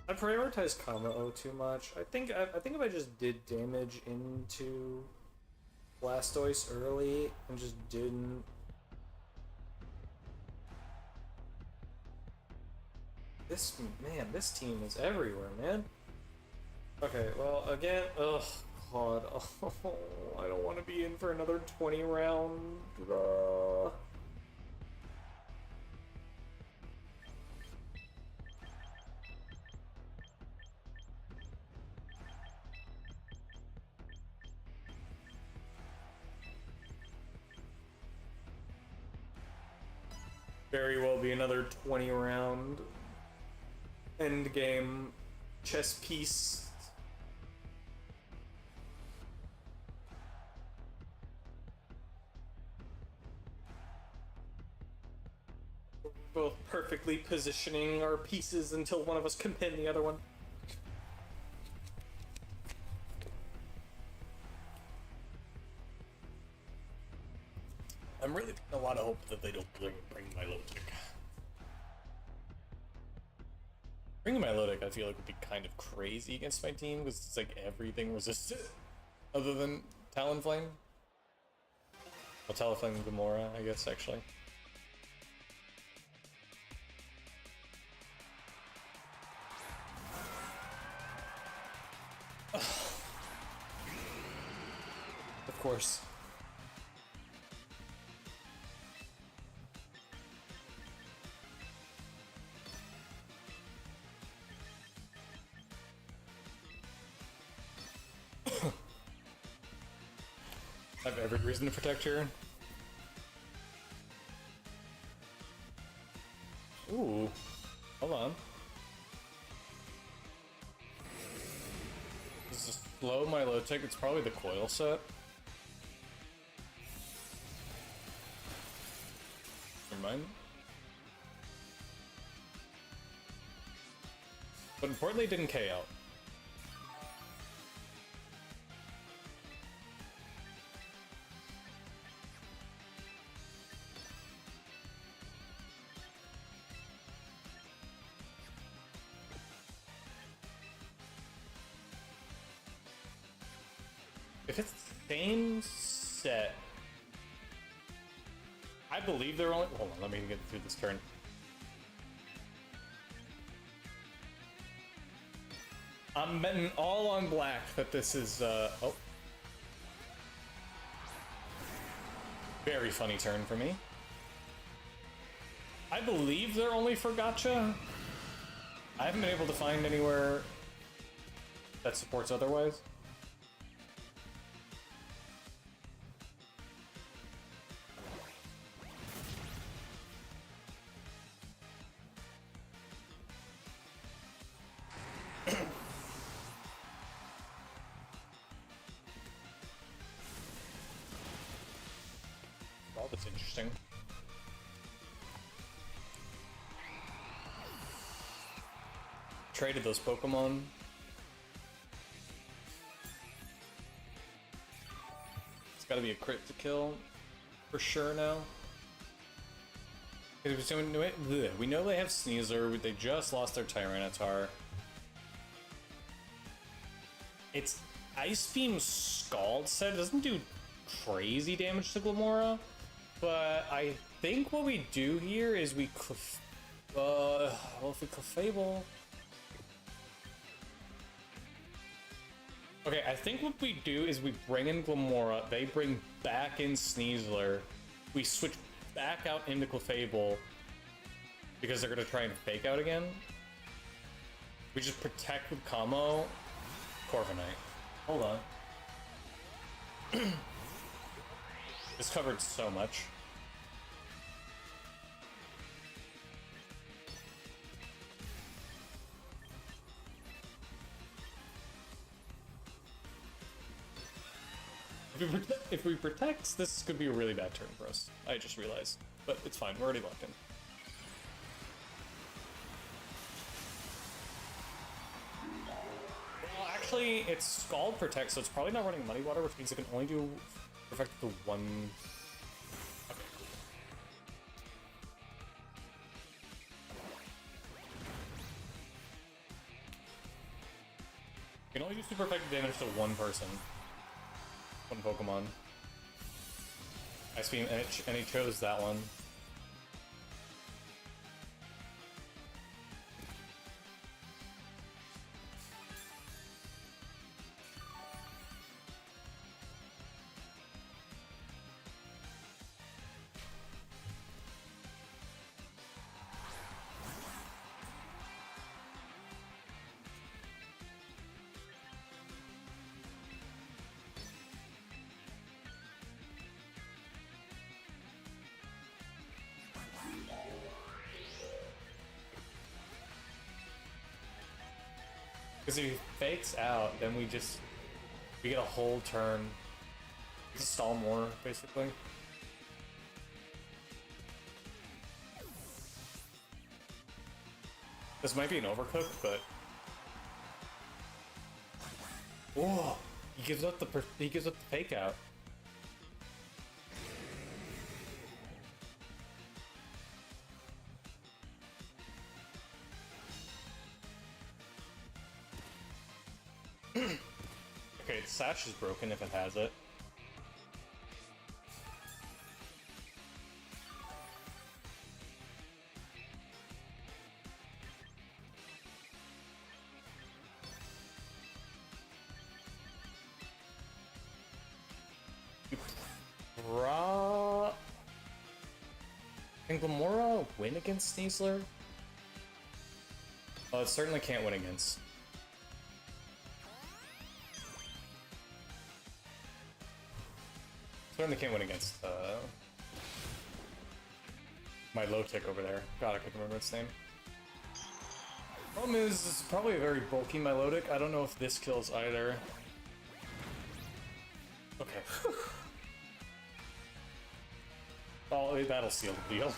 I prioritize Kamao too much. I think if I just did damage into Blastoise early and just didn't. This team is everywhere, man. Okay, well, again, ugh, God, oh, I don't want to be in for another 20 round. Very well be another 20 round end game chess piece. We're both perfectly positioning our pieces until one of us can pin the other one. I'm really taking a lot of hope that they don't bring my Milotic. Bringing Milotic, I feel like would be kind of crazy against my team because it's like everything resisted other than Talonflame. Well, Talonflame and Glimmora, I guess, actually. Of course. I have every reason to protect her. Ooh. Hold on. This is a slow Milotic. It's probably the coil set. Never mind. But importantly, it didn't K out. If it's the same set, I believe they're only. Hold on, let me get through this turn. I'm betting all on black that this is. Oh. Very funny turn for me. I believe they're only for gacha. I haven't been able to find anywhere that supports otherwise. Oh, that's interesting. Traded those Pokemon. It's gotta be a crit to kill for sure now. We know they have Sneasler, they just lost their Tyranitar. It's Ice Beam Scald set, it doesn't do crazy damage to Glimmora, but I think what we do here is we well, if we Clefable. Okay, I think what we do is we bring in Glimmora, they bring back in Sneasler, we switch back out into Clefable because they're gonna try and fake out again. We just protect with Kamo, Corviknight. Hold on. This covered so much. If we protect, this could be a really bad turn for us. I just realized. But it's fine, we're already locked in. Well, actually, actually, it's Scald Protect, so it's probably not running Muddy Water, which means it can only do Protect the one... Okay. You can only do super effective damage to one person. One Pokemon. Ice Beam, and he chose that one. Because if he fakes out, then we get a whole turn. To stall more, basically. This might be an overcook, but whoa! He gives up the fake out. Okay, its Sash is broken if it has it. Can Glimmora win against Sneasler? Oh, it certainly can't win against. Certainly can't win against my low tick over there. God, I couldn't remember its name. Problem is, it's probably a very bulky Milotic. I don't know if this kills either. Okay. Oh, that'll seal the deal.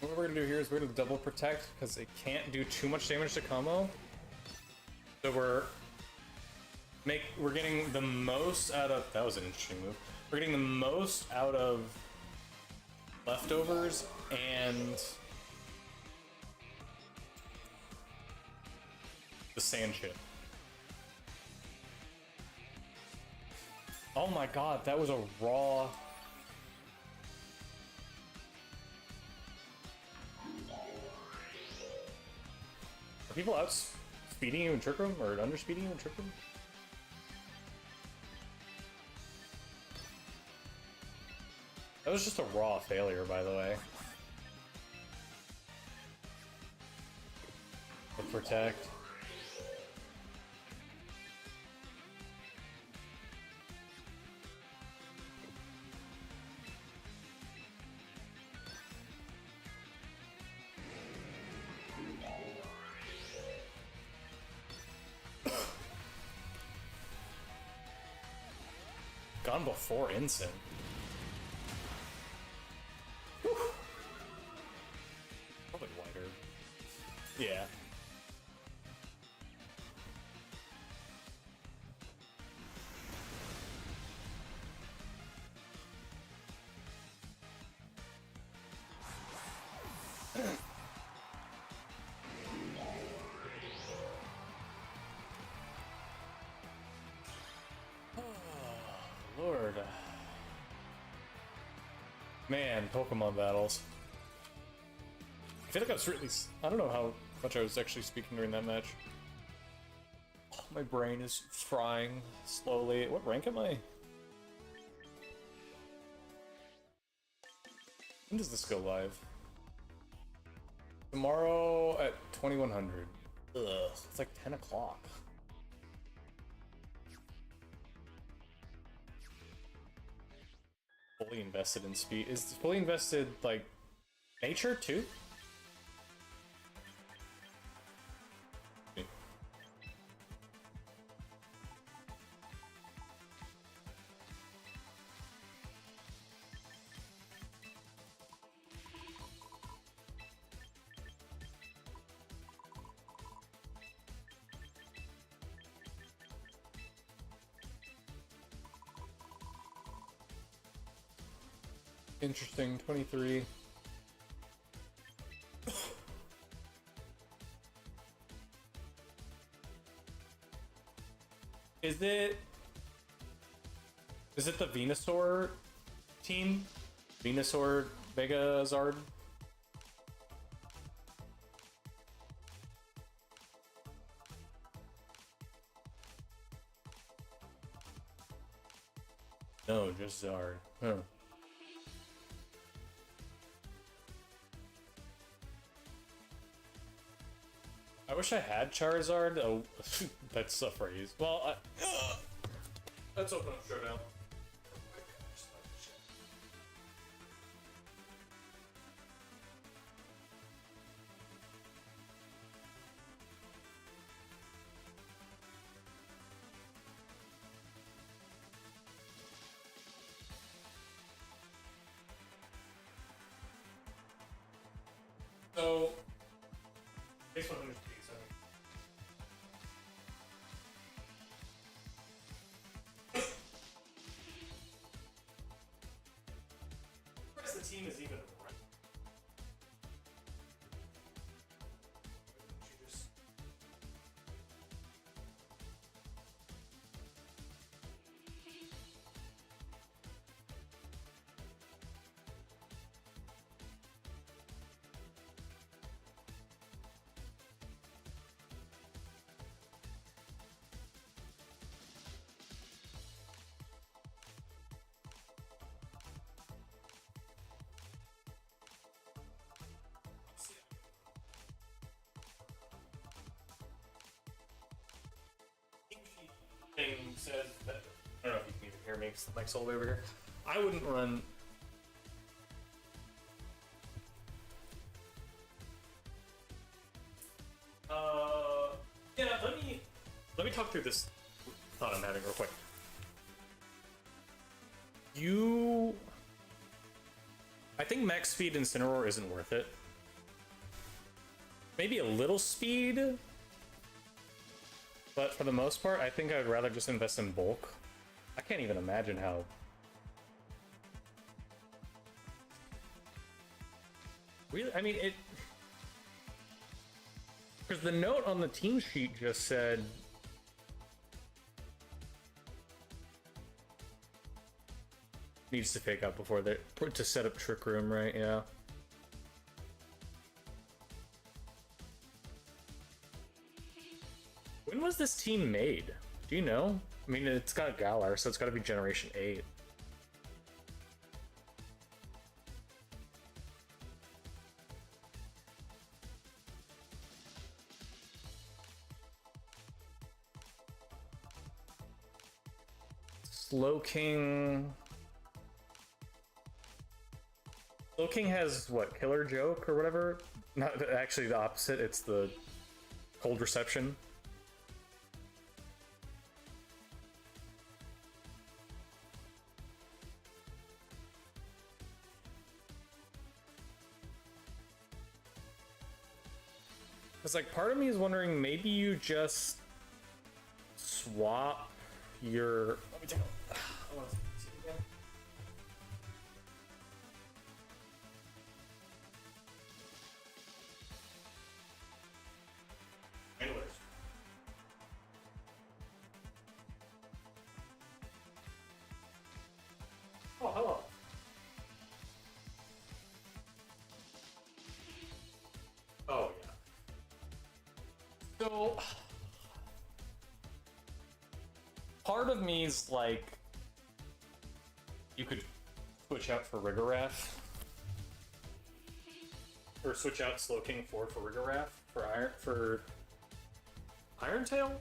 What we're gonna do here is we're gonna double protect because it can't do too much damage to combo. So we're getting the most out of, that was an interesting move. We're getting the most out of leftovers and the sand chip. Oh my god, that was a raw. Are people out speeding you in Trick Room or under speeding you in Trick Room? That was just a raw failure, by the way. The protect. Gone before Ensign. Probably wider. Yeah. Lord. Man, Pokemon battles. I feel like I was really... I don't know how much I was actually speaking during that match. Oh, my brain is frying slowly. What rank am I? When does this go live? Tomorrow at 2100. Ugh, it's like 10 o'clock. Fully invested in speed. Is fully invested like nature too? Interesting. 23. Is it the Venusaur team? Venusaur Megazard? No, just Zard. Huh. I wish I had Charizard. Oh, that's a phrase. Well, let's open up Showdown. So, base 100 speed, so. The rest of the team is even right. Thing says that, I don't know if you can even hear me because the mic's all the way over here. I wouldn't run. Yeah, let me talk through this thought I'm having real quick. I think max speed Incineroar isn't worth it. Maybe a little speed, but for the most part, I think I'd rather just invest in bulk. I can't even imagine how. Really, I mean, it. Because the note on the team sheet just said. Needs to fake out before they to set up Trick Room, right? Yeah. When was this team made? Do you know? I mean, it's got Galar, so it's got to be Generation 8. Slowking has what? Killer Joke or whatever? Not actually the opposite. It's the Cold Reception. It's like part of me is wondering maybe you just swap your. Let me take a. I want to see it again. Anyways. Oh, hello. Oh, yeah. So, part of me is like, you could switch out for Rigoraph, or switch out Slowking 4 for Rigoraph for Iron Tail.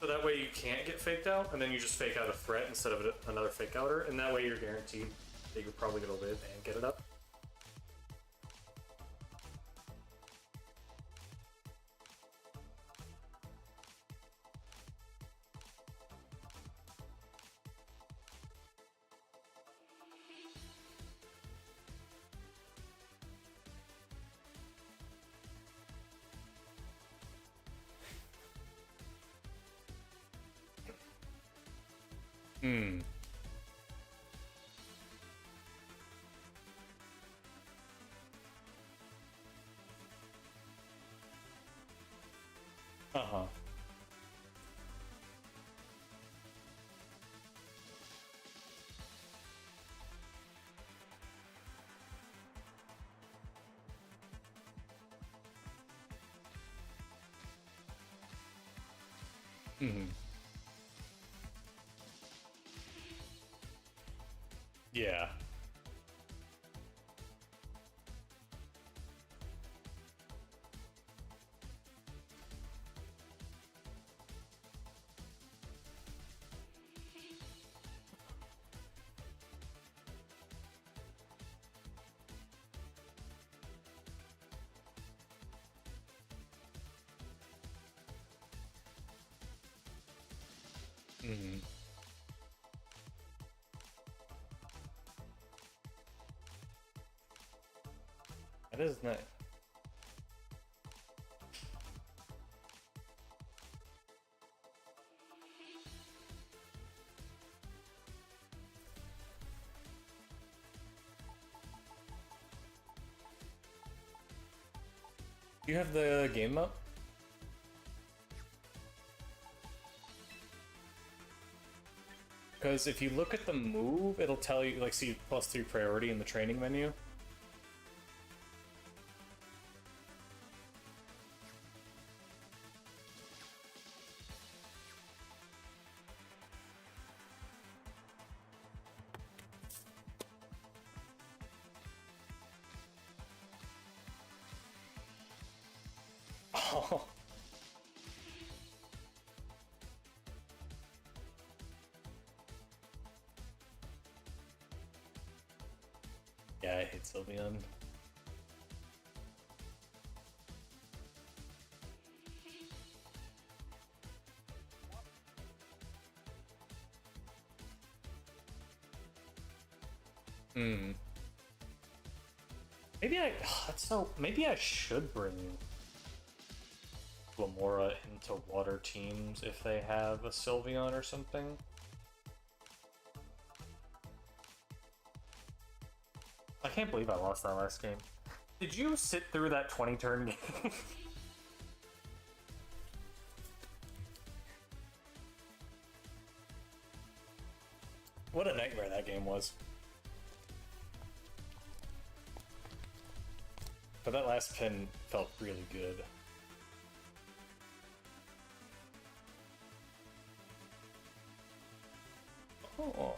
So that way you can't get faked out, and then you just fake out a threat instead of another fake outer, and that way you're guaranteed that you're probably gonna live and get it up. Uh-huh. Mm-hmm. Yeah. Mm-hmm. That is nice. You have the game up? Because if you look at the move, it'll tell you, like, see +3 priority in the training menu. Oh. Yeah, I hate Sylveon. Hmm. Maybe I. That's so. Maybe I should bring Glimmora into water teams if they have a Sylveon or something. I can't believe I lost that last game. Did you sit through that 20 turn game? What a nightmare that game was. But that last pin felt really good. Oh.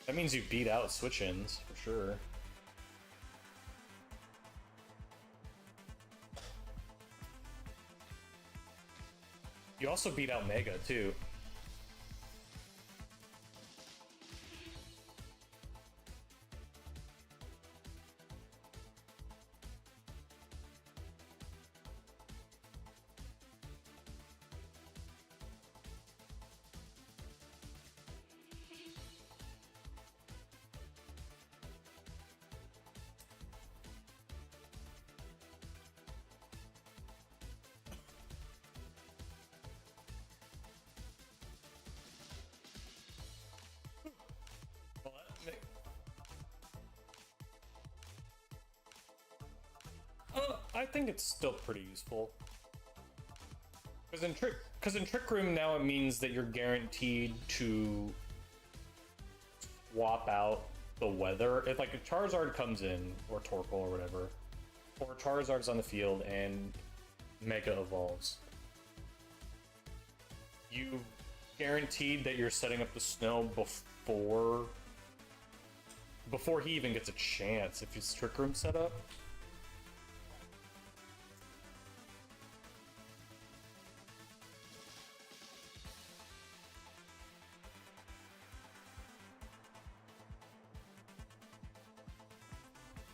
That means you beat out switch-ins, for sure. You also beat out Mega, too. Well, I think it's still pretty useful. Because in Trick Room now it means that you're guaranteed to swap out the weather. If like a Charizard comes in, or Torkoal or whatever, or Charizard's on the field and Mega evolves, you guaranteed that you're setting up the snow before he even gets a chance if his Trick Room set up.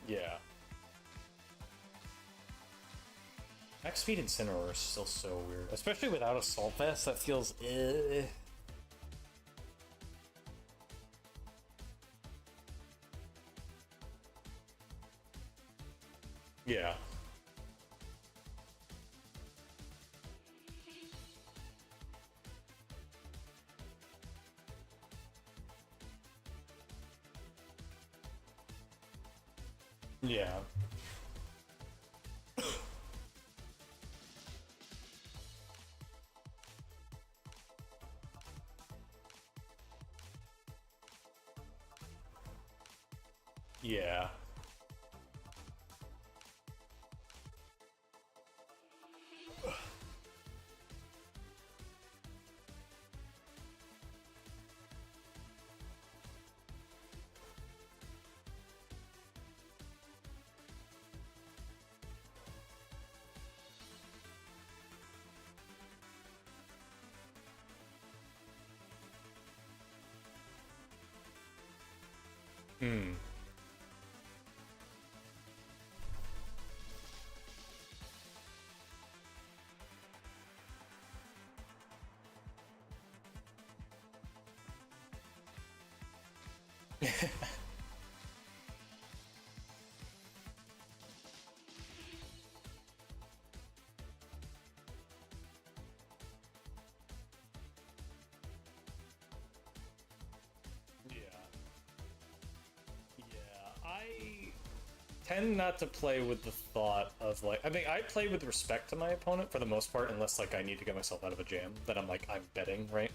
Yeah. Max Speed Incineroar is still so weird. Especially without Assault Vest, that feels Yeah. Yeah. Yeah. Hmm. Yeah. Yeah. I tend not to play with the thought of like, I mean, I play with respect to my opponent for the most part, unless like I need to get myself out of a jam that I'm betting, right?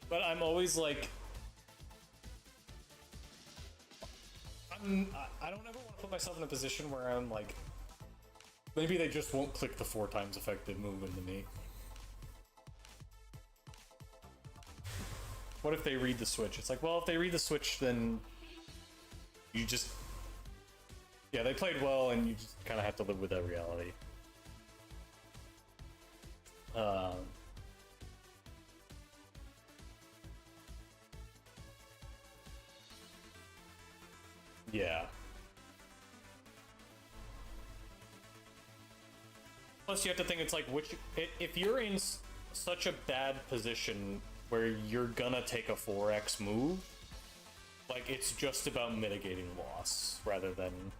But I'm always like, I don't ever want to put myself in a position where I'm like, maybe they just won't click the 4 times effective move into me. What if they read the switch? It's like, well, if they read the switch, then you just, yeah, they played well, and you just kind of have to live with that reality. Um, yeah. Plus, you have to think it's like, if you're in such a bad position where you're gonna take a 4x move, like it's just about mitigating loss rather than.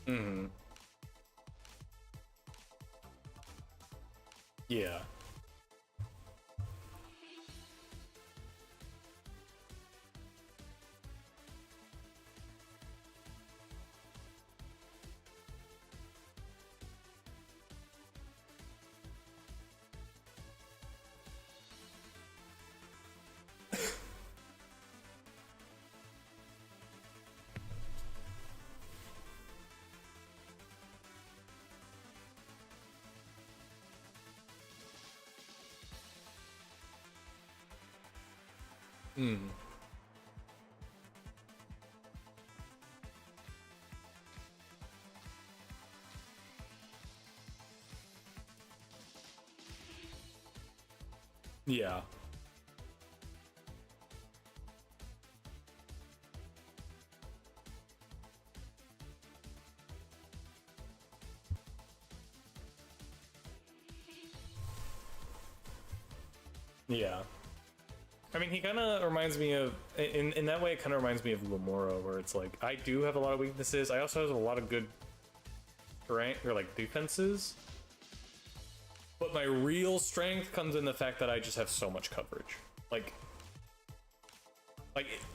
Hmm. Yeah. Hmm. Yeah. Yeah. I mean, he kind of reminds me of, in that way, it kind of reminds me of Glimmora, where it's like, I do have a lot of weaknesses. I also have a lot of good terrain, or like defenses. But my real strength comes in the fact that I just have so much coverage. Like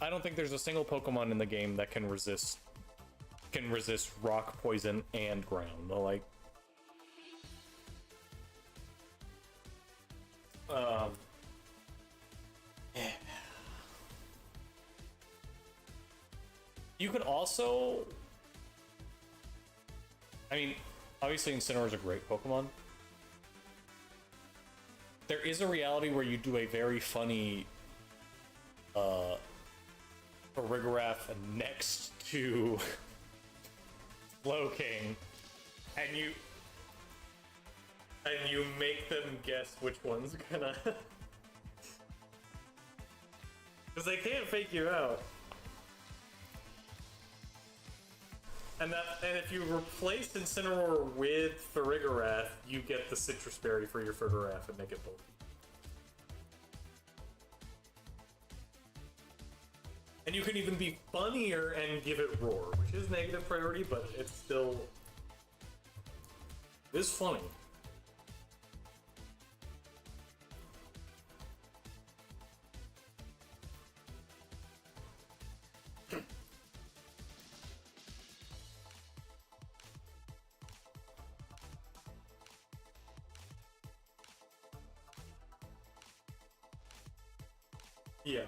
I don't think there's a single Pokemon in the game that can resist rock, poison, and ground. Like, um, you could also, I mean, obviously Incineroar is a great Pokemon. There is a reality where you do a very funny Farigiraf next to Slowking, and you make them guess which one's gonna, because they can't fake you out. And if you replace Incineroar with Farigiraf, you get the Citrus Berry for your Farigiraf and make it bulky. And you can even be funnier and give it Roar, which is negative priority, but it's still... It is funny. Yeah.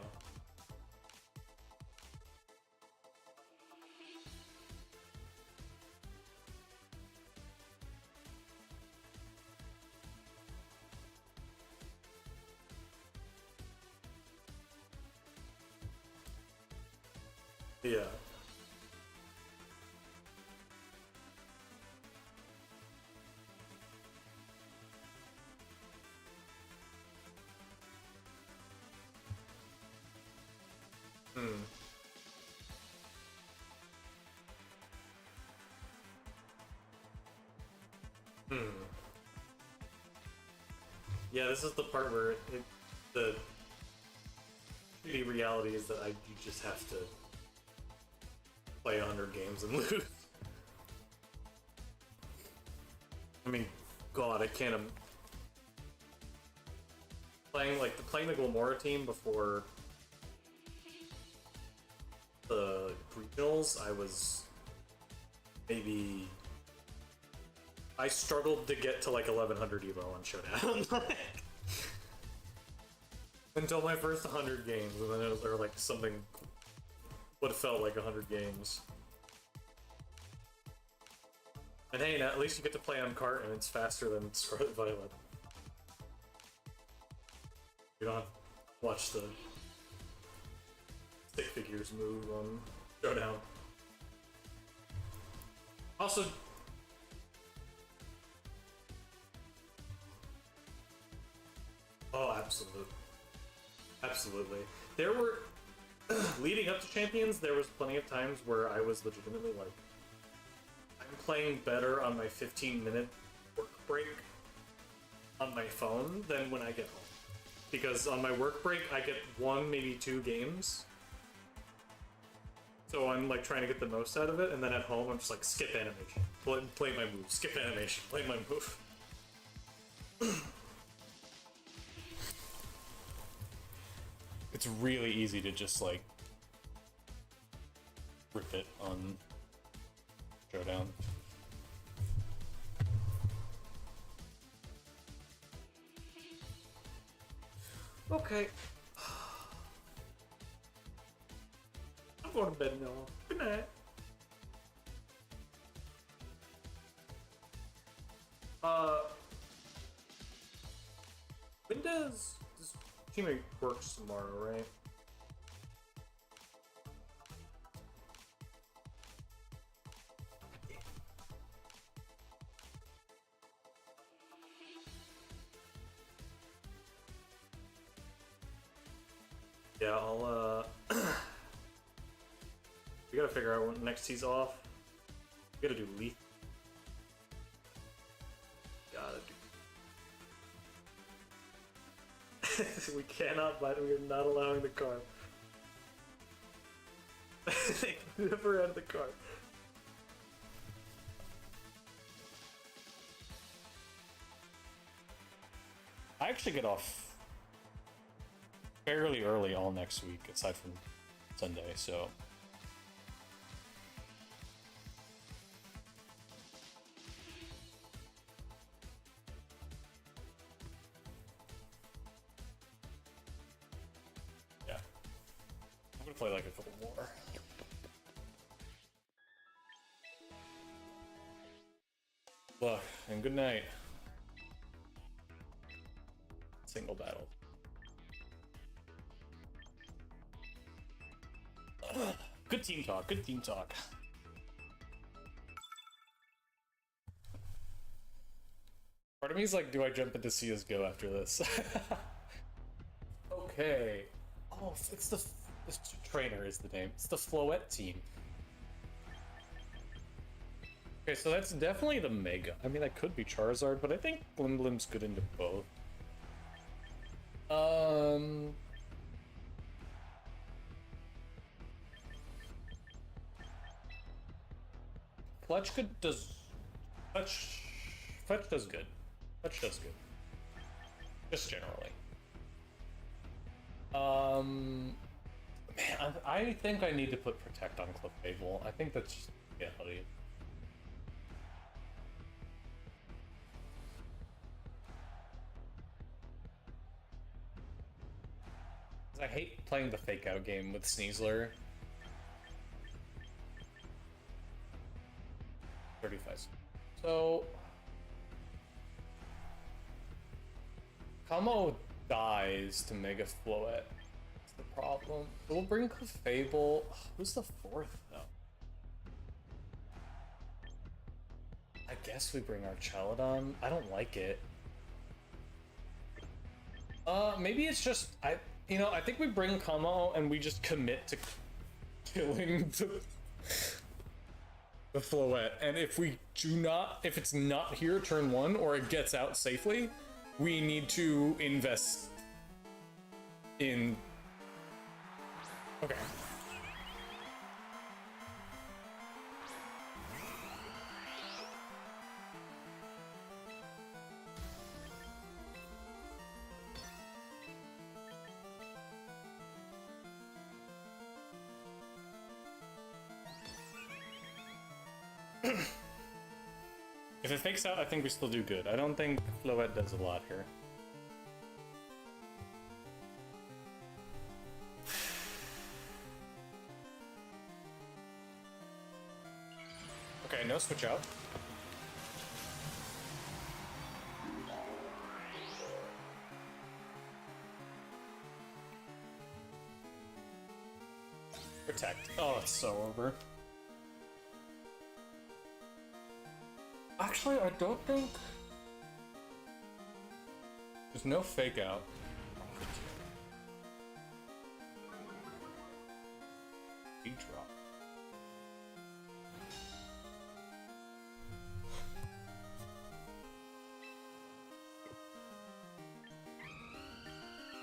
Yeah. Hmm. Hmm. Yeah, this is the part where the shitty reality is that you just have to play 100 games and lose. I mean, God, I can't. Playing the Glimmora team before the regionals, I was maybe. I struggled to get to like 1100 Evo on Showdown. Until my first 100 games, and then it was or like something. What felt like 100 games. And hey, now at least you get to play on cart, and it's faster than Scarlet Violet. You don't have to watch the stick figures move on Showdown. Also, oh, absolutely. Absolutely. There were, leading up to Champions, there was plenty of times where I was legitimately like, I'm playing better on my 15-minute work break on my phone than when I get home. Because on my work break, I get 1, maybe 2 games. So I'm like trying to get the most out of it, and then at home I'm just like, skip animation. Play my move. Skip animation. Play my move. It's really easy to just like rip it on Showdown. Okay. I'm going to bed now. Good night. When does this teammate works tomorrow, right? Yeah, I'll, we gotta figure out when next he's off. We gotta do Leaf. Gotta do. We cannot buy we are not allowing the car. They never had the car. I actually get off fairly early all next week, aside from Sunday, so. Yeah. I'm gonna play like a couple more. Luck, and good night. Single battle. Good team talk, good team talk. Part of me is like, do I jump into CSGO after this? Okay. Oh, it's the trainer is the name. It's the Floette team. Okay, so that's definitely the Mega. I mean, that could be Charizard, but I think Glim's good into both. Fletch could does Fletch does good. Fletch does good. Just generally. Man, I think I need to put Protect on Clefable. I think that's just reality. I hate playing the fake out game with Sneasler. 35. So Kamo dies to Mega Floette. That's the problem. We'll bring Clefable. Who's the fourth though? I guess we bring Archelodon. I don't like it. Maybe it's just I think we bring Kamo and we just commit to killing the Floette. And if it's not here turn 1 or it gets out safely, we need to invest in. Okay. If it fakes out, I think we still do good. I don't think Floette does a lot here. Okay, no switch out. Protect. Oh, it's so over. Actually, I don't think there's no fake out. Big drop.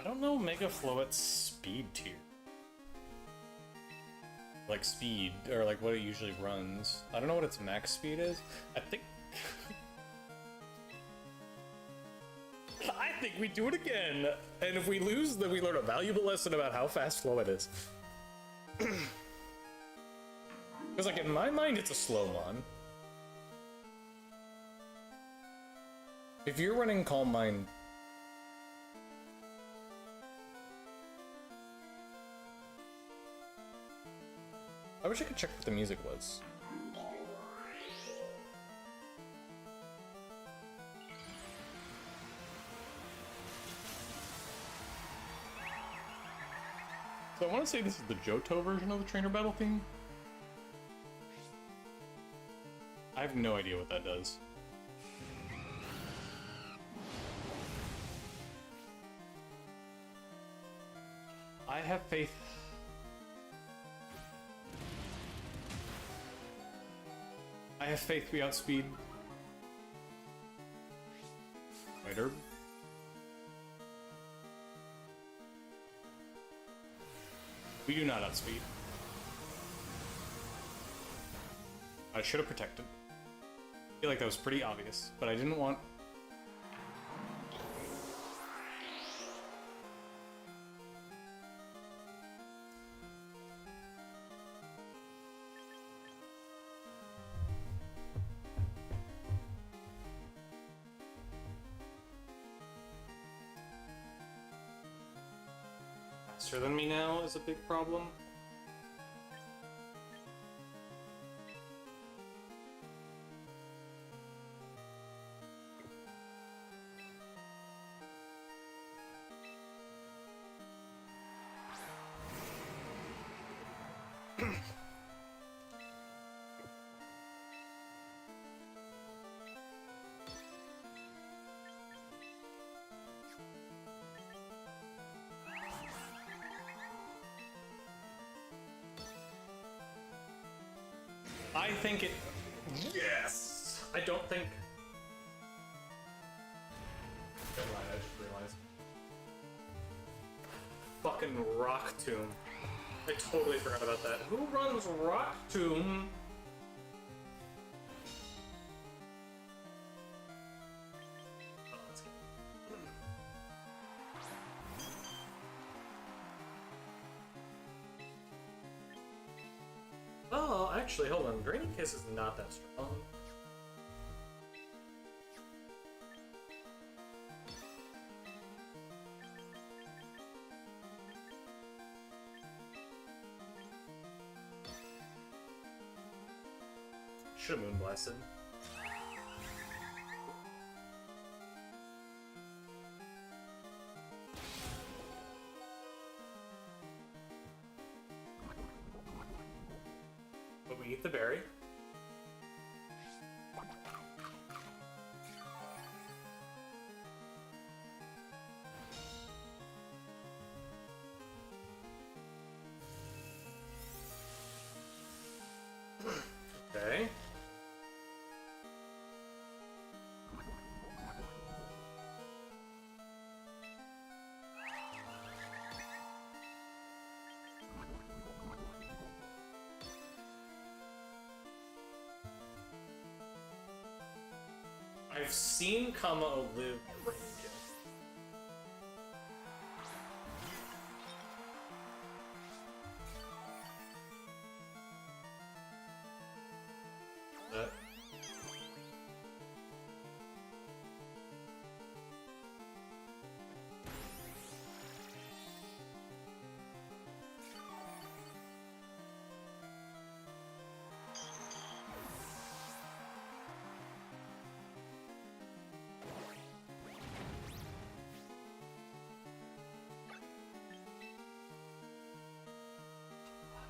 I don't know Mega Floette's speed tier. Like speed, or like what it usually runs. I don't know what its max speed is. I think we do it again. And if we lose, then we learn a valuable lesson about how fast Floette is. Because like in my mind, it's a slow mon. If you're running Calm Mind, I wish I could check what the music was. So I want to say this is the Johto version of the trainer battle theme. I have no idea what that does. I have faith. I have faith we outspeed. White Herb. We do not outspeed. I should have protected. I feel like that was pretty obvious, but I didn't want. Faster than me now is a big problem. I think it. Yes! I don't think... Never mind, I just realized. Fucking Rock Tomb. I totally forgot about that. Who runs Rock Tomb? Oh, that's good. Oh, actually, hold on. Draining Kiss is not that strong. Should have Moonblasted. But we eat the berry. Okay. I've seen Kamo live range.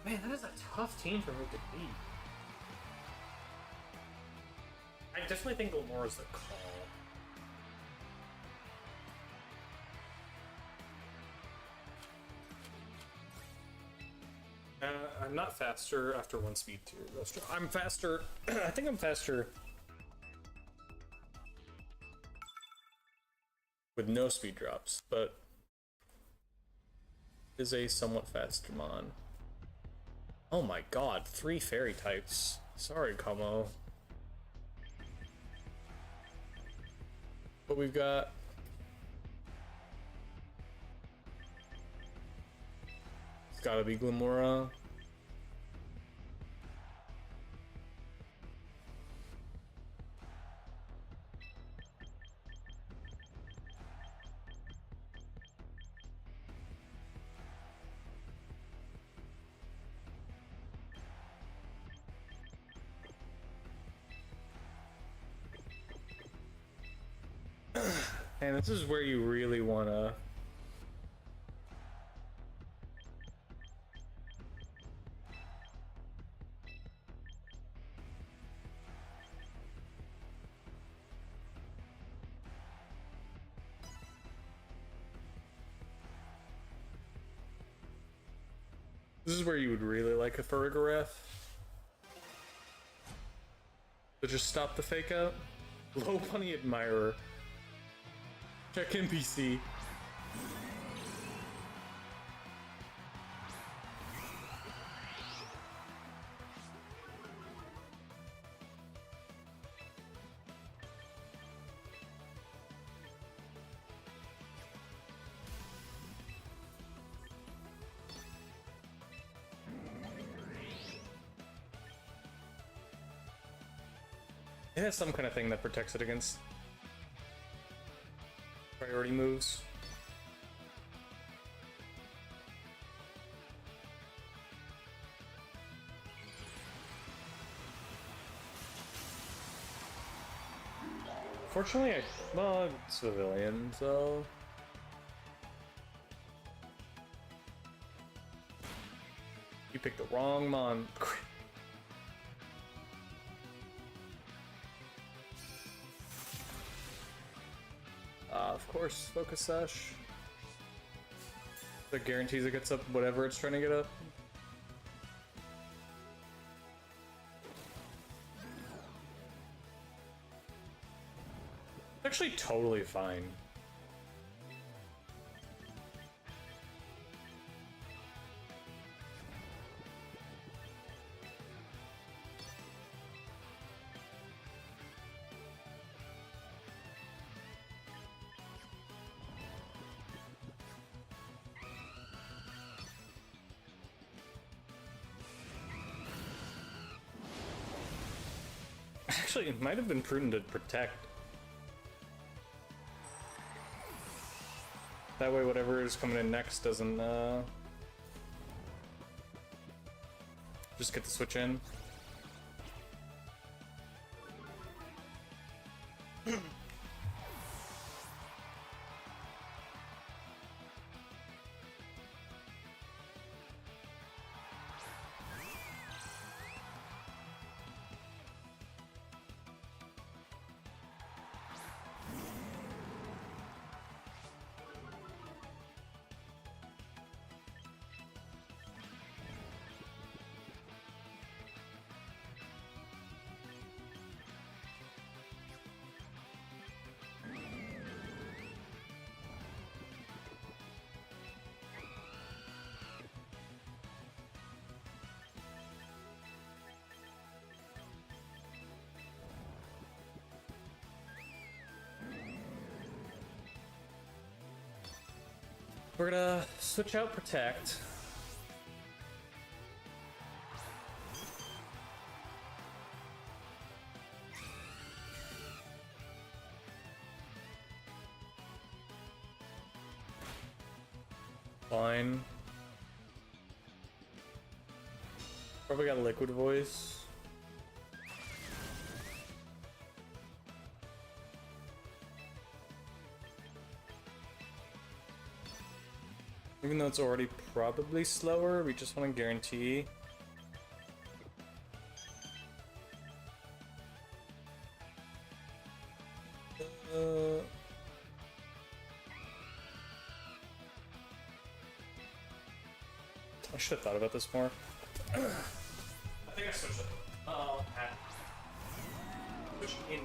Man, that is a tough team for me to beat. I definitely think Glimmora is the call. I'm not faster after 1 speed tier. I'm faster. I think I'm faster with no speed drops, but is a somewhat faster mon. Oh my god, 3 fairy types. Sorry, Kamo. But we've got... It's gotta be Glimmora. And this is where you really wanna... This is where you would really like a Farigiraf. So just stop the fake out. Low Bunny Admirer. Check NPC. It has some kind of thing that protects it against priority moves. Fortunately, well, it's civilian, so... You picked the wrong mon. Of course, Focus Sash. That guarantees it gets up whatever it's trying to get up. Actually, totally fine. Actually, it might have been prudent to protect. That way whatever is coming in next doesn't, just get the switch in. We're gonna switch out Protect. Fine. Probably got a Liquid Voice. Even though it's already probably slower, we just want to guarantee. I should have thought about this more. I think I switched it. Switch in.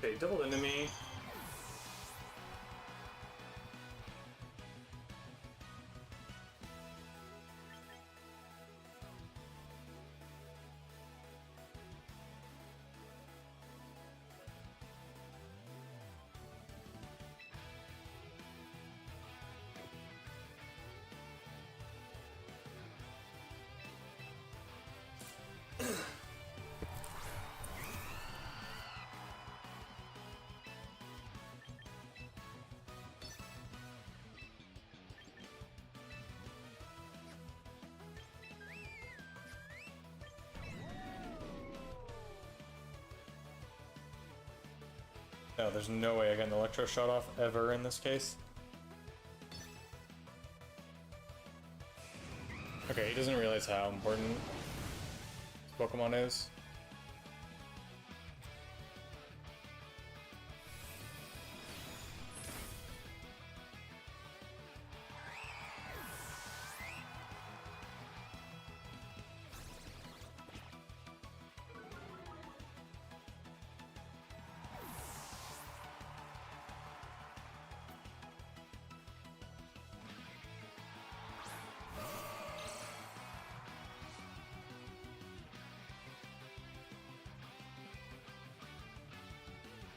Okay, double into me. No, there's no way I get an Electro shot off ever in this case. Okay, he doesn't realize how important this Pokemon is.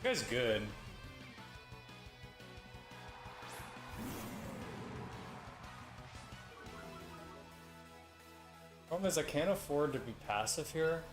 This guy's good. Problem is I can't afford to be passive here.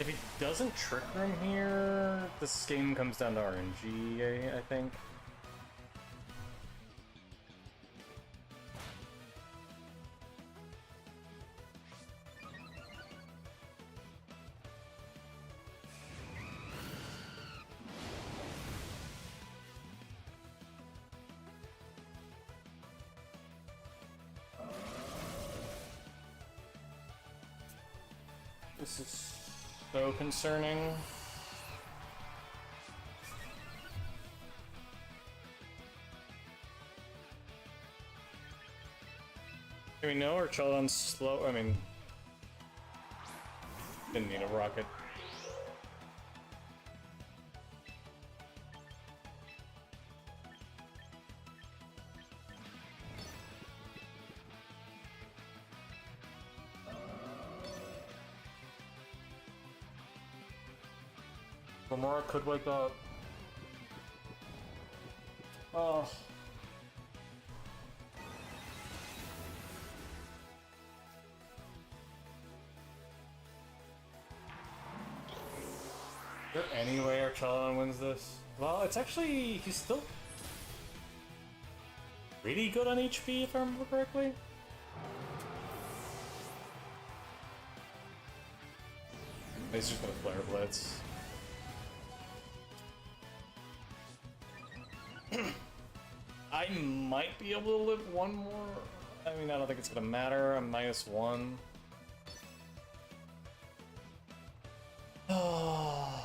If he doesn't Trick Room here, this game comes down to RNG, I think. This is so concerning. Do we know Archeladon's slow? I mean, didn't need a rocket. Glimmora could wake up. Oh. Is there any way Archeladon wins this? Well, it's actually, he's still pretty good on HP, if I remember correctly. He's just gonna Flare Blitz. I might be able to live one more. I mean, I don't think it's gonna matter. I'm -1. Oh.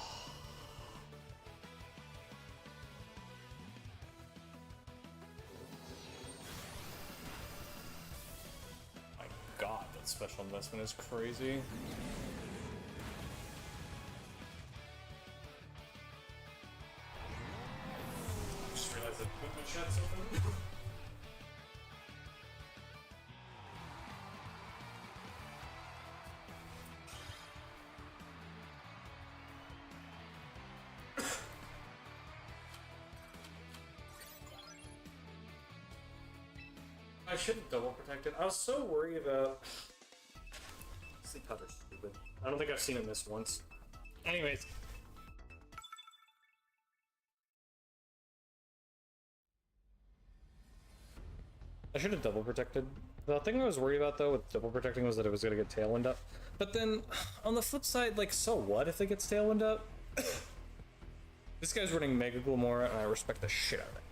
My God, that special investment is crazy. Just realized that my chat's open. I should have double protected. I was so worried about. Sleep powder's stupid. I don't think I've seen it miss once. Anyways. I should have double protected. The thing I was worried about though with double protecting was that it was gonna get tailwind up. But then on the flip side, like, so what if it gets tailwind up? This guy's running Mega Glimmora and I respect the shit out of it.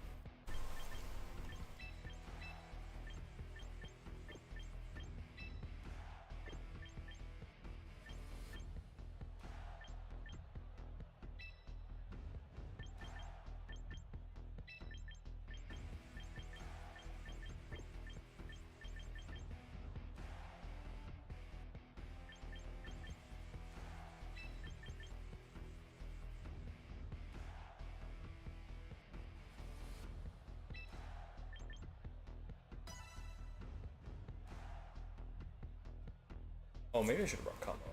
Oh, maybe I should have brought combo.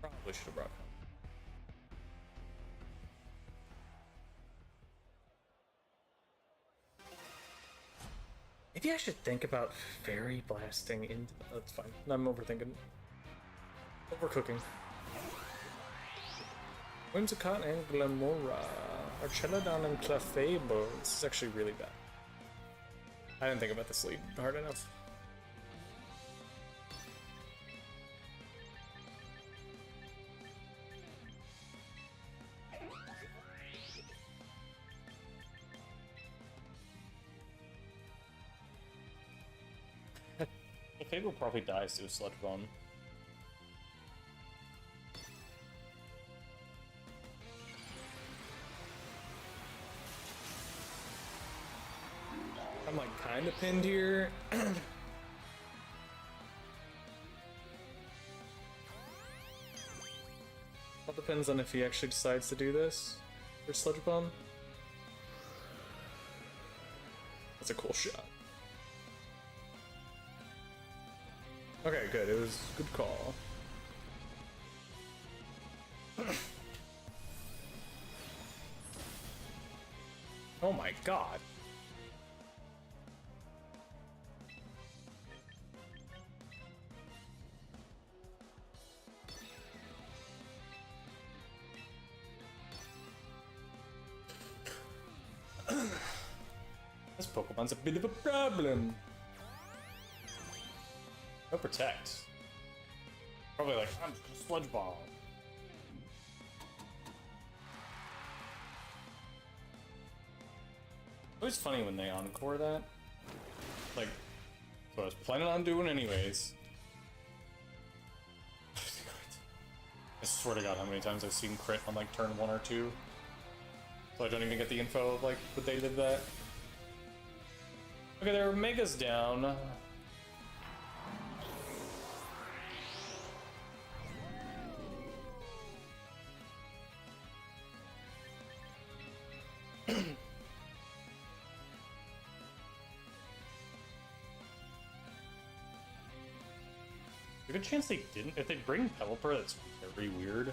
Probably should have brought combo. Maybe I should think about fairy blasting into. That's fine. I'm overthinking. Overcooking. Whimsicott and Glimmora. Archeladon and Clefable. This is actually really bad. I didn't think about this lead hard enough. Fable probably dies to a Sludge Bomb. I'm like kind of pinned here. All depends on if he actually decides to do this for Sludge Bomb. That's a cool shot. Okay, good. It was a good call. Oh my God. This Pokemon's a bit of a problem. No protect. Probably like, I'm just gonna Sludge Bomb. It was funny when they encore that. Like, what I was planning on doing anyways. I swear to God, how many times I've seen crit on like turn 1 or 2. So I don't even get the info of like that they did that. Okay, their Mega's down. There's a good chance they didn't. If they bring Pelipper, that's very weird.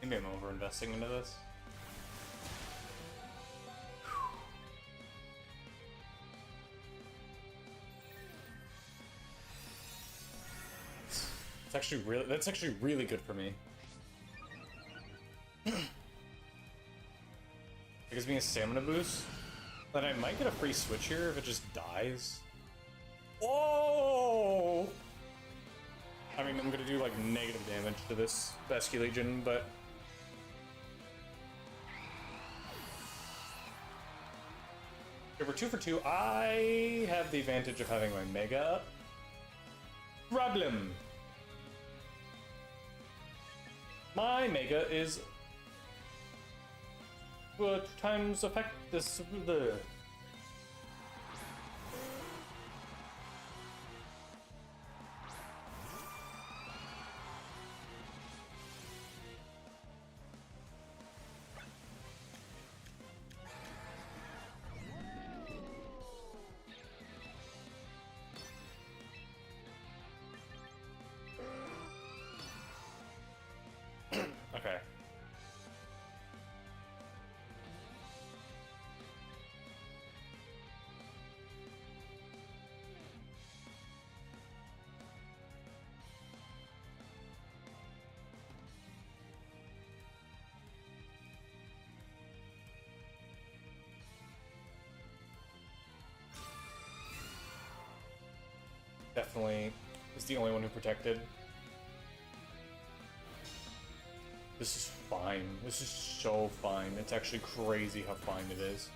Maybe I'm over-investing into this. That's actually really good for me. It gives me a stamina boost. Then I might get a free switch here if it just dies. Whoa! I mean, I'm gonna do like negative damage to this Vesky Legion, but if we're 2 for 2, I have the advantage of having my Mega up. Problem. My Mega is 2 times effect this the. Okay. Definitely is the only one who protected. This is fine. This is so fine. It's actually crazy how fine it is.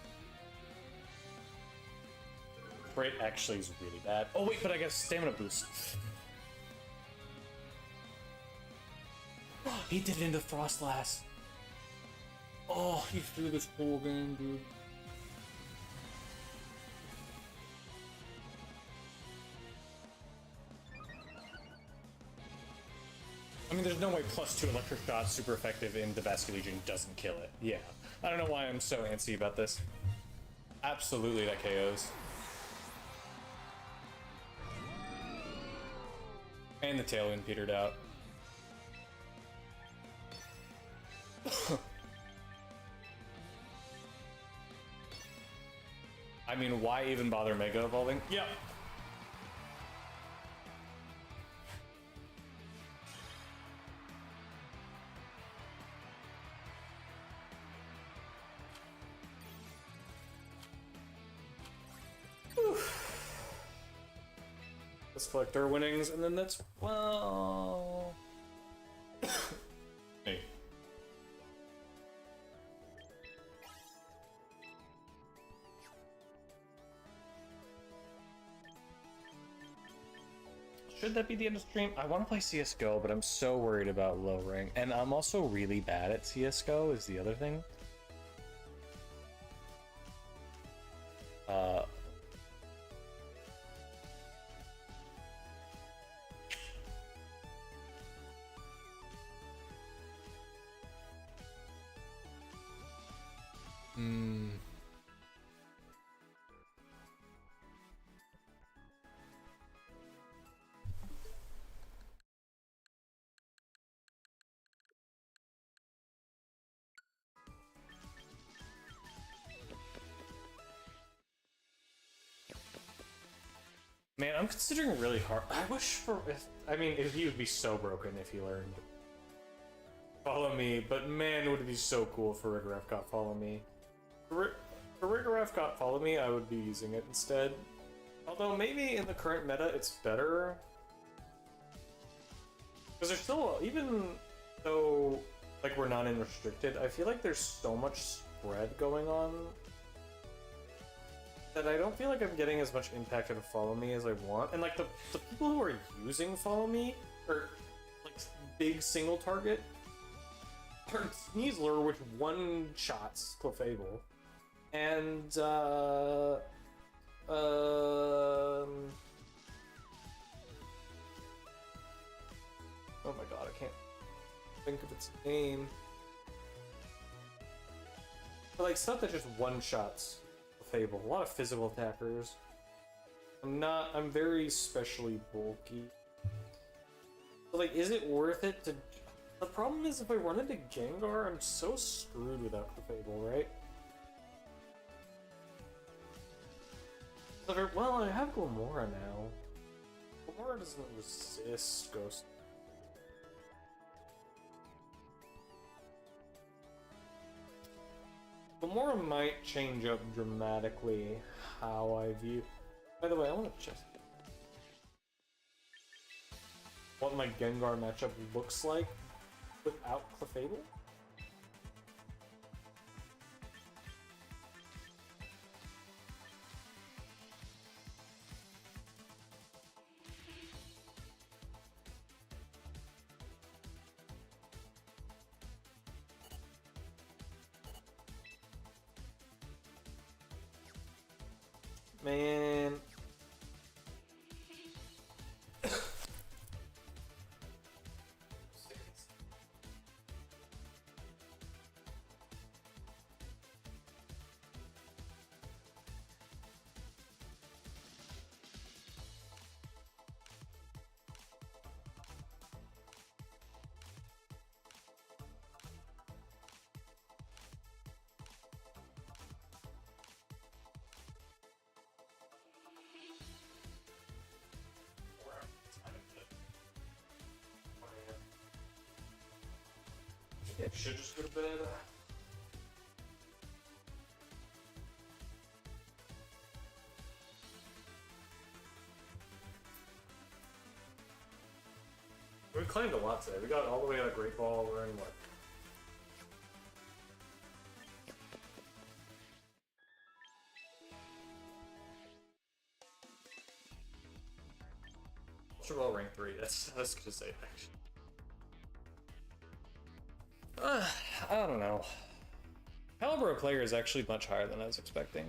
Crit actually is really bad. Oh wait, but I got a stamina boost. He did it into Frostlass. Oh, he threw this whole game, dude. I mean, there's no way +2 electric shot super effective in the Vesky Legion doesn't kill it. Yeah. I don't know why I'm so antsy about this. Absolutely that KOs. And the tailwind petered out. I mean, why even bother Mega Evolving? Yep. Let's collect our winnings, and then that's, well... Hey. Should that be the end of the stream? I want to play CSGO, but I'm so worried about low rank. And I'm also really bad at CSGO, is the other thing. Man, I'm considering really hard. I wish for... I mean, he would be so broken if he learned Follow Me, but man, would it be so cool if Farigiraf got Follow Me. If Farigiraf got Follow Me, I would be using it instead. Although maybe in the current meta it's better. Because there's still, even though like we're not in restricted, I feel like there's so much spread going on that I don't feel like I'm getting as much impact out of Follow Me as I want. And like the people who are using Follow Me, or like big single target, are Sneasler, which one-shots Clefable, and oh my god, I can't think of its name. But like stuff that just one-shots Fable. A lot of physical attackers. I'm very specially bulky. But like, is it worth it to... The problem is if I run into Gengar, I'm so screwed without Fable, right? Well, I have Glimmora now. Glimmora doesn't resist Ghost. Glimmora might change up dramatically how I view... By the way, I want to check what my Gengar matchup looks like without Clefable. Man. Yeah, should just go to bed. We claimed a lot today. We got all the way out of Great Ball. We're in what? Ultra Ball rank 3. That's gonna say actually. I don't know. Caliber of player is actually much higher than I was expecting.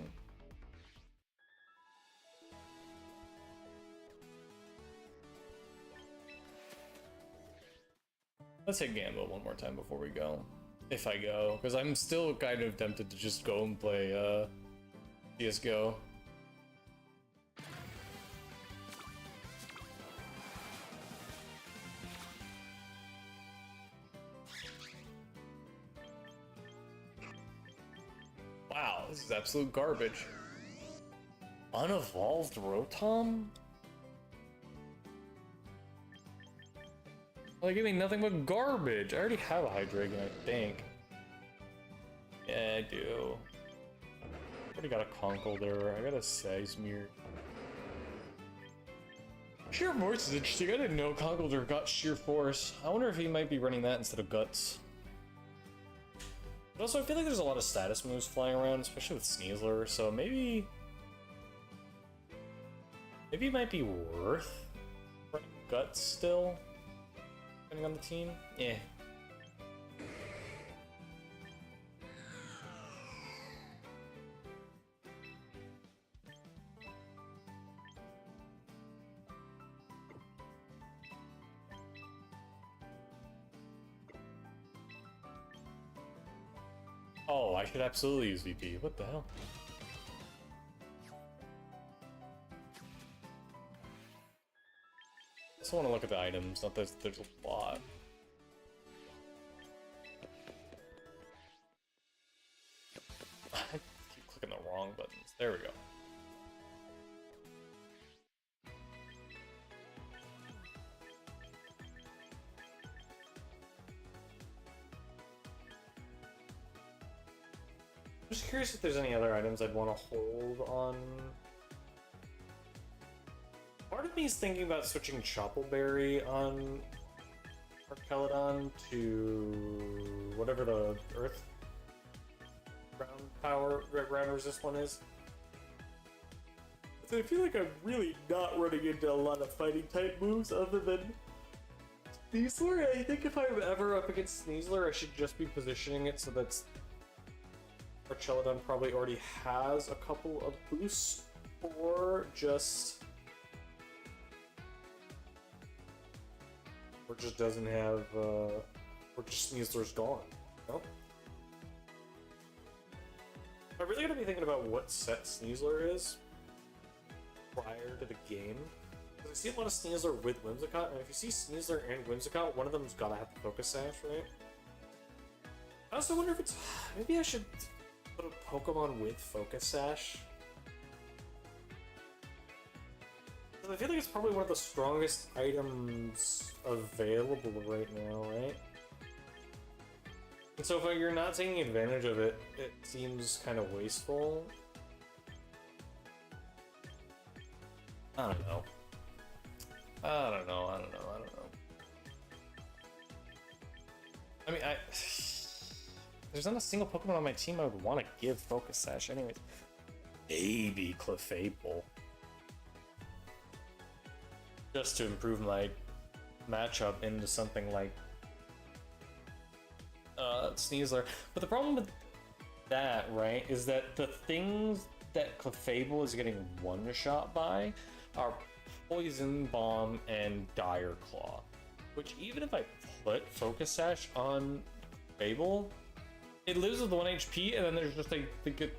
Let's hit Gambo one more time before we go. If I go, because I'm still kind of tempted to just go and play CSGO. Wow, this is absolute garbage. Unevolved Rotom? Like, giving nothing but garbage. I already have a Hydreigon, I think. Yeah, I do. Already got a Conkeldurr. I got a Sizemir. Sheer Force is interesting. I didn't know Conkeldurr got Sheer Force. I wonder if he might be running that instead of Guts. But also, I feel like there's a lot of status moves flying around, especially with Sneasler, so maybe it might be worth running Guts still, depending on the team. Yeah. Oh, I should absolutely use VP. What the hell? I just want to look at the items, not that there's a lot. I keep clicking the wrong buttons. There we go. I'm just curious if there's any other items I'd want to hold on. me thinking about switching Choppleberry on Arkelodon to whatever the Earth ground power, ground resist one is. So I feel like I'm really not running into a lot of fighting type moves other than Sneasler. I think if I'm ever up against Sneasler, I should just be positioning it so that Archelodon probably already has a couple of boosts, or just doesn't have, or just Sneasler's gone. No? I'm really gonna be thinking about what set Sneasler is prior to the game. Because I see a lot of Sneasler with Whimsicott, and if you see Sneasler and Whimsicott, one of them's gotta have the Focus Sash, right? I also wonder if it's... maybe I should put a Pokemon with Focus Sash. Because I feel like it's probably one of the strongest items available right now, right? And so if you're not taking advantage of it, it seems kind of wasteful. I don't know. I don't know. I mean, there's not a single Pokemon on my team I would want to give Focus Sash anyways. Maybe Clefable. Just to improve my matchup into something like Sneasler. But the problem with that, right, is that the things that Clefable is getting one-shot by are Poison Bomb and Dire Claw, which even if I put Focus Sash on Fable, it lives with 1 HP, and then there's just a good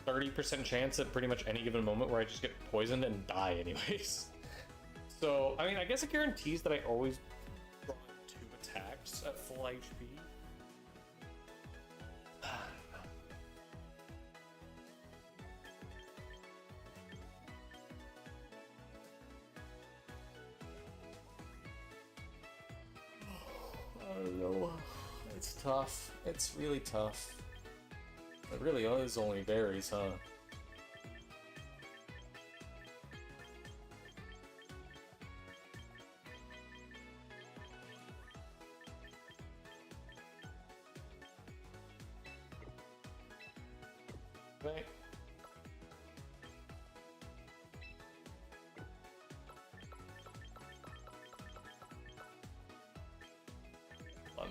30% chance at pretty much any given moment where I just get poisoned and die anyways. So, I mean, I guess it guarantees that I always draw 2 attacks at full HP. I don't know. It's tough. It's really tough. It really is only berries, huh? Right. Fun.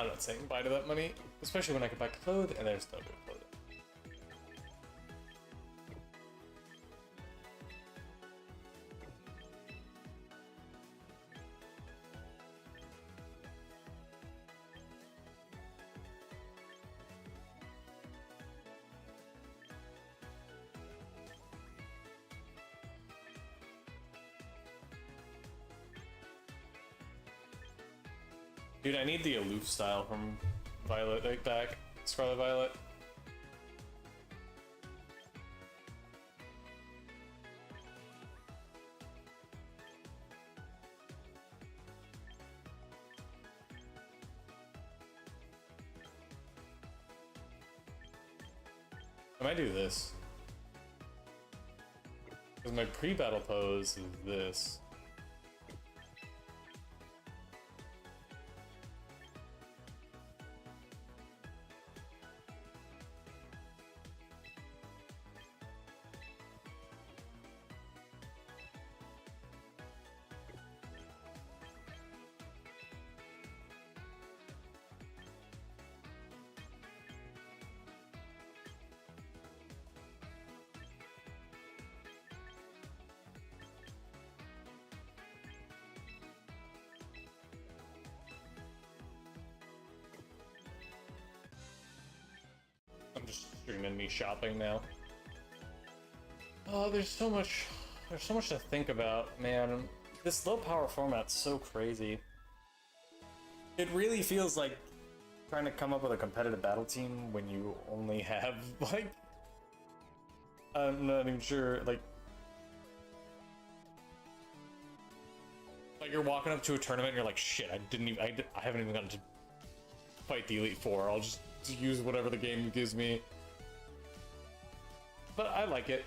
I'm not saying bye to that money, especially when I can buy clothes and there's no good clothing. Dude, I need the aloof style from Violet like back. Scarlet Violet. I might do this. Because my pre-battle pose is this. I'm just streaming me shopping now. Oh, there's so much to think about, man. This low power format's so crazy. It really feels like trying to come up with a competitive battle team when you only have, like, I'm not even sure, like you're walking up to a tournament and you're like, shit, I haven't even gotten to fight the Elite Four. I'll just use whatever the game gives me. But I like it.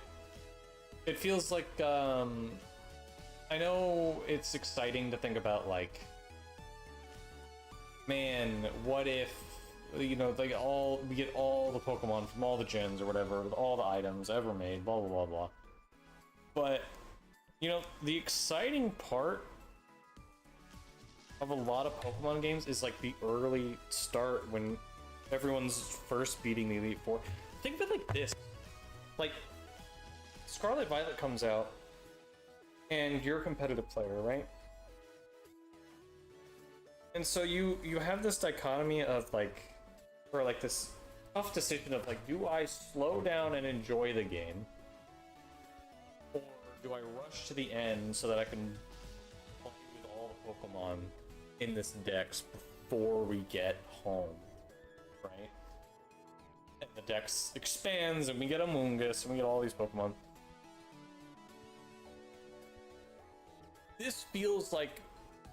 It feels like, I know it's exciting to think about, like, man, what if, you know, like, we get all the Pokemon from all the gens or whatever, with all the items ever made, blah, blah, blah, blah. But, you know, the exciting part of a lot of Pokemon games is, like, the early start when everyone's first beating the Elite Four. Think of it like this. Like, Scarlet Violet comes out, and you're a competitive player, right? And so you have this dichotomy of, like, or like this tough decision of, like, do I slow down and enjoy the game, or do I rush to the end so that I can play with all the Pokemon in this dex before we get home, right? And the dex expands, and we get a Mungus, and we get all these Pokemon. This feels like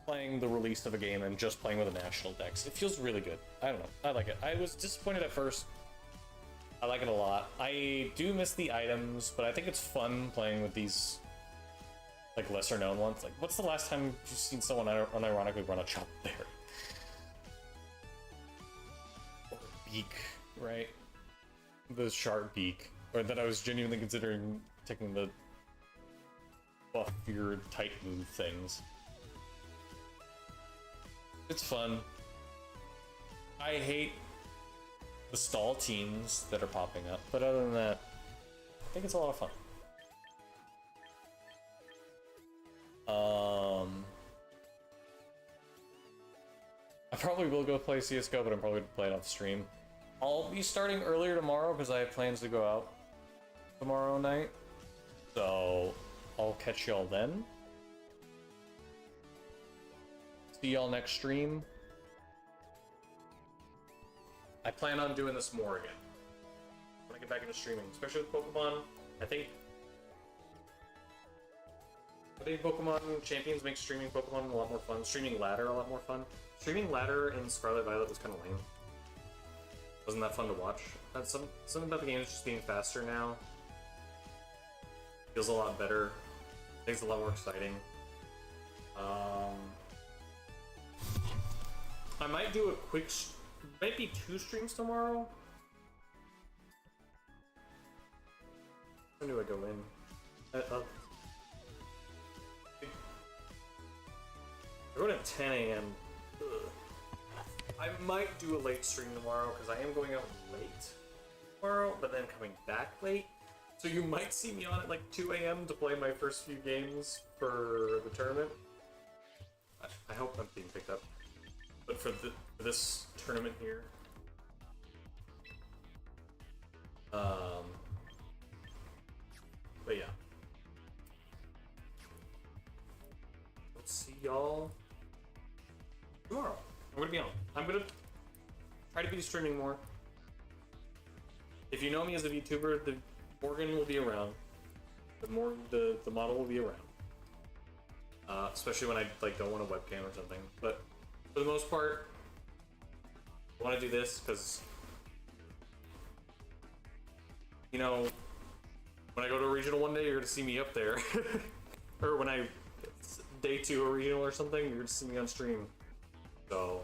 playing the release of a game and just playing with a national dex. It feels really good. I don't know. I like it. I was disappointed at first. I like it a lot. I do miss the items, but I think it's fun playing with these, like, lesser known ones. Like, what's the last time you've seen someone unironically run a Chop Berry? Or a Beak, right? The Sharp Beak. Or that I was genuinely considering taking the buff your type move things. It's fun. I hate the stall teams that are popping up, but other than that, I think it's a lot of fun. I probably will go play CSGO, but I'm probably going to play it off stream. I'll be starting earlier tomorrow because I have plans to go out tomorrow night. So I'll catch y'all then. See y'all next stream. I plan on doing this more again when I get back into streaming, especially with Pokemon. I think Pokemon Champions makes streaming Pokemon a lot more fun. Streaming Ladder a lot more fun. Streaming Ladder in Scarlet Violet was kind of lame. Wasn't that fun to watch? Something about the game is just being faster now. Feels a lot better. Things a lot more exciting. I might do a quick, might be 2 streams tomorrow. When do I go in? I wrote at 10 a.m. I might do a late stream tomorrow because I am going out late tomorrow, but then coming back late. So you might see me on at like 2 a.m. to play my first few games for the tournament. I hope I'm being picked up. But for this tournament here, but yeah. Let's see y'all tomorrow. I'm gonna be on. I'm gonna try to be streaming more. If you know me as a VTuber, the Morgan will be around. The model will be around. Especially when I like don't want a webcam or something. But for the most part, I want to do this because, you know, when I go to a regional one day, you're gonna see me up there. Or when I day 2 a regional or something, you're gonna see me on stream. So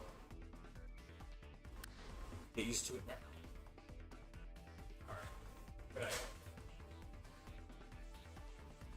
get used to it now.